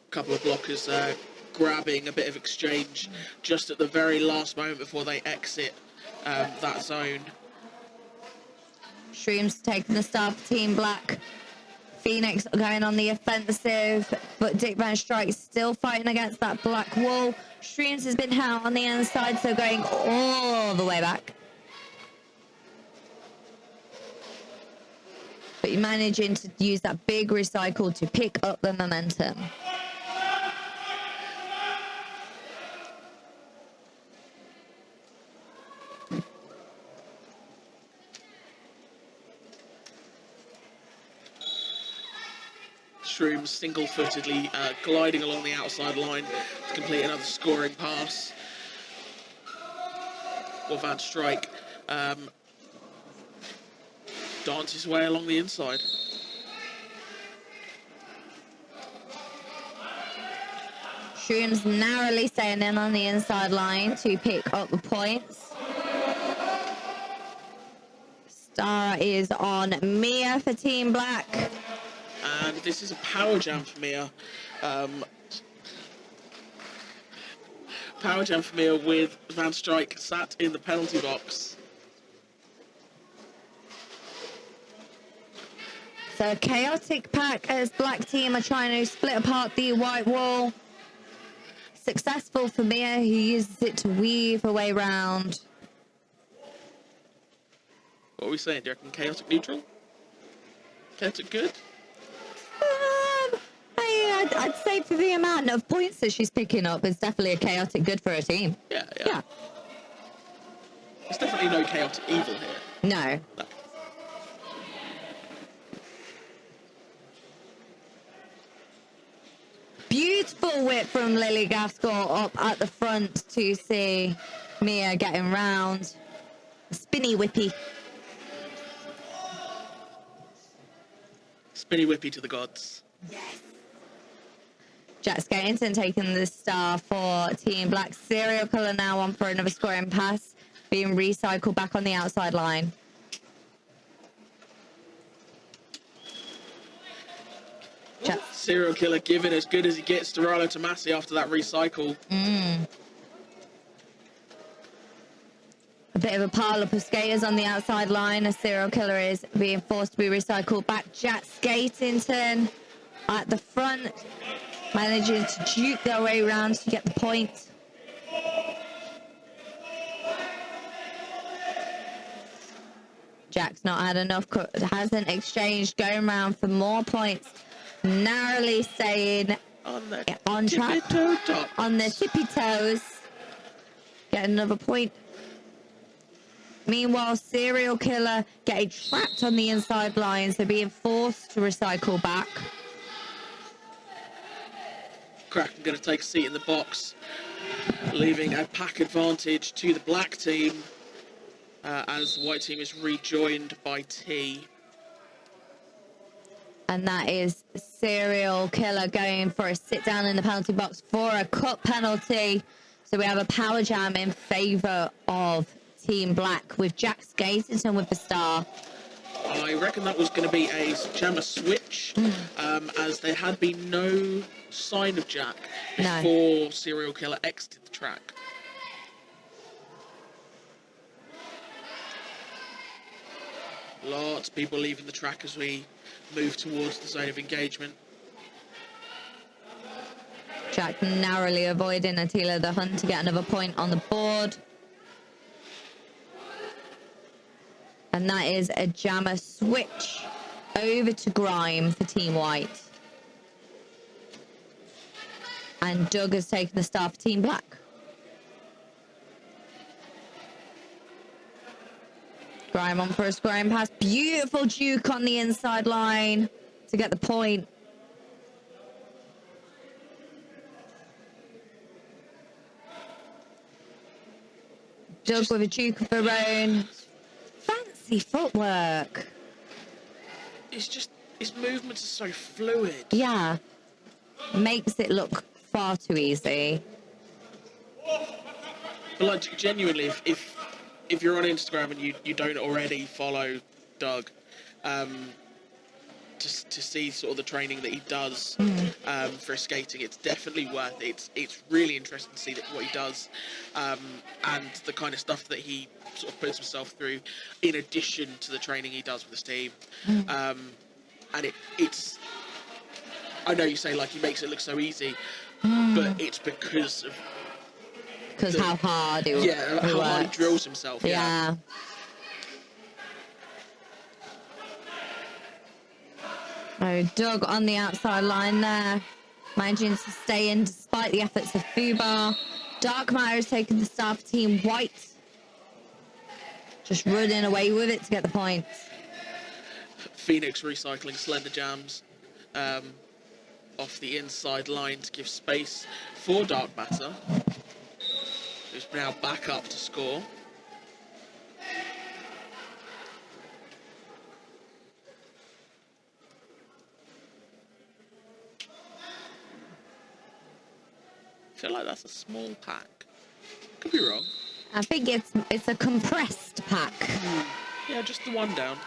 Couple of blockers there, grabbing a bit of exchange just at the very last moment before they exit that zone. Shrooms taking the star for Team Black. Phoenix going on the offensive, but Dick Van Strike still fighting against that black wall. Shrooms has been held on the inside, so going all the way back. But you're managing to use that big recycle to pick up the momentum. Shrooms single-footedly gliding along the outside line to complete another scoring pass. Or Van Strike dances away along the inside. Shrooms narrowly staying in on the inside line to pick up the points. Star is on Mia for Team Black. And this is a power jam for Mia. Power jam for Mia with Van Strike sat in the penalty box. So a chaotic pack as Black Team are trying to split apart the white wall. Successful for Mia, who uses it to weave her way round. What are we saying? Do you reckon chaotic neutral? Chaotic good? I'd say for the amount of points that she's picking up, it's definitely a chaotic good for her team. Yeah. Yeah. There's definitely no chaotic evil here. No. No. Beautiful whip from Lily Gaskell up at the front to see Mia getting round. A spinny whippy. Spinny whippy to the gods. Jack Skellington taking the star for Team Black. Serial Killer now on for another scoring pass, being recycled back on the outside line. Serial Killer giving as good as he gets to Rilo Tomasi after that recycle. A bit of a pile up of skaters on the outside line as Serial Killer is being forced to be recycled back. Jack Skellington at the front, managing to juke their way around to get the point. Jack's not had enough, hasn't exchanged, going around for more points. Narrowly staying on track, on the tippy toes. Get another point. Meanwhile, Serial Killer getting trapped on the inside lines. They're being forced to recycle back. Kraken going to take a seat in the box, leaving a pack advantage to the black team as the white team is rejoined by T. And that is Serial Killer going for a sit down in the penalty box for a cut penalty. So we have a power jam in favour of Team Black with Jack Skellington with the star. I reckon that was going to be a jammer switch, as there had been no sign of Jack before Serial Killer exited the track. Lots of people leaving the track as we move towards the zone of engagement. Jack narrowly avoiding Attila the Hun to get another point on the board. And that is a jammer switch over to Grime for Team White. And Doug has taken the star for Team Black. Grime on for a Grime pass. Beautiful juke on the inside line to get the point. Doug with a juke of her own. Fancy footwork. It's just, his movements are so fluid. Yeah. Makes it look far too easy. But like, genuinely, if you're on Instagram and you don't already follow Doug, to see sort of the training that he does for skating, it's definitely worth it. It's really interesting to see what he does, and the kind of stuff that he sort of puts himself through, in addition to the training he does with his team. And it's, I know you say like he makes it look so easy, but it's because of how hard it how hard he works. drills himself. Yeah. Oh, Doug on the outside line there, managing to stay in despite the efforts of Fubar. Dark Matter has taken the star for Team White. Just running away with it to get the points. Phoenix recycling slender jams off the inside line to give space for Dark Matter, who's now back up to score. I feel like that's a small pack. Could be wrong. I think it's a compressed pack. Yeah, just the one down.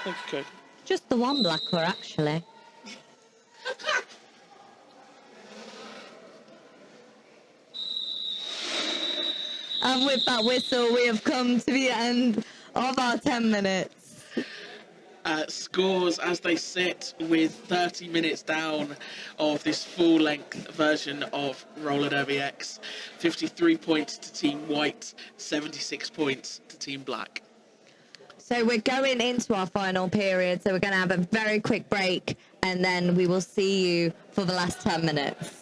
Thank you, Coke. Just the one blacker, actually. And with that whistle, we have come to the end of our 10 minutes. Scores as they sit with 30 minutes down of this full-length version of Roller Derby X. 53 points to Team White, 76 points to Team Black. So we're going into our final period, so we're going to have a very quick break, and then we will see you for the last 10 minutes.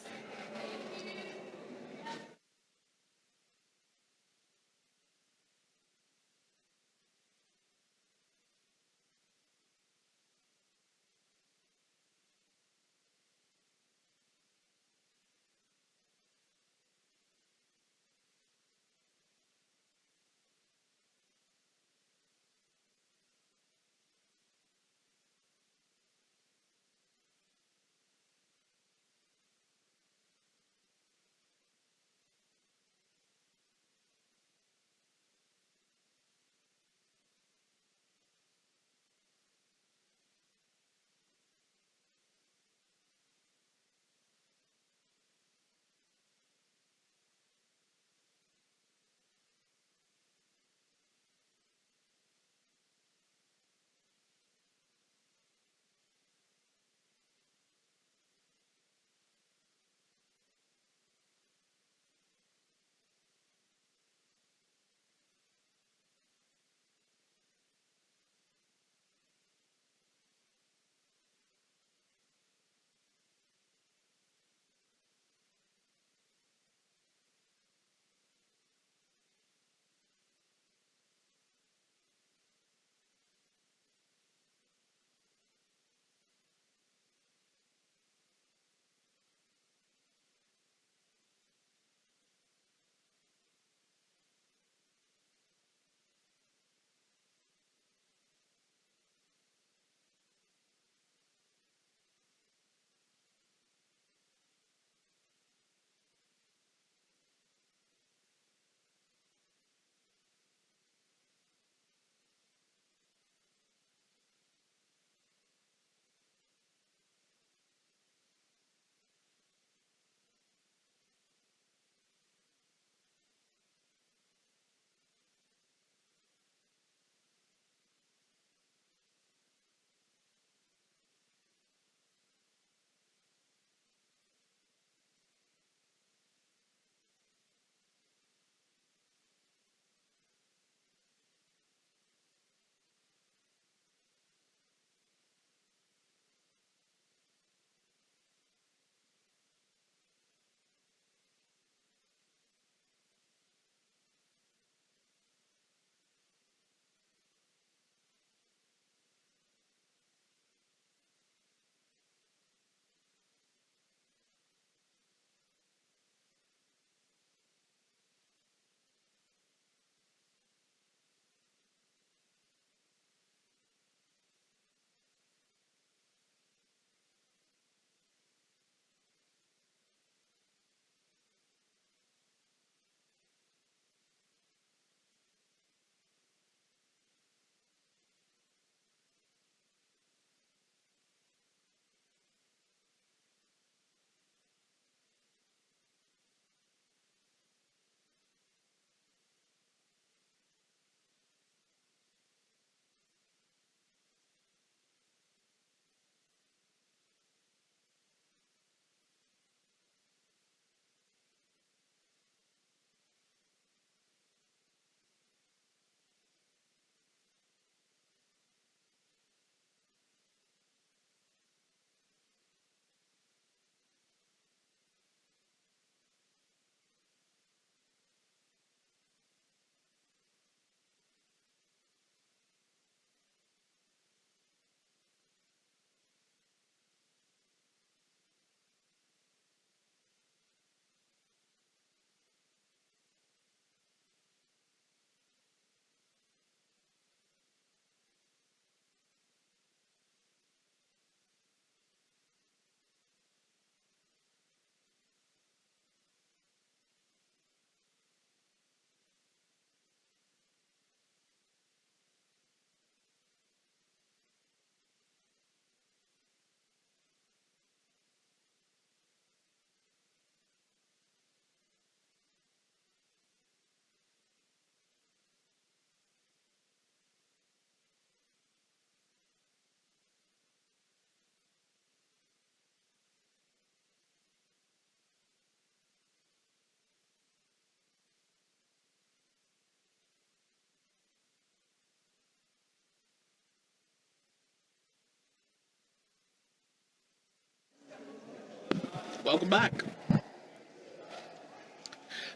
welcome back.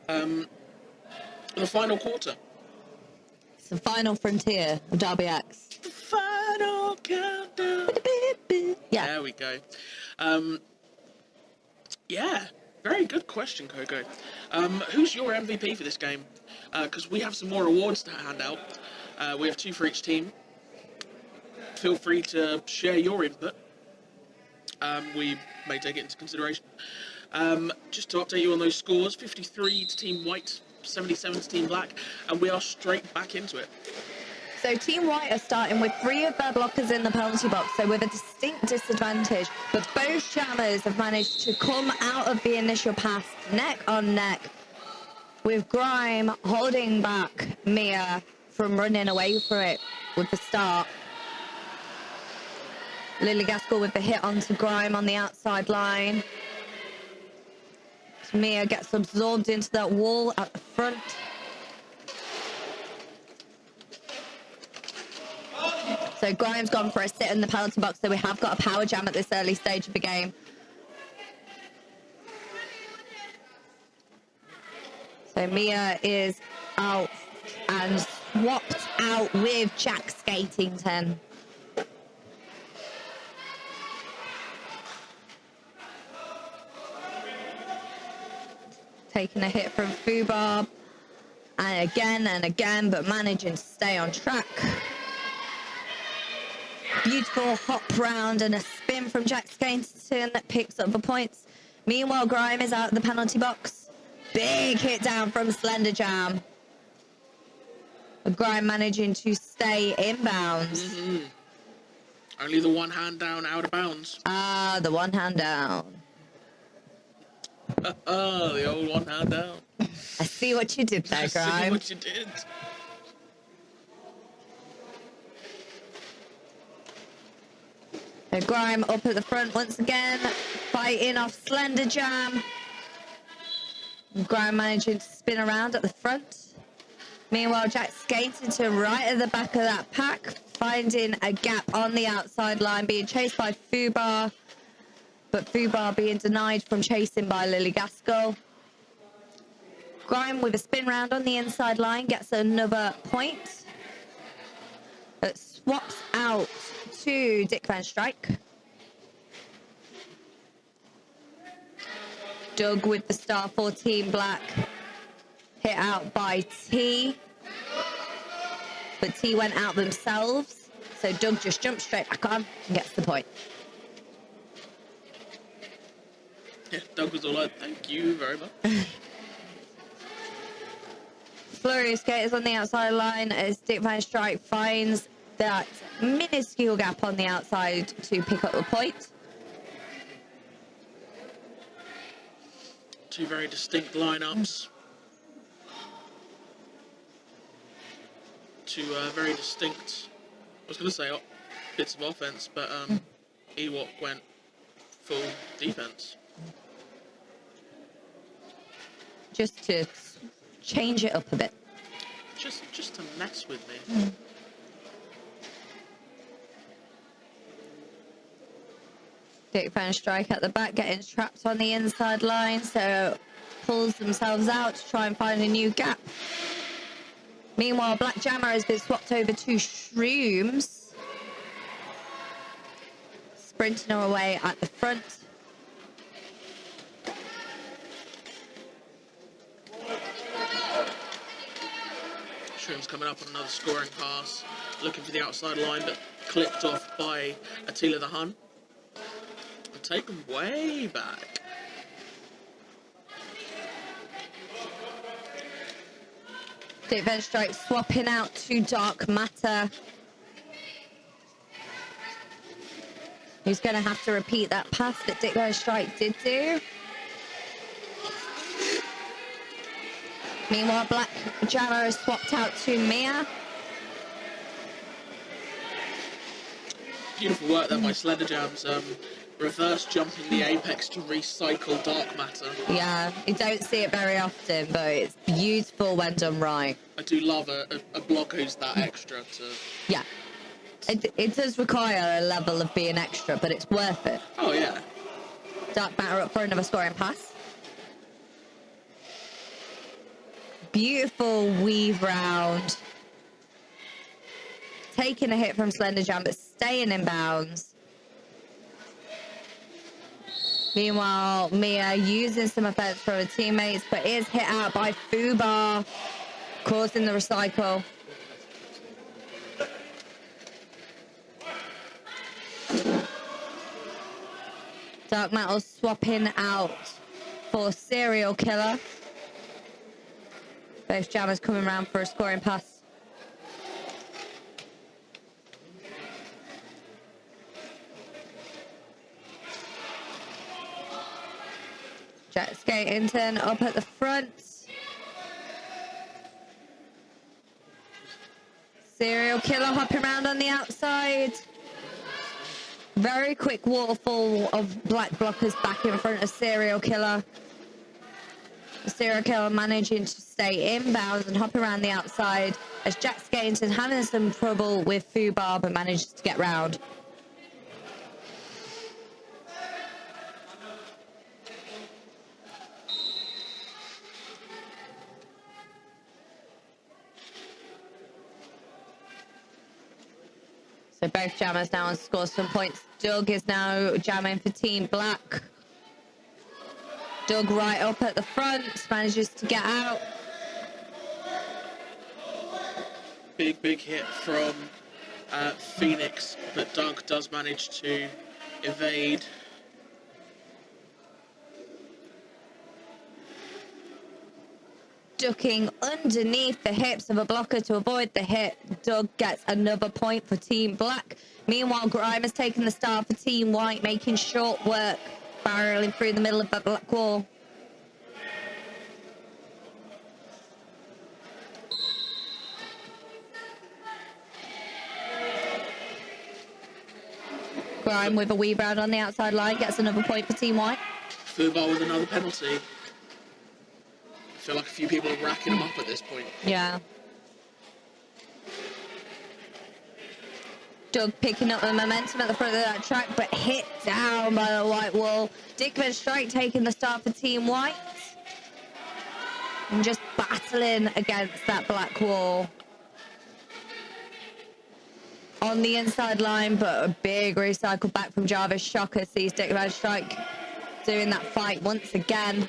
The final quarter. It's the final frontier of Derby X. The final countdown. Yeah. There we go. Yeah, very good question, Coco. Who's your MVP for this game? Because we have some more awards to hand out. We have 2 for each team. Feel free to share your input. We may take it into consideration. Just to update you on those scores, 53 to Team White, 77 to Team Black, and we are straight back into it. So Team White are starting with 3 of their blockers in the penalty box, so with a distinct disadvantage. But both jammers have managed to come out of the initial pass neck on neck, with Grime holding back Mia from running away for it with the start. Lily Gaskell with the hit onto Grime on the outside line. Mia gets absorbed into that wall at the front. So Grime's gone for a sit in the penalty box, so we have got a power jam at this early stage of the game. So Mia is out and swapped out with Jack Skatington. Taking a hit from Fubar, and again, but managing to stay on track. Beautiful hop round and a spin from Jack Skatington that picks up the points. Meanwhile, Grime is out of the penalty box. Big hit down from Slender Jam. Grime managing to stay inbounds. Mm-hmm. Only the one hand down, out of bounds. Ah, the one hand down. The old one hand down. I see what you did there, I see Grime. what you did. So Grime up at the front once again, fighting off Slender Jam. Grime managing to spin around at the front. Meanwhile, Jack skating to right at the back of that pack, finding a gap on the outside line, being chased by Fubar, but Fubar being denied from chasing by Lily Gaskell. Grime with a spin round on the inside line gets another point. It swaps out to Dick Van Strike. Doug with the star 14 Black. Hit out by T. But T went out themselves. So Doug just jumps straight back on and gets the point. Yeah, Doug was all like, thank you very much. Flurry of skaters on the outside line as Dick Van Strike finds that minuscule gap on the outside to pick up the point. 2 very distinct lineups. 2 very distinct, I was going to say bits of offense, but Ewok went full defense. Just to change it up a bit. Just to mess with me. Dick Van Strike at the back, getting trapped on the inside line, so pulls themselves out to try and find a new gap. Meanwhile, Black Jammer has been swapped over to Shrooms. Sprinting away at the front. Shroom's coming up on another scoring pass, looking for the outside line, but clipped off by Attila the Hun. And taken way back. Dick Van Strike swapping out to Dark Matter. He's going to have to repeat that pass that Dick Van Strike did do. Meanwhile, Black Jammer is swapped out to Mia. Beautiful work there by Slender Jams. Reverse jumping the apex to recycle Dark Matter. Yeah, you don't see it very often, but it's beautiful when done right. I do love a block who's that extra to... Yeah. It does require a level of being extra, but it's worth it. Oh, yeah. Dark Matter up for another scoring pass. Beautiful weave round. Taking a hit from Slender Jam, but staying in bounds. Meanwhile, Mia using some offense from her teammates, but is hit out by Fubar, causing the recycle. Dark Metal swapping out for Serial Killer. Both jammers coming around for a scoring pass. Jet Skatington up at the front. Serial Killer hopping around on the outside. Very quick waterfall of black blockers back in front of Serial Killer. Serial Killer managing to stay inbounds and hop around the outside as Jack Skatington having some trouble with Fubar but manages to get round. So both jammers now on score some points. Doug is now jamming for Team Black. Doug right up at the front, manages to get out. Big hit from Phoenix, but Doug does manage to evade. Ducking underneath the hips of a blocker to avoid the hit. Doug gets another point for Team Black. Meanwhile, Grime has taken the star for Team White, making short work, barreling through the middle of the black wall. Grime with a weave round on the outside line gets another point for Team White. Fubar with another penalty. I feel like a few people are racking them up at this point. Yeah. Doug picking up the momentum at the front of that track, but hit down by the white wall. Dickman Strike taking the start for Team White. And just battling against that black wall. On the inside line, but a big recycle back from Jarvis. Shocker sees Dickman Strike doing that fight once again.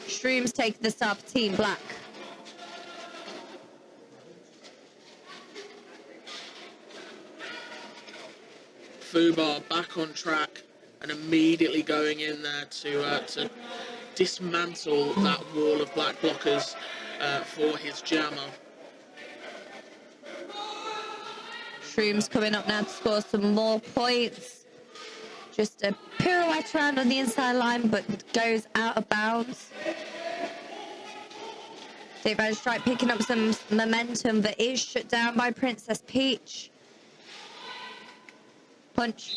Shrooms taking the start for Team Black. Fubar back on track and immediately going in there to dismantle that wall of black blockers for his jammer. Shrooms coming up now to score some more points. Just a pirouette round on the inside line, but goes out of bounds. Dickman Strike picking up some momentum that is shut down by Princess Peach. Punch.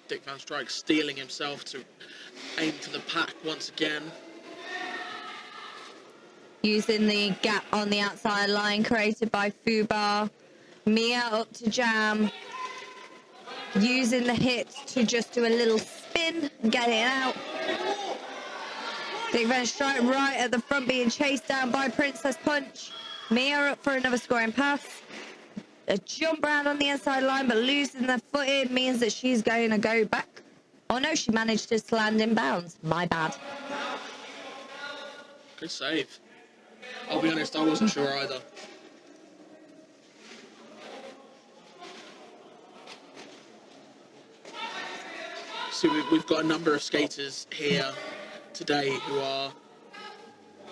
Dickman Strike stealing himself to aim for the pack once again. Using the gap on the outside line created by Fubar. Mia up to jam. Using the hit to just do a little spin and get it out. Dickman Strike right at the front being chased down by Princess Punch. Mia up for another scoring pass. A jump round on the inside line, but losing the footing means that she's going to go back. Oh no, she managed to land in bounds. My bad. Good save. I'll be honest, I wasn't sure either. So we've got a number of skaters here today who are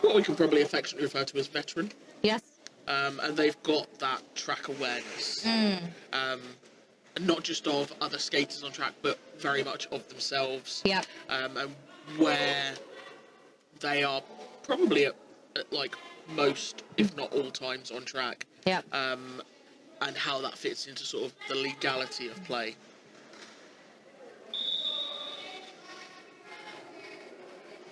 what we can probably affectionately refer to as veteran. Yes. And they've got that track awareness. And not just of other skaters on track, but very much of themselves. Yep. And where they are probably at like most, if not all times on track. Yep. And how that fits into sort of the legality of play.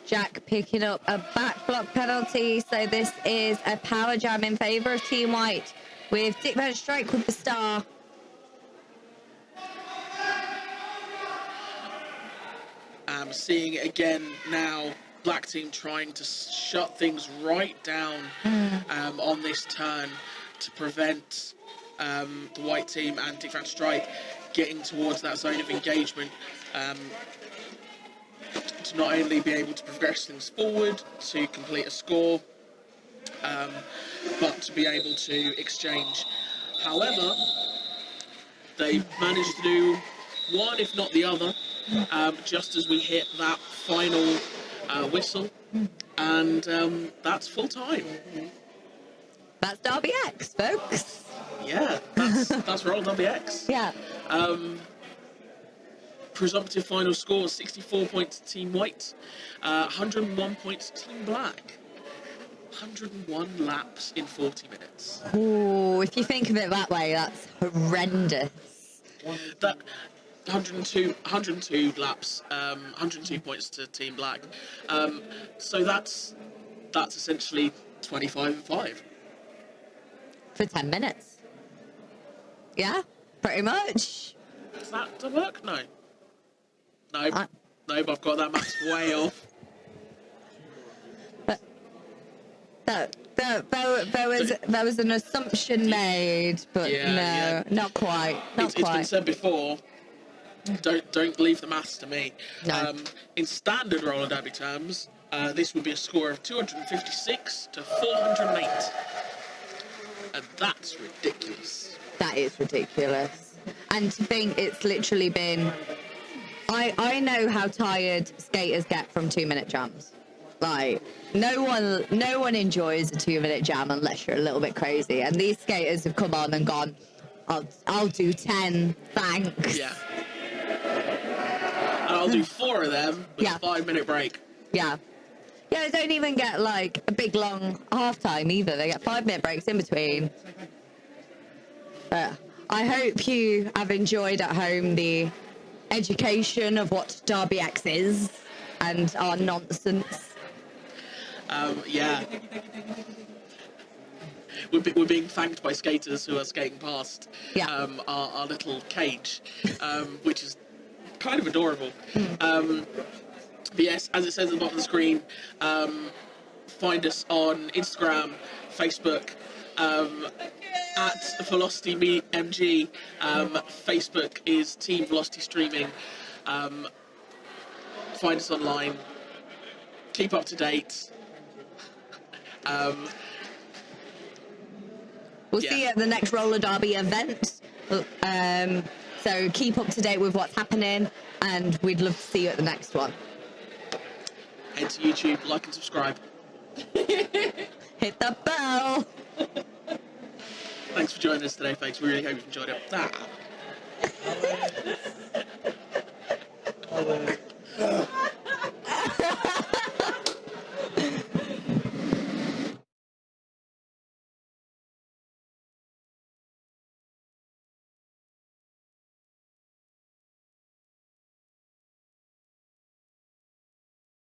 Jack picking up a back block penalty. So this is a power jam in favour of Team White with Dick Van Strike with the star. Seeing it again now, Black Team trying to shut things right down on this turn to prevent the White Team and Dick Van Strike getting towards that zone of engagement, to not only be able to progress things forward to complete a score, but to be able to exchange. However, they've managed to do one, if not the other, just as we hit that final whistle, and that's full time. That's Derby X, folks. Yeah, that's Roll WX. Yeah. Presumptive final score: 64 points to Team White, 101 points to Team Black. 101 laps in 40 minutes. Ooh, if you think of it that way, that's horrendous. That 102 laps, 102 points to Team Black. So that's essentially 25 and 5 For 10 minutes. Yeah, pretty much. Does that work? No. No, I've got that maths way off. There was an assumption made, but not quite. It's been said before. Don't leave the maths to me. No. In standard roller derby terms, this would be a score of 256 to 408, and that's ridiculous. That is ridiculous. And to think it's literally been. I know how tired skaters get from 2-minute jams. Like, no one enjoys a 2-minute jam unless you're a little bit crazy. And these skaters have come on and gone, I'll do 10, thanks. Yeah. And I'll do 4 of them with a 5-minute break. Yeah. Yeah, they don't even get like a big long half time either. They get 5-minute breaks in between. But I hope you have enjoyed at home the education of what Derby X is and our nonsense. Yeah. We're being thanked by skaters who are skating past our little cage, which is kind of adorable. But yes, as it says at the bottom of the screen, find us on Instagram, Facebook, at Velocity MG. Facebook is Team Velocity Streaming. Find us online. Keep up to date. We'll see you at the next roller derby event. So keep up to date with what's happening, and we'd love to see you at the next one. Head to YouTube, like and subscribe. Hit the bell. Thanks for joining us today, folks. We really hope you've enjoyed it.